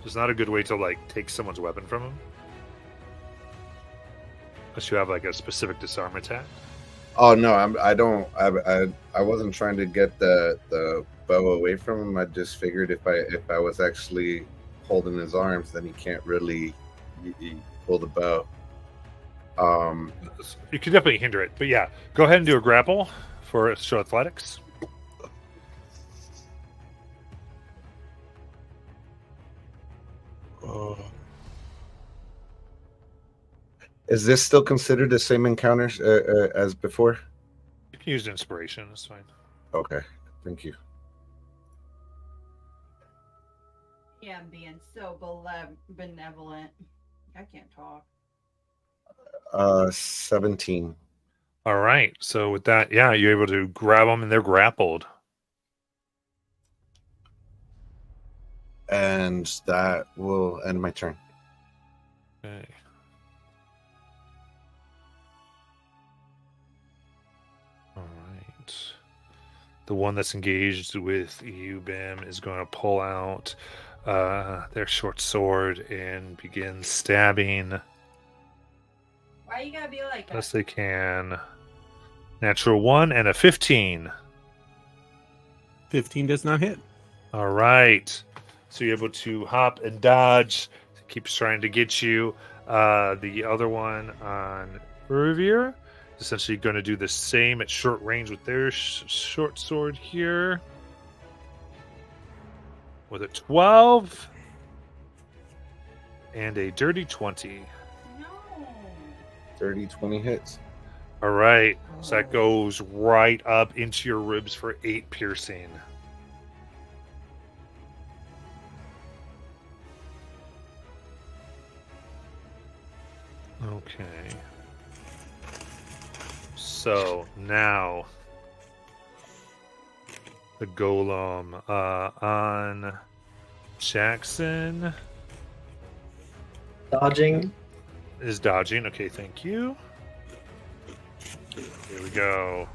It's not a good way to like take someone's weapon from him, unless you have like a specific disarm attack. Oh no, I wasn't trying to get the bow away from him. I just figured if I was actually holding his arms, then he can't really pull the bow. You can definitely hinder it, but yeah, go ahead and do a grapple for show athletics. Is this still considered the same encounter as before? You can use inspiration. That's fine. Okay, thank you. Yeah, I'm being so benevolent. I can't talk. 17. All right. So with that, yeah, you're able to grab them and they're grappled. And that will end my turn. Okay. All right. The one that's engaged with you, Bim, is going to pull out their short sword and begin stabbing Why you gotta be like that? best they can. Natural 1 and a 15. 15 does not hit. All right. So you're able to hop and dodge. It keeps trying to get you. The other one on Urvir is essentially going to do the same at short range with their short sword here. With a 12 and a dirty 20. No. 30-20 hits. All right. So that goes right up into your ribs for 8 piercing. Okay. So now the golem on Jackson Dodging. is dodging. Okay, thank you. Here we go.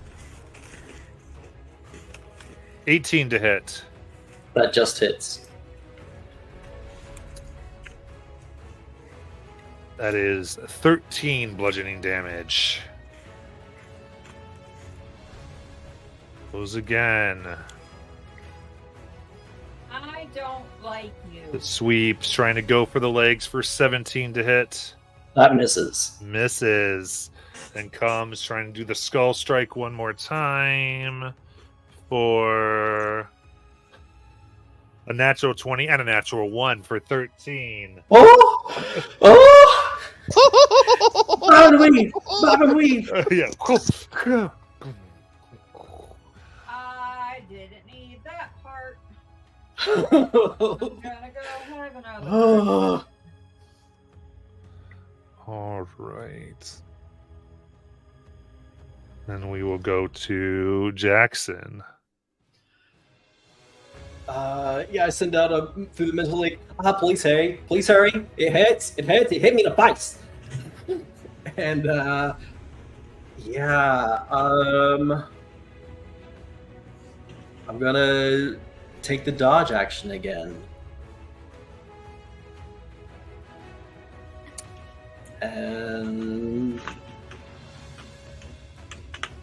18 to hit. That just hits. That is 13 bludgeoning damage. Goes again. I don't like you. It sweeps, trying to go for the legs for 17 to hit. That misses. Misses. Then comes trying to do the skull strike one more time for a natural 20 and a natural 1 for 13. Oh! Oh! Bob and weave! Bob and weave! Yeah. I didn't need that part. I'm gonna go have another. Oh. All right. Then we will go to Jackson. Yeah, I send out through the mental league. Police, hey, please hurry! It hurts! It hurts! It hit me in the face! And yeah, I'm gonna take the dodge action again, And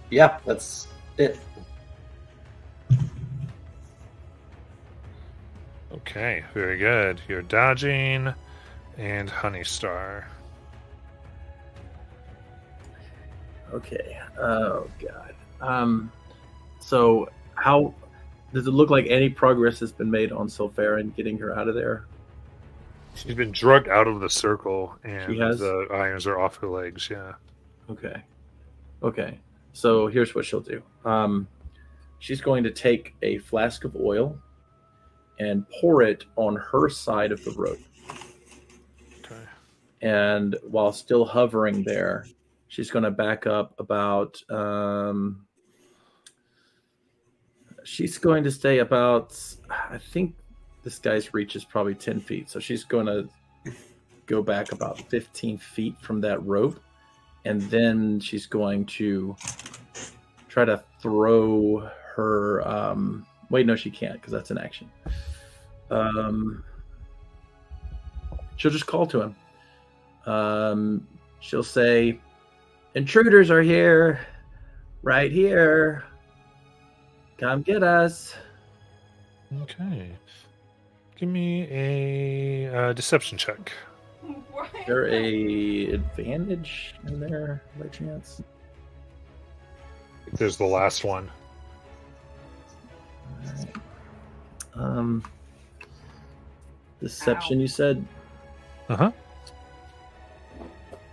yeah, that's it. Okay, very good. You're dodging and Honey Star. Okay. Oh god. So how does it look like any progress has been made on Sylvarin getting her out of there? She's been drugged out of the circle, and She has? the irons are off her legs. Yeah. Okay. Okay. So here's what she'll do. She's going to take a flask of oil and pour it on her side of the rope. Okay. And while still hovering there, she's going to back up about. She's going to stay about. I think this guy's reach is probably 10 feet. So she's going to go back about 15 feet from that rope. And then she's going to try to throw her. Wait, no, she can't because that's an action. She'll just call to him. She'll say, "Intruders are here, right here. Come get us." Okay. Give me a deception check. Is there a advantage in there by chance? There's the last one. All right. Deception, you said? Uh-huh.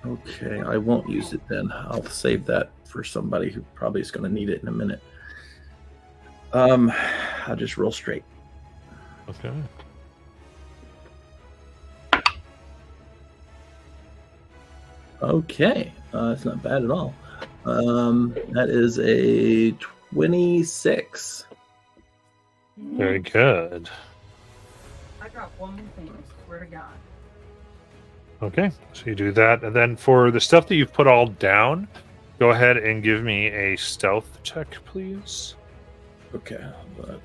Okay, I won't use it then. I'll save that for somebody who probably is going to need it in a minute. I'll just roll straight. Okay. Okay, it's not bad at all. That is a 26. Very good. I got one thing, I swear to God. Okay, so you do that, and then for the stuff that you've put all down, go ahead and give me a stealth check, please. Okay,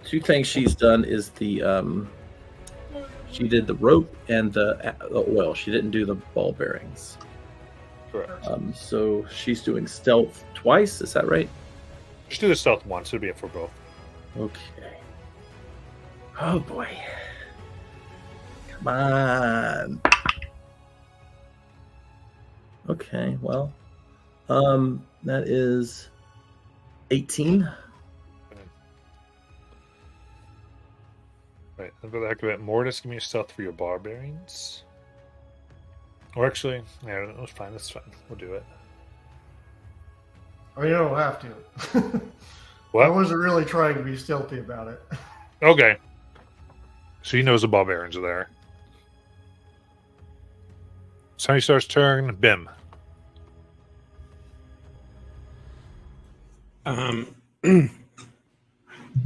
two things she's done is the she did the rope and the oil. She didn't do the ball bearings. Correct. So she's doing stealth twice. Is that right? Just do the stealth once. It'll be it for both. Okay. Oh boy. Come on. Okay, well, that is 18. Right, and for the heck of it, Mortis, give me a stealth for your bar bearings. Or actually, yeah, that's fine. That's fine. We'll do it. Oh, you don't have to. I What? wasn't really trying to be stealthy about it. Okay. So he knows the ball bearings are there. Sunny Star's turn. Bim.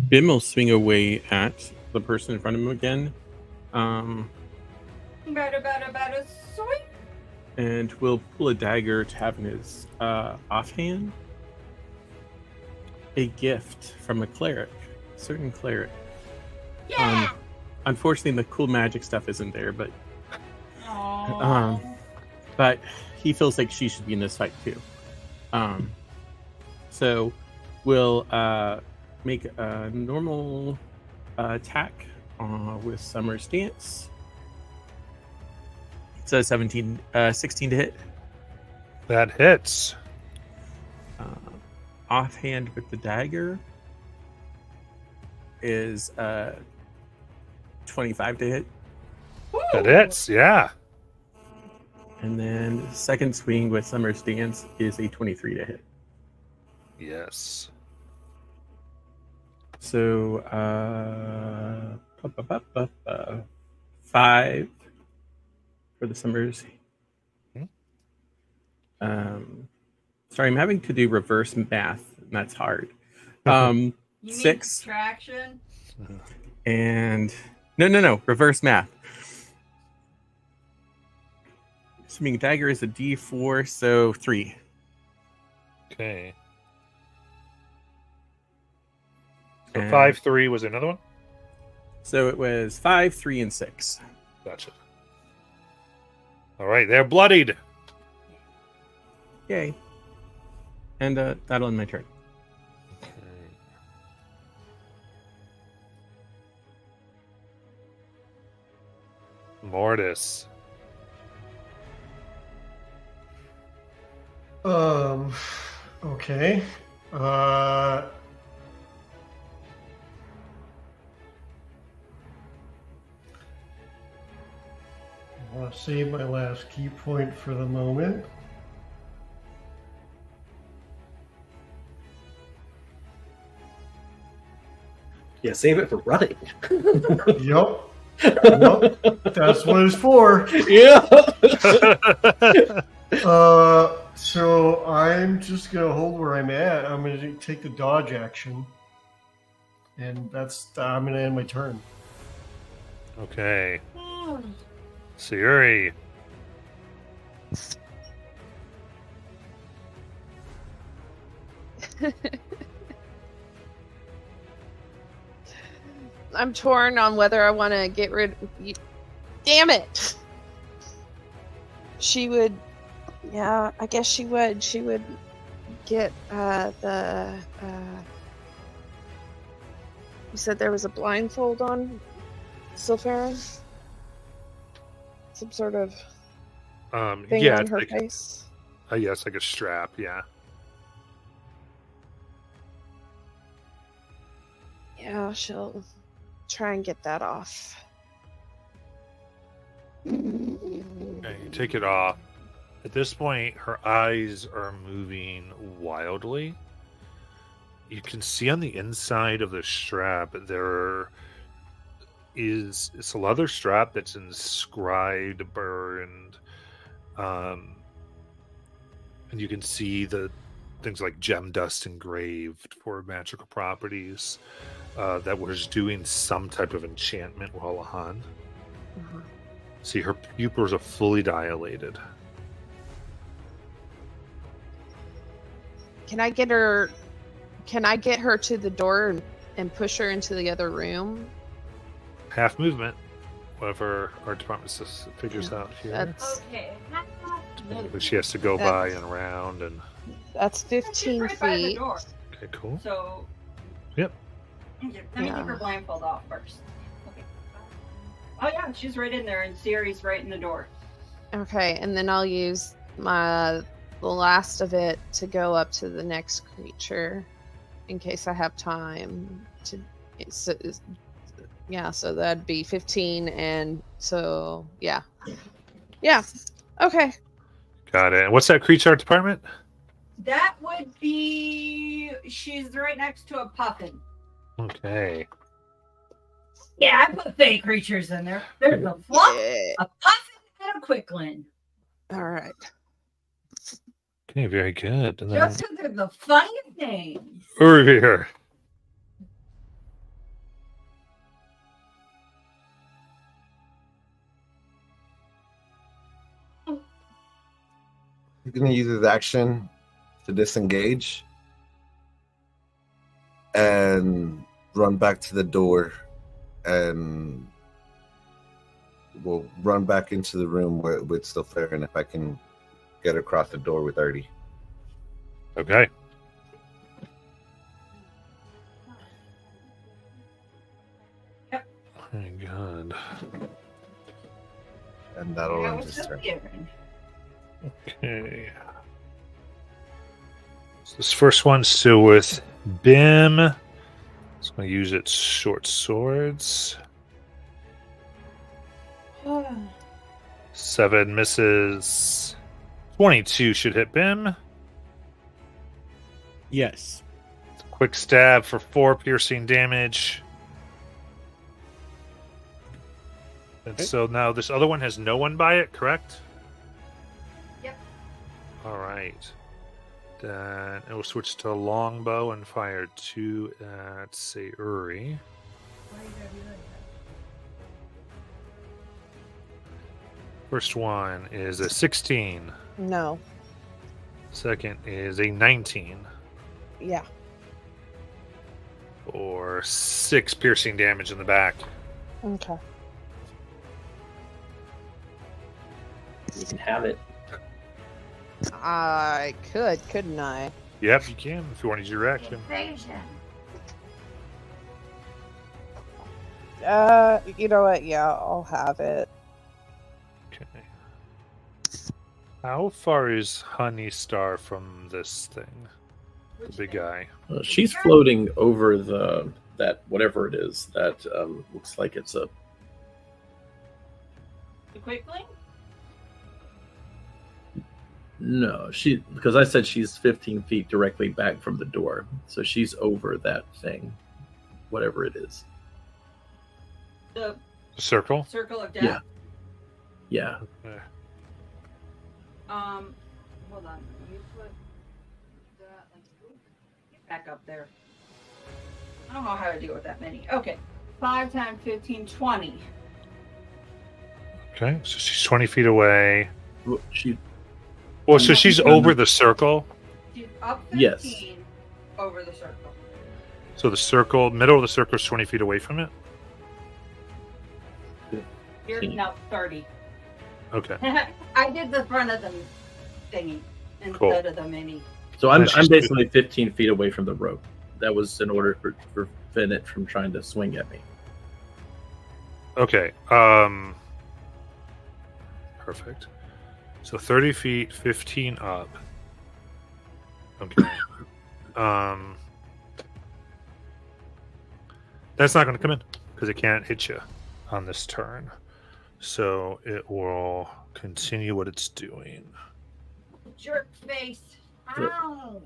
Bim will swing away at the person in front of him again. Better, sweet. And will pull a dagger to have in his offhand. A gift from a cleric, a certain cleric. Yeah. Unfortunately, the cool magic stuff isn't there, but Aww. but he feels like she should be in this fight too. So we'll make a normal attack with Summer's Dance. It says 16 to hit. That hits. Offhand with the dagger is 25 to hit. That hits. Yeah. And then second swing with Summer's Dance is a 23 to hit. Yes. So 5 for the Summers. Sorry, I'm having to do reverse math, and that's hard. You mean 6 subtraction? and no, reverse math. Assuming dagger is a D4, so 3. Okay. So And- 5-3 was another one? So it was 5, 3, and 6. Gotcha. All right, they're bloodied. Yay. And that'll end my turn. Okay. Mortis. Okay. I'll save my last key point for the moment. Yeah, save it for running. Yep. Yep. That's what it's for. Yeah. So I'm just gonna hold where I'm at. I'm gonna take the dodge action, and I'm gonna end my turn. Okay. Sayuri. I'm torn on whether I want to get rid. Damn it! She would. Yeah, I guess she would. She would get the. You said there was a blindfold on Sylphara? Some sort of thing yeah, on it's her like, face. yes, like a strap, yeah. Yeah, she'll try and get that off. Okay, you take it off. At this point, her eyes are moving wildly. You can see on the inside of the strap there is it's a leather strap that's inscribed, burned, and you can see the things like gem dust engraved for magical properties that was doing some type of enchantment while on. Uh-huh. See, her pupils are fully dilated. Can I get her to the door and push her into the other room? Half movement, whatever our department figures out here. That's Okay. But she has to go by and around and. that's She's 15 right by the feet. door. Okay, cool. So. Yep. Okay, let me Yeah. take her blindfold off first. Okay. Oh yeah, she's right in there, and Siri's right in the door. Okay, and then I'll use the last of it to go up to the next creature in case I have time to. So that'd be 15, and so yeah. Okay. Got it. And what's that creature art department? That would be. She's right next to a puffin. Okay. Yeah, I put fake creatures in there. There's a flop, Yeah. a puffin, and a quicklin. All right. Okay, very good. And then Just because they're the funniest names. over here. He's gonna use his action to disengage and run back to the door, and we'll run back into the room with Sylphara, and if I can get across the door with Artie. Okay. Yep. Very good. And that'll Yeah, end what's his up turn. here? Okay. So this first one's still with Bim. It's going to use its short swords. 7 misses. 22 should hit Bim. Yes. Quick stab for 4 piercing damage. And Okay. so now this other one has no one by it, correct? Yep. All right. Then it will switch to longbow and fire 2 at Sayuri. First one is a 16. No. Second is a 19. Yeah. Or 6 piercing damage in the back. Okay. You can have it. I could, couldn't I? Yep, you can if you want to use your action. Invasion. You know what? Yeah, I'll have it. Okay. How far is Honey Star from this thing? The big guy. She's floating over that whatever it is that looks like it's a. The quickling? No, because I said she's 15 feet directly back from the door, so she's over that thing, whatever it is. The Circle? circle of death? Yeah. Yeah. Okay. Hold on. You put that get back up there. I don't know how to deal with that many. Okay. 5 times 15, 20. Okay, so she's 20 feet away. Well, So she's over the circle. She's up 15 Yes. over the circle. So the middle of the circle is 20 feet away from it? You're now 30. Okay. I did the front of the thingy instead of the mini. So I'm And she's- basically 15 feet away from the rope. That was in order to prevent it from trying to swing at me. Okay. Perfect. So 30 feet, 15 up. Okay. That's not going to come in because it can't hit you on this turn. So it will continue what it's doing. Jerk face. Ow.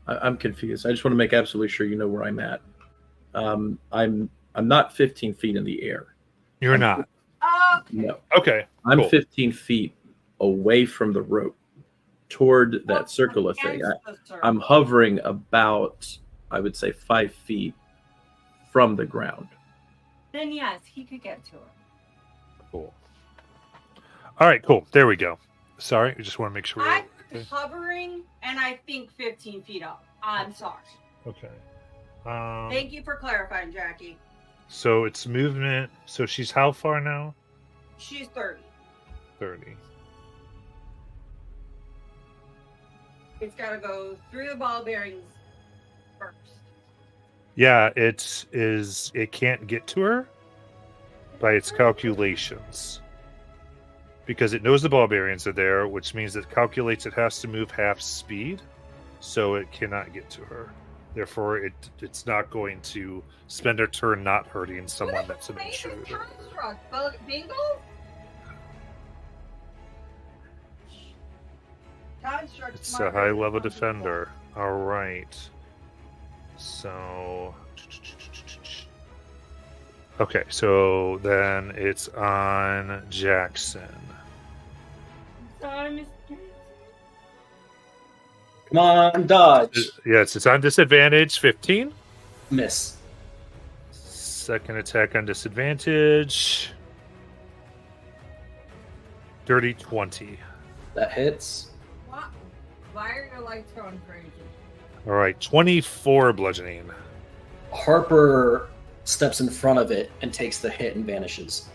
I'm confused. I just want to make absolutely sure you know where I'm at. I'm not 15 feet in the air. You're not. Okay. No, Okay. I'm Cool. 15 feet away from the rope, toward that circular thing. Against the circle. I'm hovering about, I would say, 5 feet from the ground. Then yes, he could get to her. Cool. All right, cool. There we go. Sorry, I just want to make sure. I'm okay. hovering, and I think 15 feet up. I'm sorry. Okay. Thank you for clarifying, Jackie. So it's movement. So she's how far now? She's 30. 30. It's got to go through the ball bearings first. Yeah, it can't get to her by its calculations. Because it knows the ball bearings are there, which means it calculates it has to move half speed, so it cannot get to her. Therefore, it's not going to spend her turn not hurting someone that's an intruder. Bingo? It's a high level defender. All right. So. Okay, so then it's on Jackson. Sorry, Mr. Come on, dodge. Yes, it's on disadvantage 15. Miss. Second attack on disadvantage. Dirty 20. That hits. Why are your lights going crazy? All right, 24 bludgeoning. Harper steps in front of it and takes the hit and vanishes.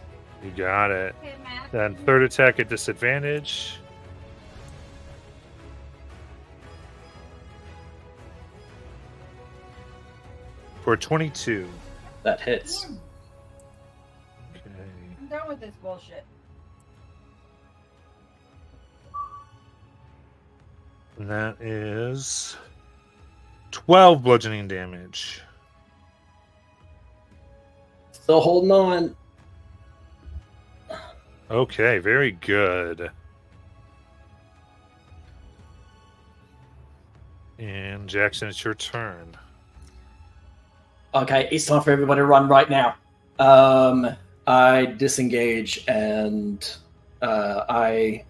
You got it. Hey, Matt. Then third attack at disadvantage. For 22. That hits. Okay. I'm done with this bullshit. And that is 12 bludgeoning damage. Still holding on. Okay, very good. And Jackson, it's your turn. Okay, it's time for everybody to run right now. I disengage and I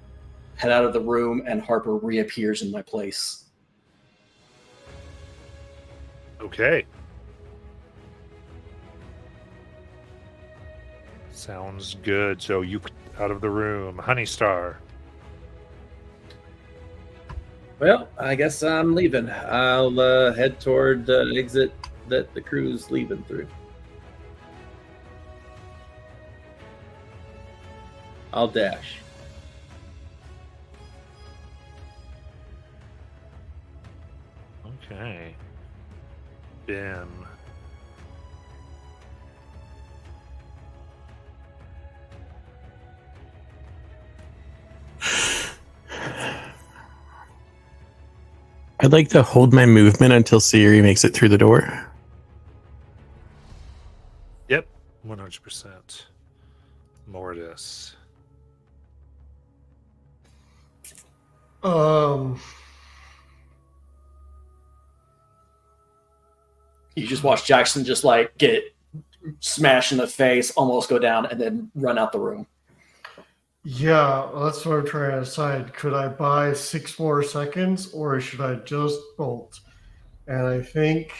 head out of the room, and Harper reappears in my place. Okay. Sounds good. So you out of the room. Honey Star. Well, I guess I'm leaving. I'll head toward the exit that the crew's leaving through. I'll dash. Okay. Ben. I'd like to hold my movement until Sayuri makes it through the door. Yep. 100%. Mortis. You just watch Jackson just like get smashed in the face, almost go down, and then run out the room. Yeah, that's what I'm trying to decide. Could I buy 6 more seconds, or should I just bolt? And I think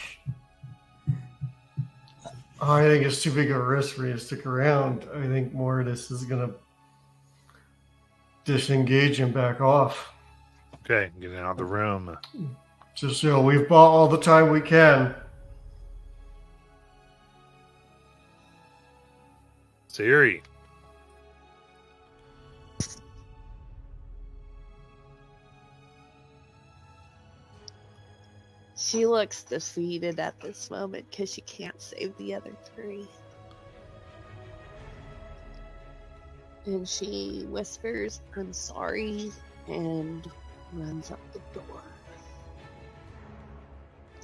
it's too big a risk for me to stick around. I think Mortis is gonna disengage and back off. Okay, get out of the room. Just we've bought all the time we can. Sayuri. She looks defeated at this moment because she can't save the other 3. And she whispers, "I'm sorry," and runs up the door.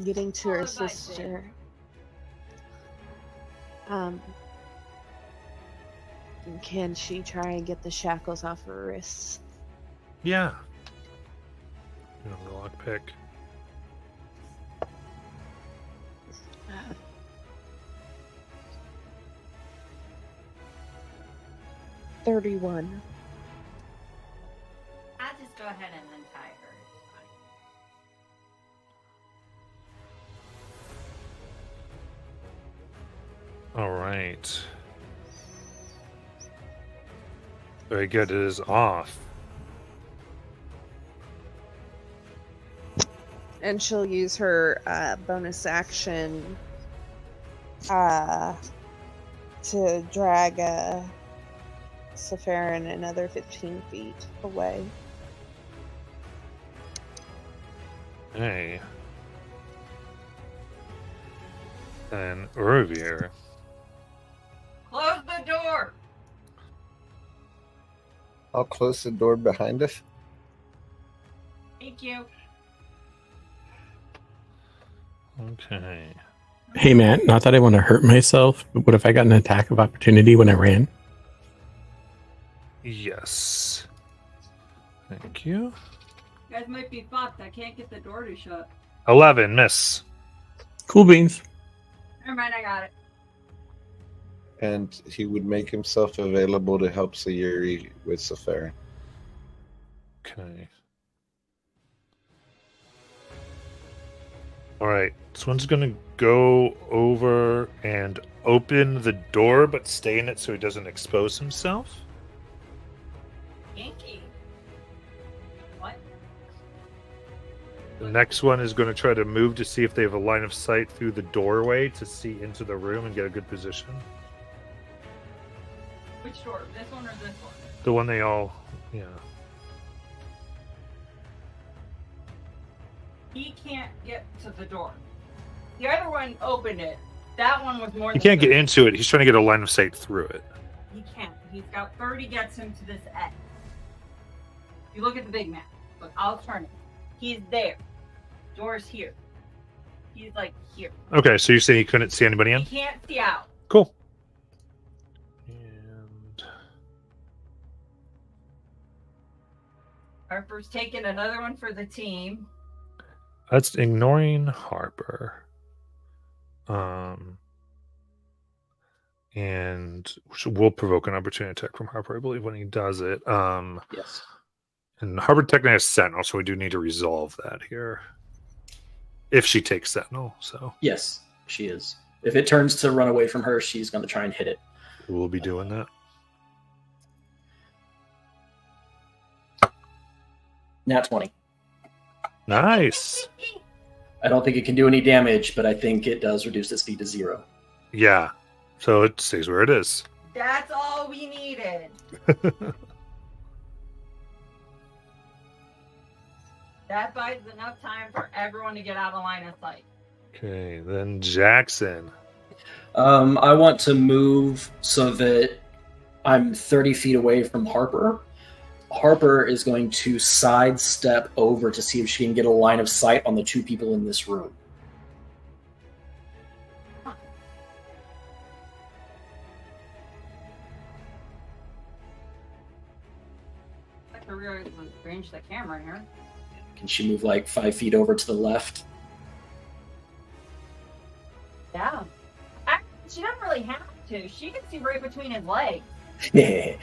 Getting to her Followed by sister. Can she try and get the shackles off her wrists? Yeah. You know, the lockpick. 31. I'll just go ahead and untie her. It's fine. All right. Very good. It is off. And she'll use her bonus action to drag Safarin another 15 feet away. Hey. And Urvir. Close the door. I'll close the door behind us. Thank you. Okay. Hey, Matt, not that I want to hurt myself, but what if I got an attack of opportunity when I ran? Yes. Thank you. You guys might be fucked. I can't get the door to shut. 11, miss. Cool beans. Never mind, I got it. And he would make himself available to help Sayuri with Safarin. Okay. All right. This one's going to go over and open the door, but stay in it so he doesn't expose himself. Yankee. What? The next one is going to try to move to see if they have a line of sight through the doorway to see into the room and get a good position. Which door? This one or this one? The one they all, yeah. He can't get to the door. The other one opened it. That one was more He than can't get 30. into it. He's trying to get a line of sight through it. He can't. He's got 30 gets him to this edge. If you look at the big map, look, I'll turn it. He's there. Door's here. He's like here. Okay, so you say he couldn't see anybody in? He can't see out. Cool. And Harper's taking another one for the team. that's ignoring Harper. And we'll provoke an opportunity attack from Harper, I believe, when he does it. Yes. And Harper technically has Sentinel, so we do need to resolve that here. If she takes Sentinel, so Yes, she is. If it turns to run away from her, she's going to try and hit it. we'll be doing that. Nat 20. Nice. I don't think it can do any damage, but I think it does reduce its speed to 0. Yeah. So it stays where it is. That's all we needed. That buys enough time for everyone to get out of line of sight. Okay, then Jackson. I want to move so that I'm 30 feet away from Harper. Harper is going to sidestep over to see if she can get a line of sight on the two people in this room. Like to really range the camera here. Can she move like 5 feet over to the left? Yeah. She doesn't really have to. She can see right between his legs. The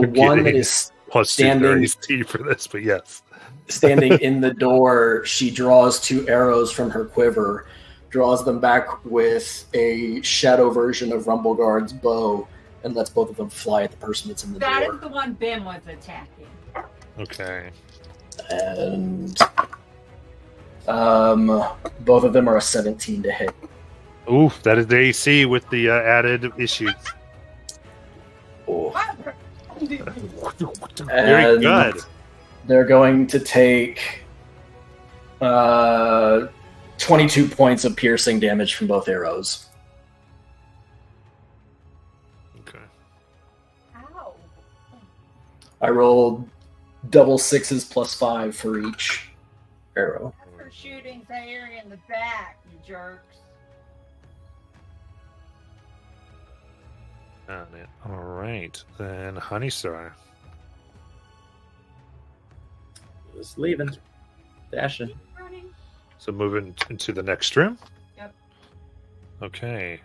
You're one that kidding. is Plus Standing- 230 for this, but yes. standing in the door, she draws 2 arrows from her quiver, draws them back with a shadow version of Rumbleguard's bow, and lets both of them fly at the person that's in the That door. is the one Bim was attacking. Okay. And both of them are a 17 to hit. Oof, that is the AC with the added issues. Oh. Very And good. they're going to take 22 points of piercing damage from both arrows. Okay. Ow. I rolled double 6s plus 5 for each arrow. That's for shooting Sayuri in the back, you jerks. Got it. All right, then Honeystar. Just leaving. Dashing. Keep running. So moving into the next room. Yep. Okay.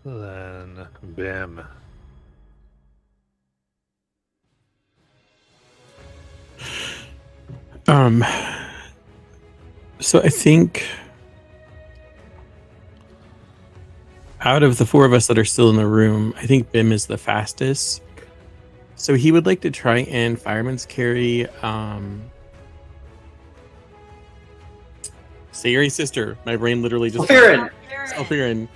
Then Bim. So I think out of the 4 of us that are still in the room, I think Bim is the fastest. So he would like to try and fireman's carry Sayuri's sister. My brain literally just Farron! Farron.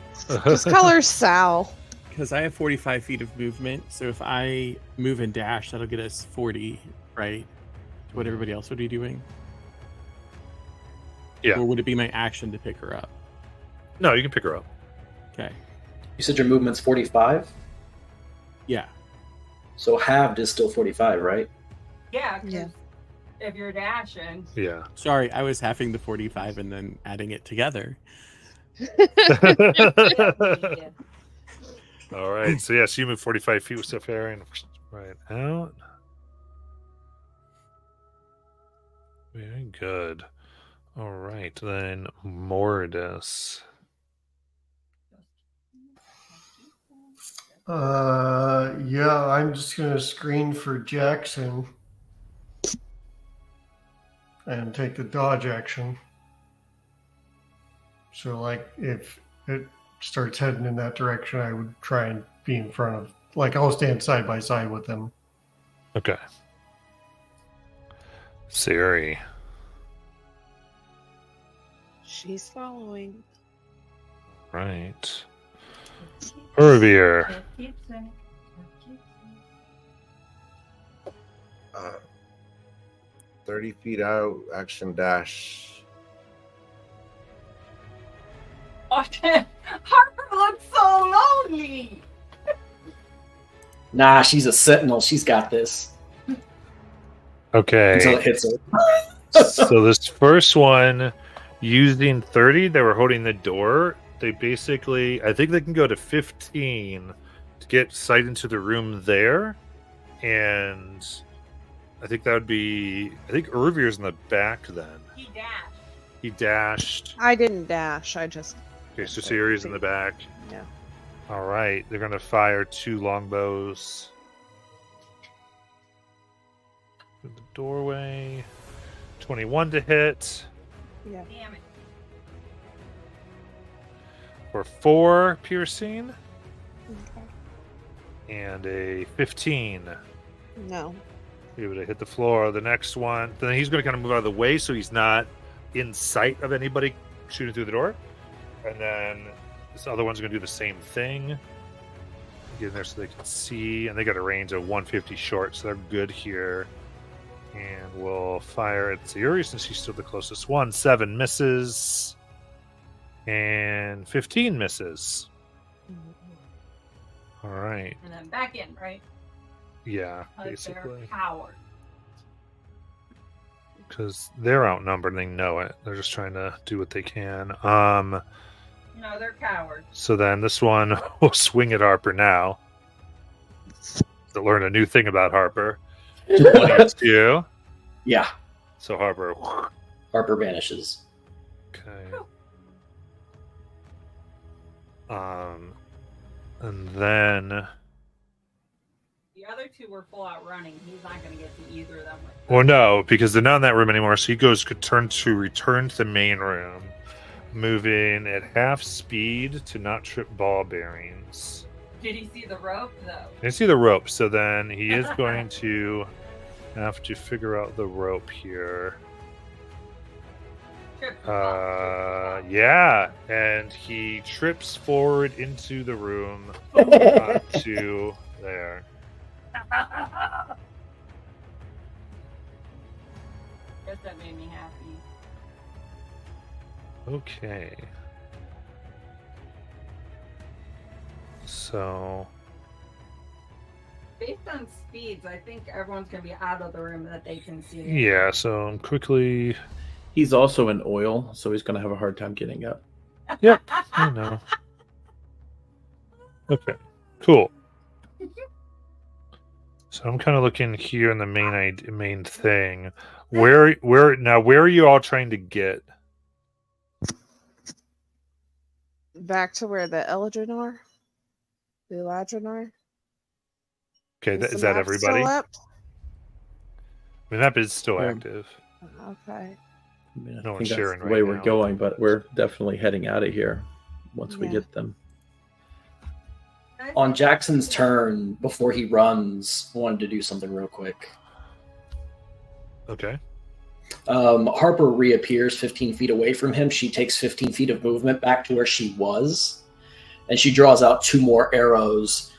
Just call her Sal. Because I have 45 feet of movement, so if I move and dash, that'll get us 40, right? What everybody else would be doing? Yeah. Or would it be my action to pick her up? No, you can pick her up. Okay. You said your movement's 45? Yeah. So halved is still 45, right? Yeah, 'cause Yeah. if you're dashing. Yeah. Sorry, I was halving the 45 and then adding it together. All right. So yes, you move 45 feet with Safarian right out. Very good. All right, then Mordus. Yeah, I'm just gonna screen for Jackson and take the dodge action. So, like, if it starts heading in that direction, I would try and be in front of, like, I'll stand side by side with them. Okay. Siri. She's following. Right. Urvier. It keeps in. 30 feet out, action dash. Oh, Harper looks so lonely. Nah, she's a sentinel. She's got this. Okay. Until it hits her. So this first one, using 30, they were holding the door. They basically, I think they can go to 15 to get sight into the room there. And I think that would be, I think Urvier's in the back then. He dashed. He dashed. I didn't dash. I just. Okay, so Siri's in the back. Yeah. All right, they're going to fire 2 longbows. Through the doorway. 21 to hit. Yeah. Damn it. For 4 piercing. Okay. And a 15. No. Able to hit the floor. The next one, then he's going to kind of move out of the way so he's not in sight of anybody shooting through the door. And then this other one's going to do the same thing. Get in there so they can see. And they got a range of 150 short, so they're good here. And we'll fire at Sayuri since she's still the closest one. 7 misses. And 15 misses. All right. And then back in, right? Yeah, Because they're basically. cowards. Because they're outnumbered and they know it. They're just trying to do what they can. No, they're cowards. So then this one will swing at Harper now. To learn a new thing about Harper. 22. Yeah, So Harper. Harper vanishes. Okay. And then The other two were full out running. He's not going to get to either of them. well no, because they're not in that room anymore, so he could return to the main room, moving at half speed to not trip ball bearings. Did he see the rope, though? I see the rope, so then he is going to have to figure out the rope here. Trip the ball, trip Yeah, and he trips forward into the room to there. the ball. Guess that made me happy. Okay. So, Based on speeds, I think everyone's going to be out of the room that they can see. yeah, so quickly, He's also in oil, so he's going to have a hard time getting up. I know. Okay, cool. So I'm kind of looking here in the main thing. Where are you all trying to get? Back to where the Eladrin are. The Eladrin are. Okay, Is is the that map still everybody? up? The map is still Yeah. active. Okay. I mean, I No one's think that's sharing the right way we're now. going, but we're definitely heading out of here once we Yeah. get them. On Jackson's turn, before he runs, I wanted to do something real quick. Okay. Harper reappears 15 feet away from him. She takes 15 feet of movement back to where she was, and she draws out 2 more arrows,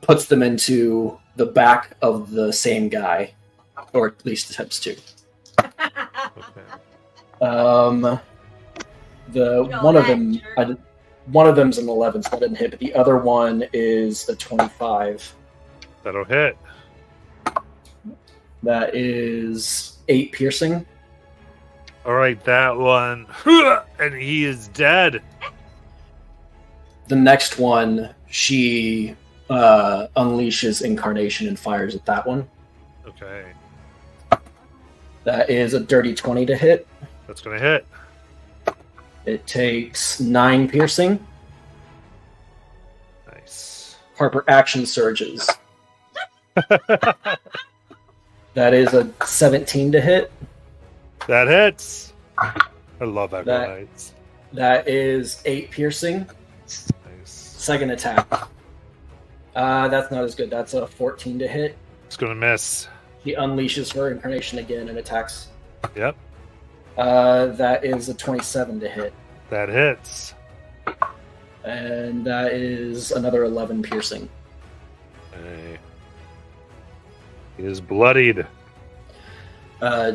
puts them into the back of the same guy, or at least attempts to. Okay. One of them's an 11, so that didn't hit, but the other one is a 25. That'll hit. That is 8 piercing. All right, that one. And he is dead. The next one, she unleashes incarnation and fires at that one. Okay. That is a dirty 20 to hit. That's going to hit. It takes 9 piercing. Nice. Harper action surges. That is a 17 to hit. That hits. I love Acolytes. That is 8 piercing. Nice. Second attack. That's not as good. That's a 14 to hit. It's going to miss. She unleashes her incarnation again and attacks. Yep. That is a 27 to hit. That hits. And that is another 11 piercing. Hey. He is bloodied.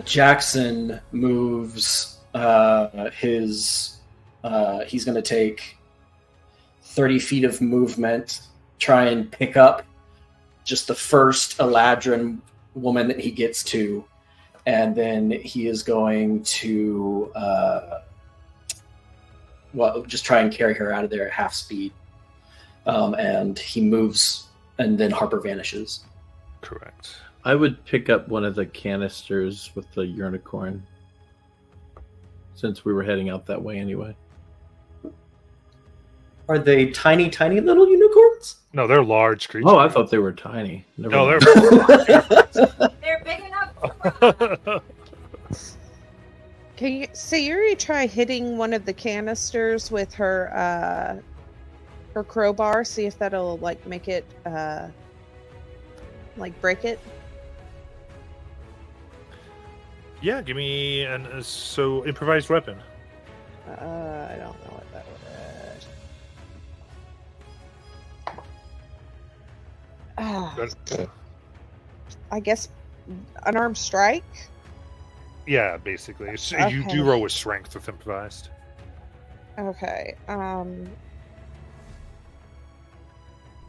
Jackson moves he's going to take 30 feet of movement, try and pick up just the first Eladrin woman that he gets to, and then he is going to just try and carry her out of there at half speed. And he moves, and then Harper vanishes. Correct. I would pick up one of the canisters with the unicorn, since we were heading out that way anyway. Are they tiny, tiny little unicorns? No, they're large creatures. Oh, I thought they were tiny. Never No, mind. They're big enough to run. Can you, Sayuri, try hitting one of the canisters with her crowbar? See if that'll like make it like break it. Yeah, give me an improvised weapon. I don't know what that would. Good. I guess unarmed strike? Yeah, basically. You Okay. do roll with strength with improvised. Okay.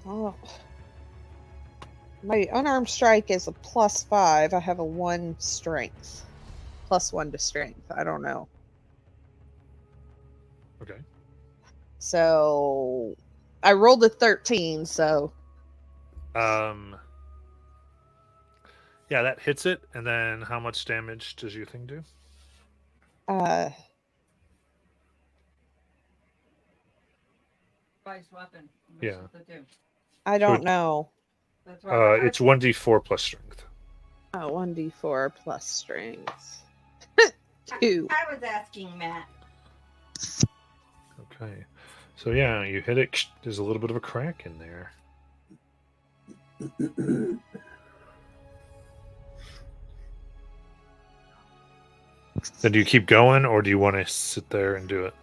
Oh. My unarmed strike is a +5. I have a 1 strength. +1 to strength. I don't know. Okay. So I rolled a 13, so Yeah, that hits it. And then how much damage does your thing do? Device weapon. Yeah. I don't know. That's right. It's 1d4 plus strength. Oh, 1d4 plus strength. 2. I was asking Matt. Okay. So yeah, you hit it. There's a little bit of a crack in there. Then do you keep going, or do you want to sit there and do it?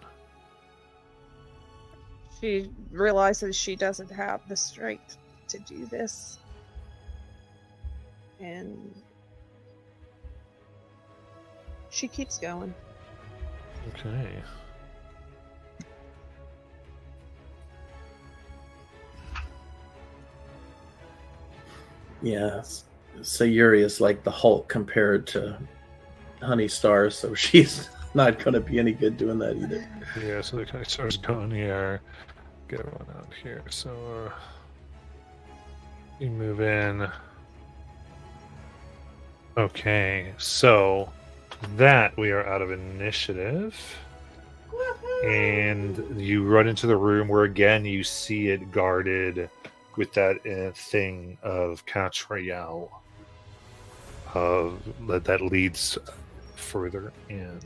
She realizes she doesn't have the strength to do this. And she keeps going. Okay. Yeah. Sayuri is like the Hulk compared to Honey Star, so she's not going to be any good doing that either. Yeah, so the guy starts going here. Get one out here. So you move in. Okay, so that we are out of initiative. And you run into the room where again you see it guarded with that thing of Catch Royale that leads further in.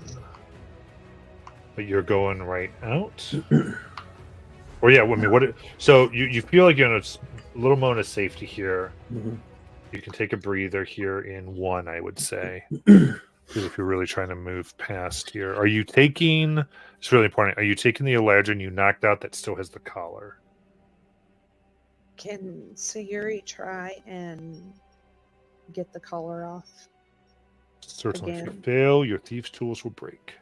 But you're going right out. Or yeah, I mean, so you feel like you're in a little moment of safety here. Mhm. You can take a breather here in 1, I would say. Because if you're really trying to move past here, are you taking? It's really important. Are you taking the Eladrin you knocked out that still has the collar? Can Sayuri try and get the collar off? Certainly. If you Again. fail, your thieves' tools will break.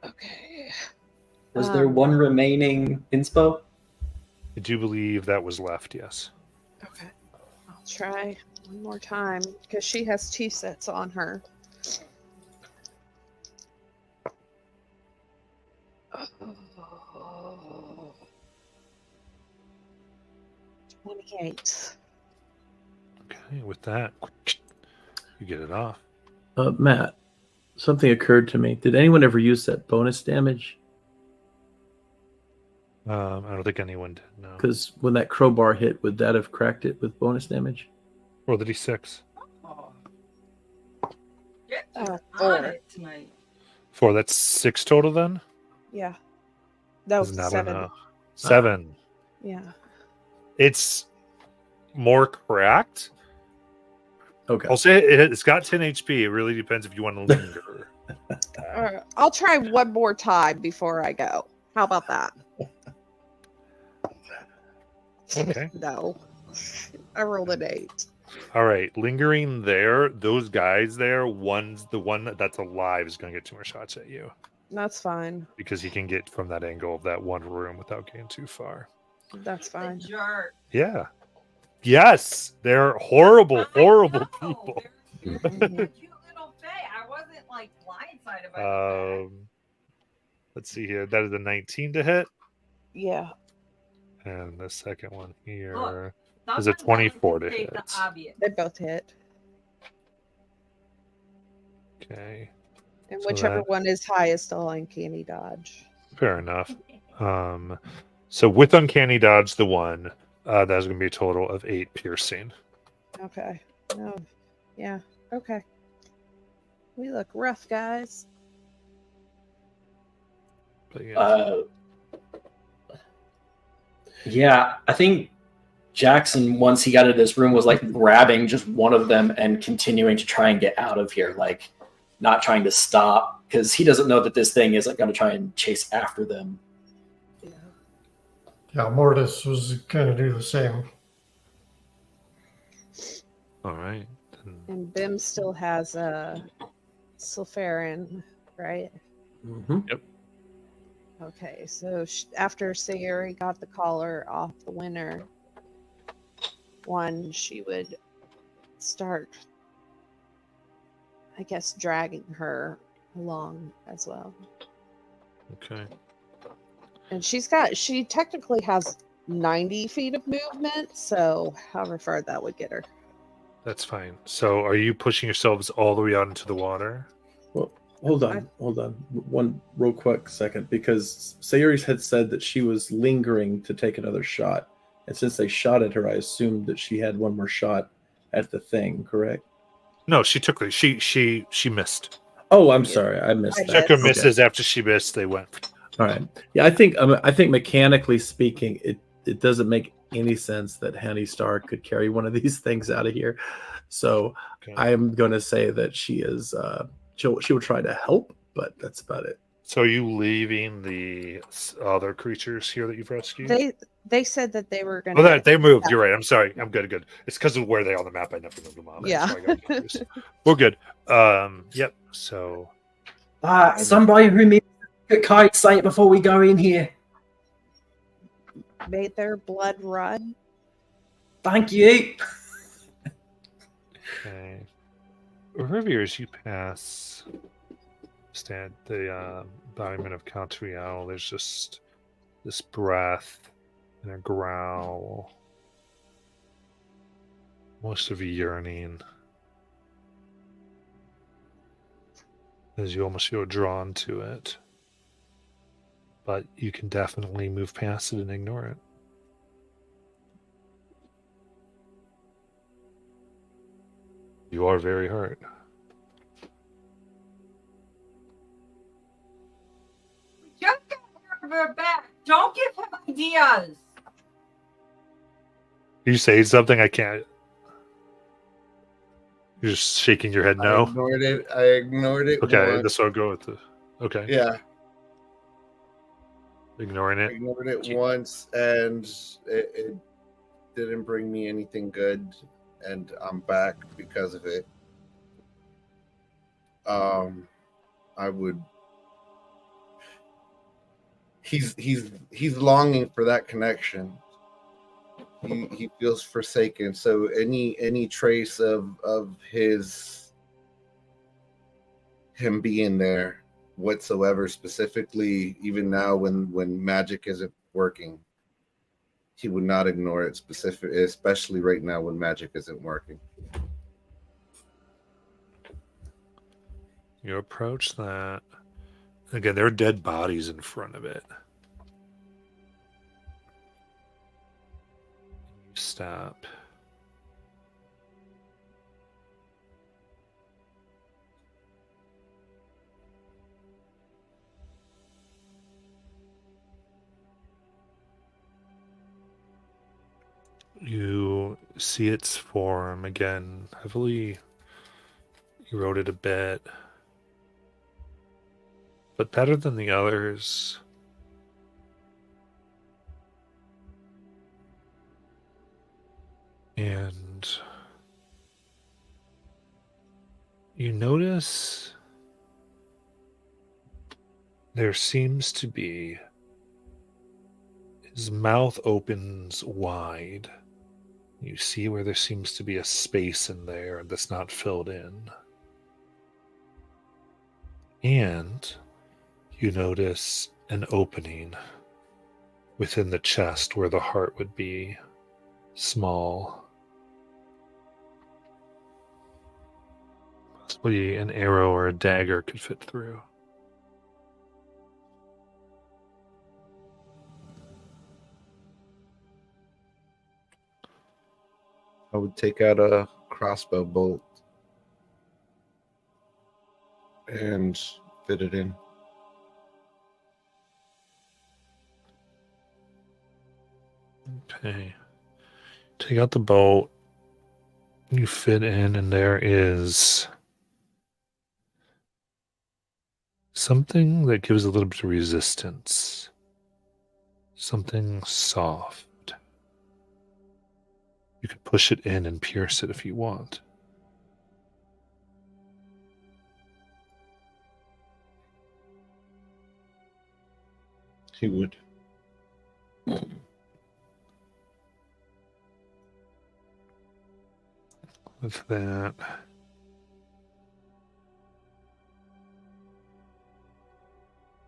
Okay. Was there one remaining inspo? I do believe that was left. Yes. Okay. I'll try one more time because she has 2 sets on her. Oh. 28. Okay. With that, you get it off. Matt, something occurred to me. Did anyone ever use that bonus damage? I don't think anyone did. No. Because when that crowbar hit, would that have cracked it with bonus damage? Roll the d6. Oh. Get Oh, on 4. it tonight. 4. That's 6 total then. Yeah. That was Is not 7. enough. 7. Yeah. It's more cracked. Okay. I'll say it's got 10 HP. It really depends if you want to linger. I'll try one more time before I go. How about that? Okay. No. I rolled an 8. All right. Lingering there, those guys there, the one that's alive is going to get 2 more shots at you That's fine. because he can get from that angle of that one room without getting too far. That's The fine. jerk. Yeah. Yes. They're horrible, I horrible know, people. they're cute. Mhm. They're cute little fae. I wasn't like blindsided by the fact. Let's see here. That is a 19 to hit. Yeah. And the second one here. Look, Is it Sometimes I 24 to like state hit? The obvious. They both hit. Okay. And So whichever that- one is highest, I'll uncanny dodge. Fair enough. So with uncanny dodge, the one that's going to be a total of 8 piercing. Okay. No. Yeah. Okay. We look rough, guys. But yeah. Yeah, I think Jackson, once he got into this room, was like grabbing just one of them and continuing to try and get out of here, like not trying to stop because he doesn't know that this thing isn't going to try and chase after them. Yeah, Mortis was going to do the same. All right. And Bim still has a Sulfurin, right? Mhm. Okay, so after Sayuri got the collar off the winner one, she would start, I guess, dragging her along as well. Okay. And she technically has 90 feet of movement, so however far that would get her. That's fine. So are you pushing yourselves all the way out into the water? Well, hold on. One real quick second, because Sayuri had said that she was lingering to take another shot, and since they shot at her, I assumed that she had one more shot at the thing. Correct? No, she took it. She missed. Oh, I'm sorry, I missed I that. Took her Okay. misses after she missed. They went. All right. Yeah, I think mechanically speaking, it doesn't make any sense that Hanny Star could carry one of these things out of here. So Okay. I am going to say that she is. She will try to help, but that's about it. So are you leaving the other creatures here that you've rescued? They said that they were going Oh, to. that they moved. You're right. I'm sorry. I'm good. Good. It's because of where they are on the map. I never moved them on. Yeah. That's why I got confused. We're good. Yep. So Somebody who needs a kite say it before we go in here. Made their blood run. Thank you. okay. Wherever as you pass, stand the embodiment of Caltriel, there's just this breath and a growl, most of a yearning, as you almost feel drawn to it. But you can definitely move past it and ignore it. You are very hurt. Just get her back. Don't give him ideas. You say something I can't. You're just shaking your head I no. ignored it. Okay, once. this will go with the. Okay, Yeah, ignoring I it. ignored it once, and it didn't bring me anything good, and I'm back because of it. I would. He's longing for that connection. He feels forsaken. So any trace of him being there whatsoever, specifically even now when magic isn't working, he would not ignore it, especially right now when magic isn't working. You approach that. Again, there are dead bodies in front of it. You stop. You see its form again, heavily eroded a bit, but better than the others. And you notice there seems to be, his mouth opens wide. You see where there seems to be a space in there that's not filled in. And you notice an opening within the chest where the heart would be, small. Possibly an arrow or a dagger could fit through. I would take out a crossbow bolt and fit it in. Okay. Take out the bolt. You fit in, and there is something that gives a little bit of resistance. Something soft. You could push it in and pierce it if you want. He would. With that,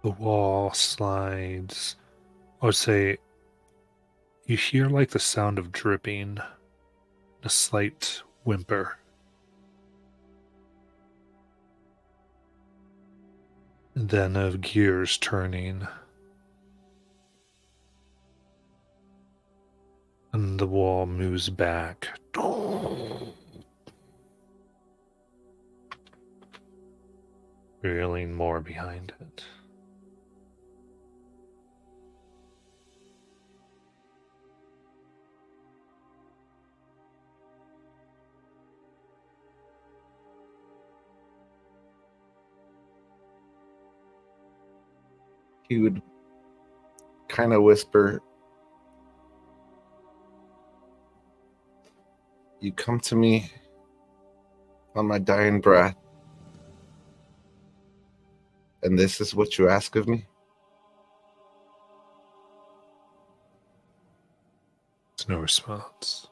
the wall slides. I would say you hear like the sound of dripping, a slight whimper. And then of gears turning. And the wall moves back. Revealing more behind it. He would kind of whisper, "You come to me on my dying breath, and this is what you ask of me?" There's no response.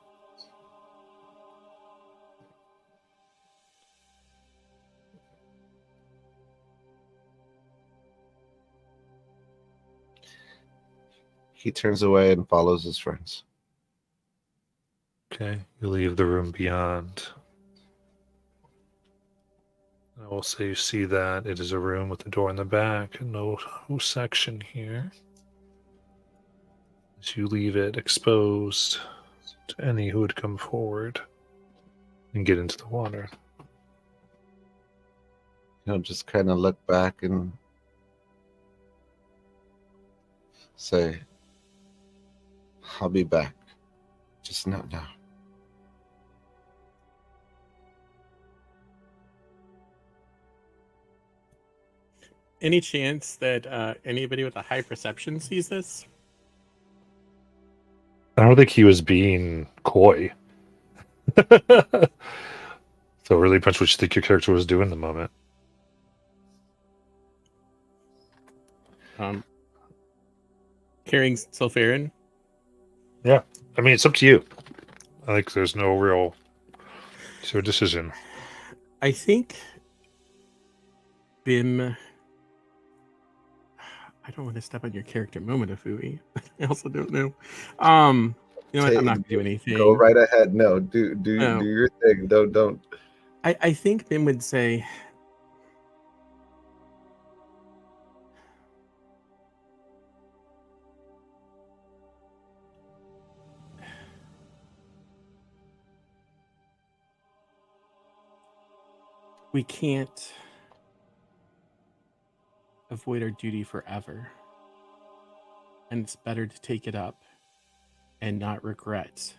He turns away and follows his friends. Okay, you leave the room beyond. I will say you see that it is a room with a door in the back, no section here. As you leave it exposed to any who would come forward and get into the water. He'll just kind of look back and say, "I'll be back, just not now." Any chance that anybody with a high perception sees this? I don't think he was being coy. So really depends what you think your character was doing in the moment. Carrying Sulfurin? Yeah. I mean, it's up to you. I think there's no real decision. I think Bim... I don't want to step on your character moment, Afui. I also don't know. You know what? I'm not going to do anything. Go right ahead. No, do your thing. Don't. I think Bim would say, we can't avoid our duty forever. And it's better to take it up and not regret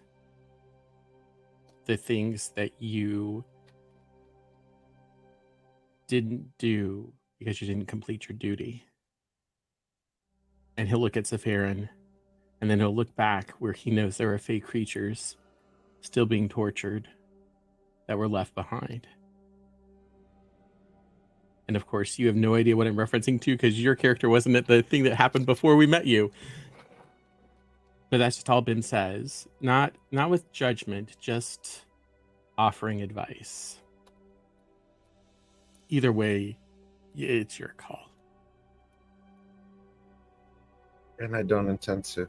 the things that you didn't do because you didn't complete your duty. And he'll look at Sulfurin, and then he'll look back where he knows there are fake creatures still being tortured that were left behind. And of course, you have no idea what I'm referencing to because your character wasn't at the thing that happened before we met you. But that's just all Bim says. Not with judgment, just offering advice. Either way, it's your call. And I don't intend to.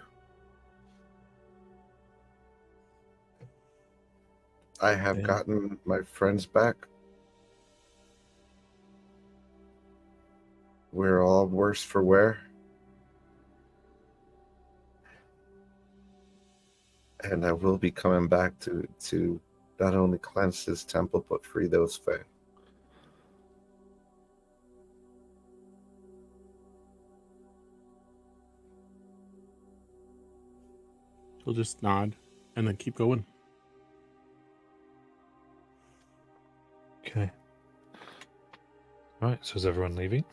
I have gotten my friends back. We're all worse for wear. And I will be coming back to not only cleanse this temple, but free those Fae. He'll just nod and then keep going. Okay. All right. So is everyone leaving?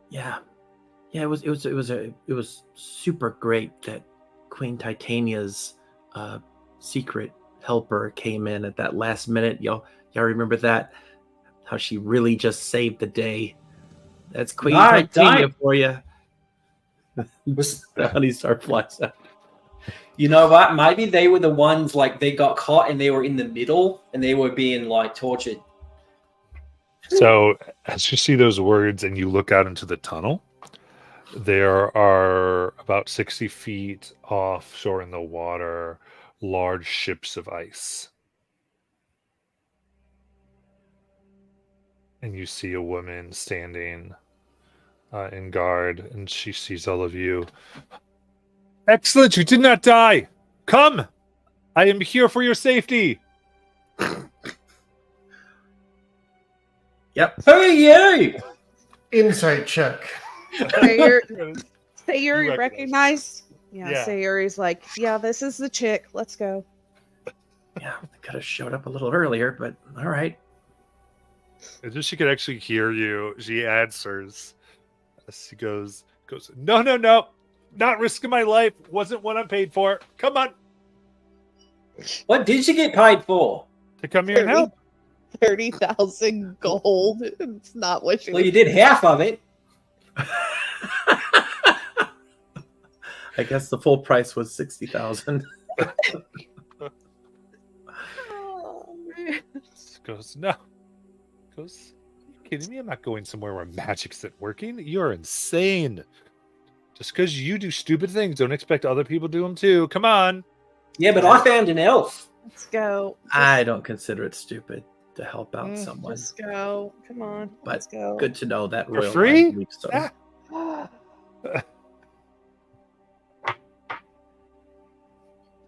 Yeah, it was super great that Queen Titania's secret helper came in at that last minute. Y'all remember that? How she really just saved the day. That's Queen Titania for you. Was The honey star flies out. you know what? Maybe they were the ones like they got caught and they were in the middle and they were being like tortured. So as you see those words and you look out into the tunnel, there are about 60 feet offshore in the water large ships of ice. And you see a woman standing in guard, and she sees all of you. Excellent, you did not die. Come, I am here for your safety. Yep. Who are you? Insight check. Sayuri You recognized. Yeah, Yeah. Sayuri's like, yeah, this is the chick. Let's go. Yeah, they could have showed up a little earlier, but all right. And then she could actually hear you. She answers. She goes, no, not risking my life. Wasn't what I'm paid for. Come on, What did you get paid for? to come here and help. 30,000 gold. It's not what she Well, you did half of it. I guess the full price was 60,000. Oh, man. She goes, no. Goes, are you kidding me? I'm not going somewhere where magic isn't working. You're insane. Just because you do stupid things, don't expect other people to do them too. Come on. Yeah, but I found an elf. Let's go. I don't consider it stupid to help out someone. Let's go. Come on. But Let's go. Good to know that For royal free? line believes so. Ah.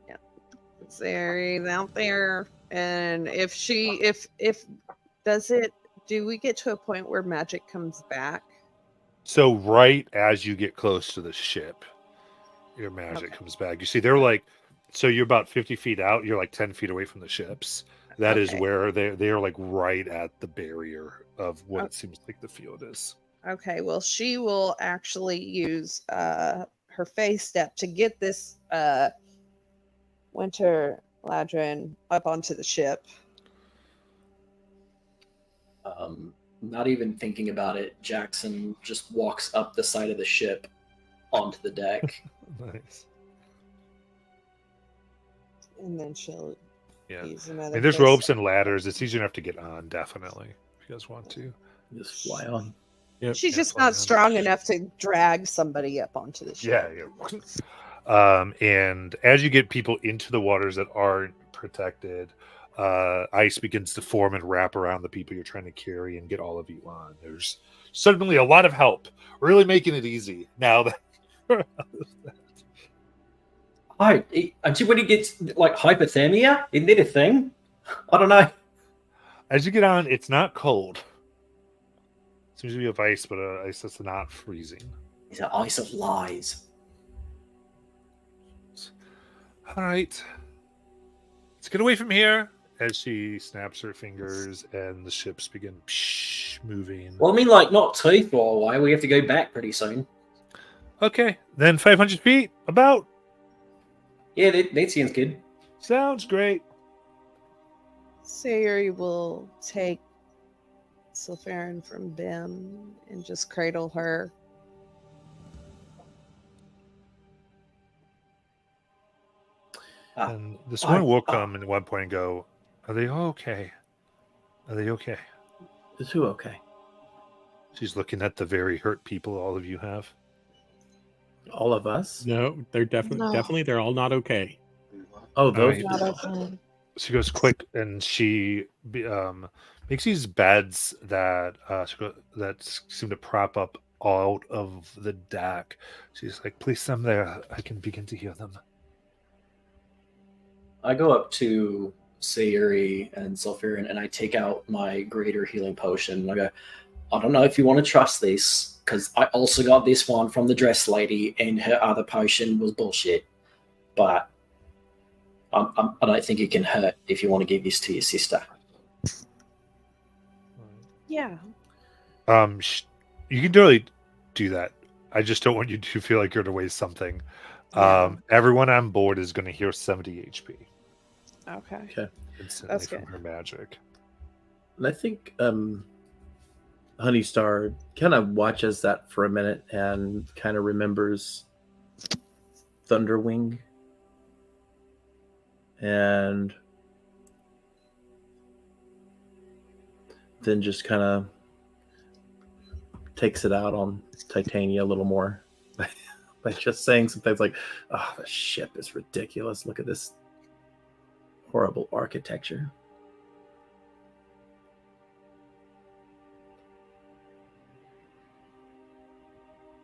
Yeah. Sayuri's out there. And if do we get to a point where magic comes back? So right as you get close to the ship, your magic Okay. comes back. You see, they're like, so you're about 50 feet out. You're like 10 feet away from the ships. That is Okay. where they are like right at the barrier of what it seems like the field is. Okay, well, she will actually use her phase step to get this Winter Ladrin up onto the ship. Not even thinking about it, Jackson just walks up the side of the ship onto the deck. Nice. And then she'll Yeah. use another. And there's phase ropes step. and ladders. It's easy enough to get on, definitely, if you guys want to. Just fly on. Yep. She's Yeah, just fly not on. strong enough to drag somebody up onto the ship. Yeah. And as you get people into the waters that aren't protected, ice begins to form and wrap around the people you're trying to carry and get all of you on. There's suddenly a lot of help, really making it easy now that. Until when he gets like hypothermia, isn't it a thing? I don't know. As you get on, it's not cold. Seems to be of ice, but ice that's not freezing. It's an ice of lies. All right. Let's get away from here. As she snaps her fingers and the ships begin moving. Well, I mean, like not too far away. We have to go back pretty soon. Okay, then 500 feet, about. Yeah, that seems good. Sounds great. Sayuri will take Sylpharin from Bim and just cradle her. And this woman will come at one point and go, "Are they okay? Are they okay?" Is who okay? She's looking at the very hurt people all of you have. All of us? No, they're definitely they're all not okay. Oh, those. Right. Not open. She goes quick, and she makes these beds that that seem to prop up out of the deck. She's like, "Place them there. I can begin to hear them." I go up to Sayuri and Sulfurin and I take out my greater healing potion. And I go, I don't know if you want to trust this, because I also got this one from the dress lady and her other potion was bullshit. But I don't think it can hurt if you want to give this to your sister. Yeah. You can totally do that. I just don't want you to feel like you're going to waste something. Yeah. Everyone on board is going to heal 70 HP Okay. instantly That's from good. her magic. And I think Honeystar kind of watches that for a minute and kind of remembers Thunderwing. And then just kind of takes it out on Titania a little more by just saying some things like, "Oh, the ship is ridiculous. Look at this horrible architecture."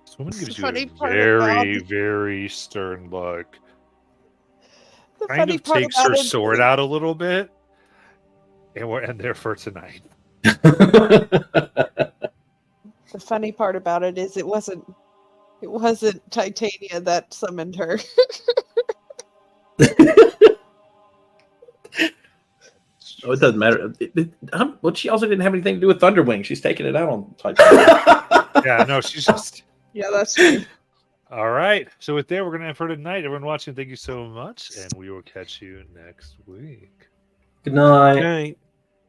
Someone The gives you a funny part very, about- very stern look. The Kind funny of part takes about her it sword is- out a little bit, and we're in there for tonight. The funny part about it is it wasn't Titania that summoned her. Oh, it doesn't matter. Well, she also didn't have anything to do with Thunderwing. She's taking it out on Titania. Yeah, no, she's just Yeah, that's true. all right. So with that, we're gonna end for tonight. Everyone watching, thank you so much, and we will catch you next week. Good night. Good night.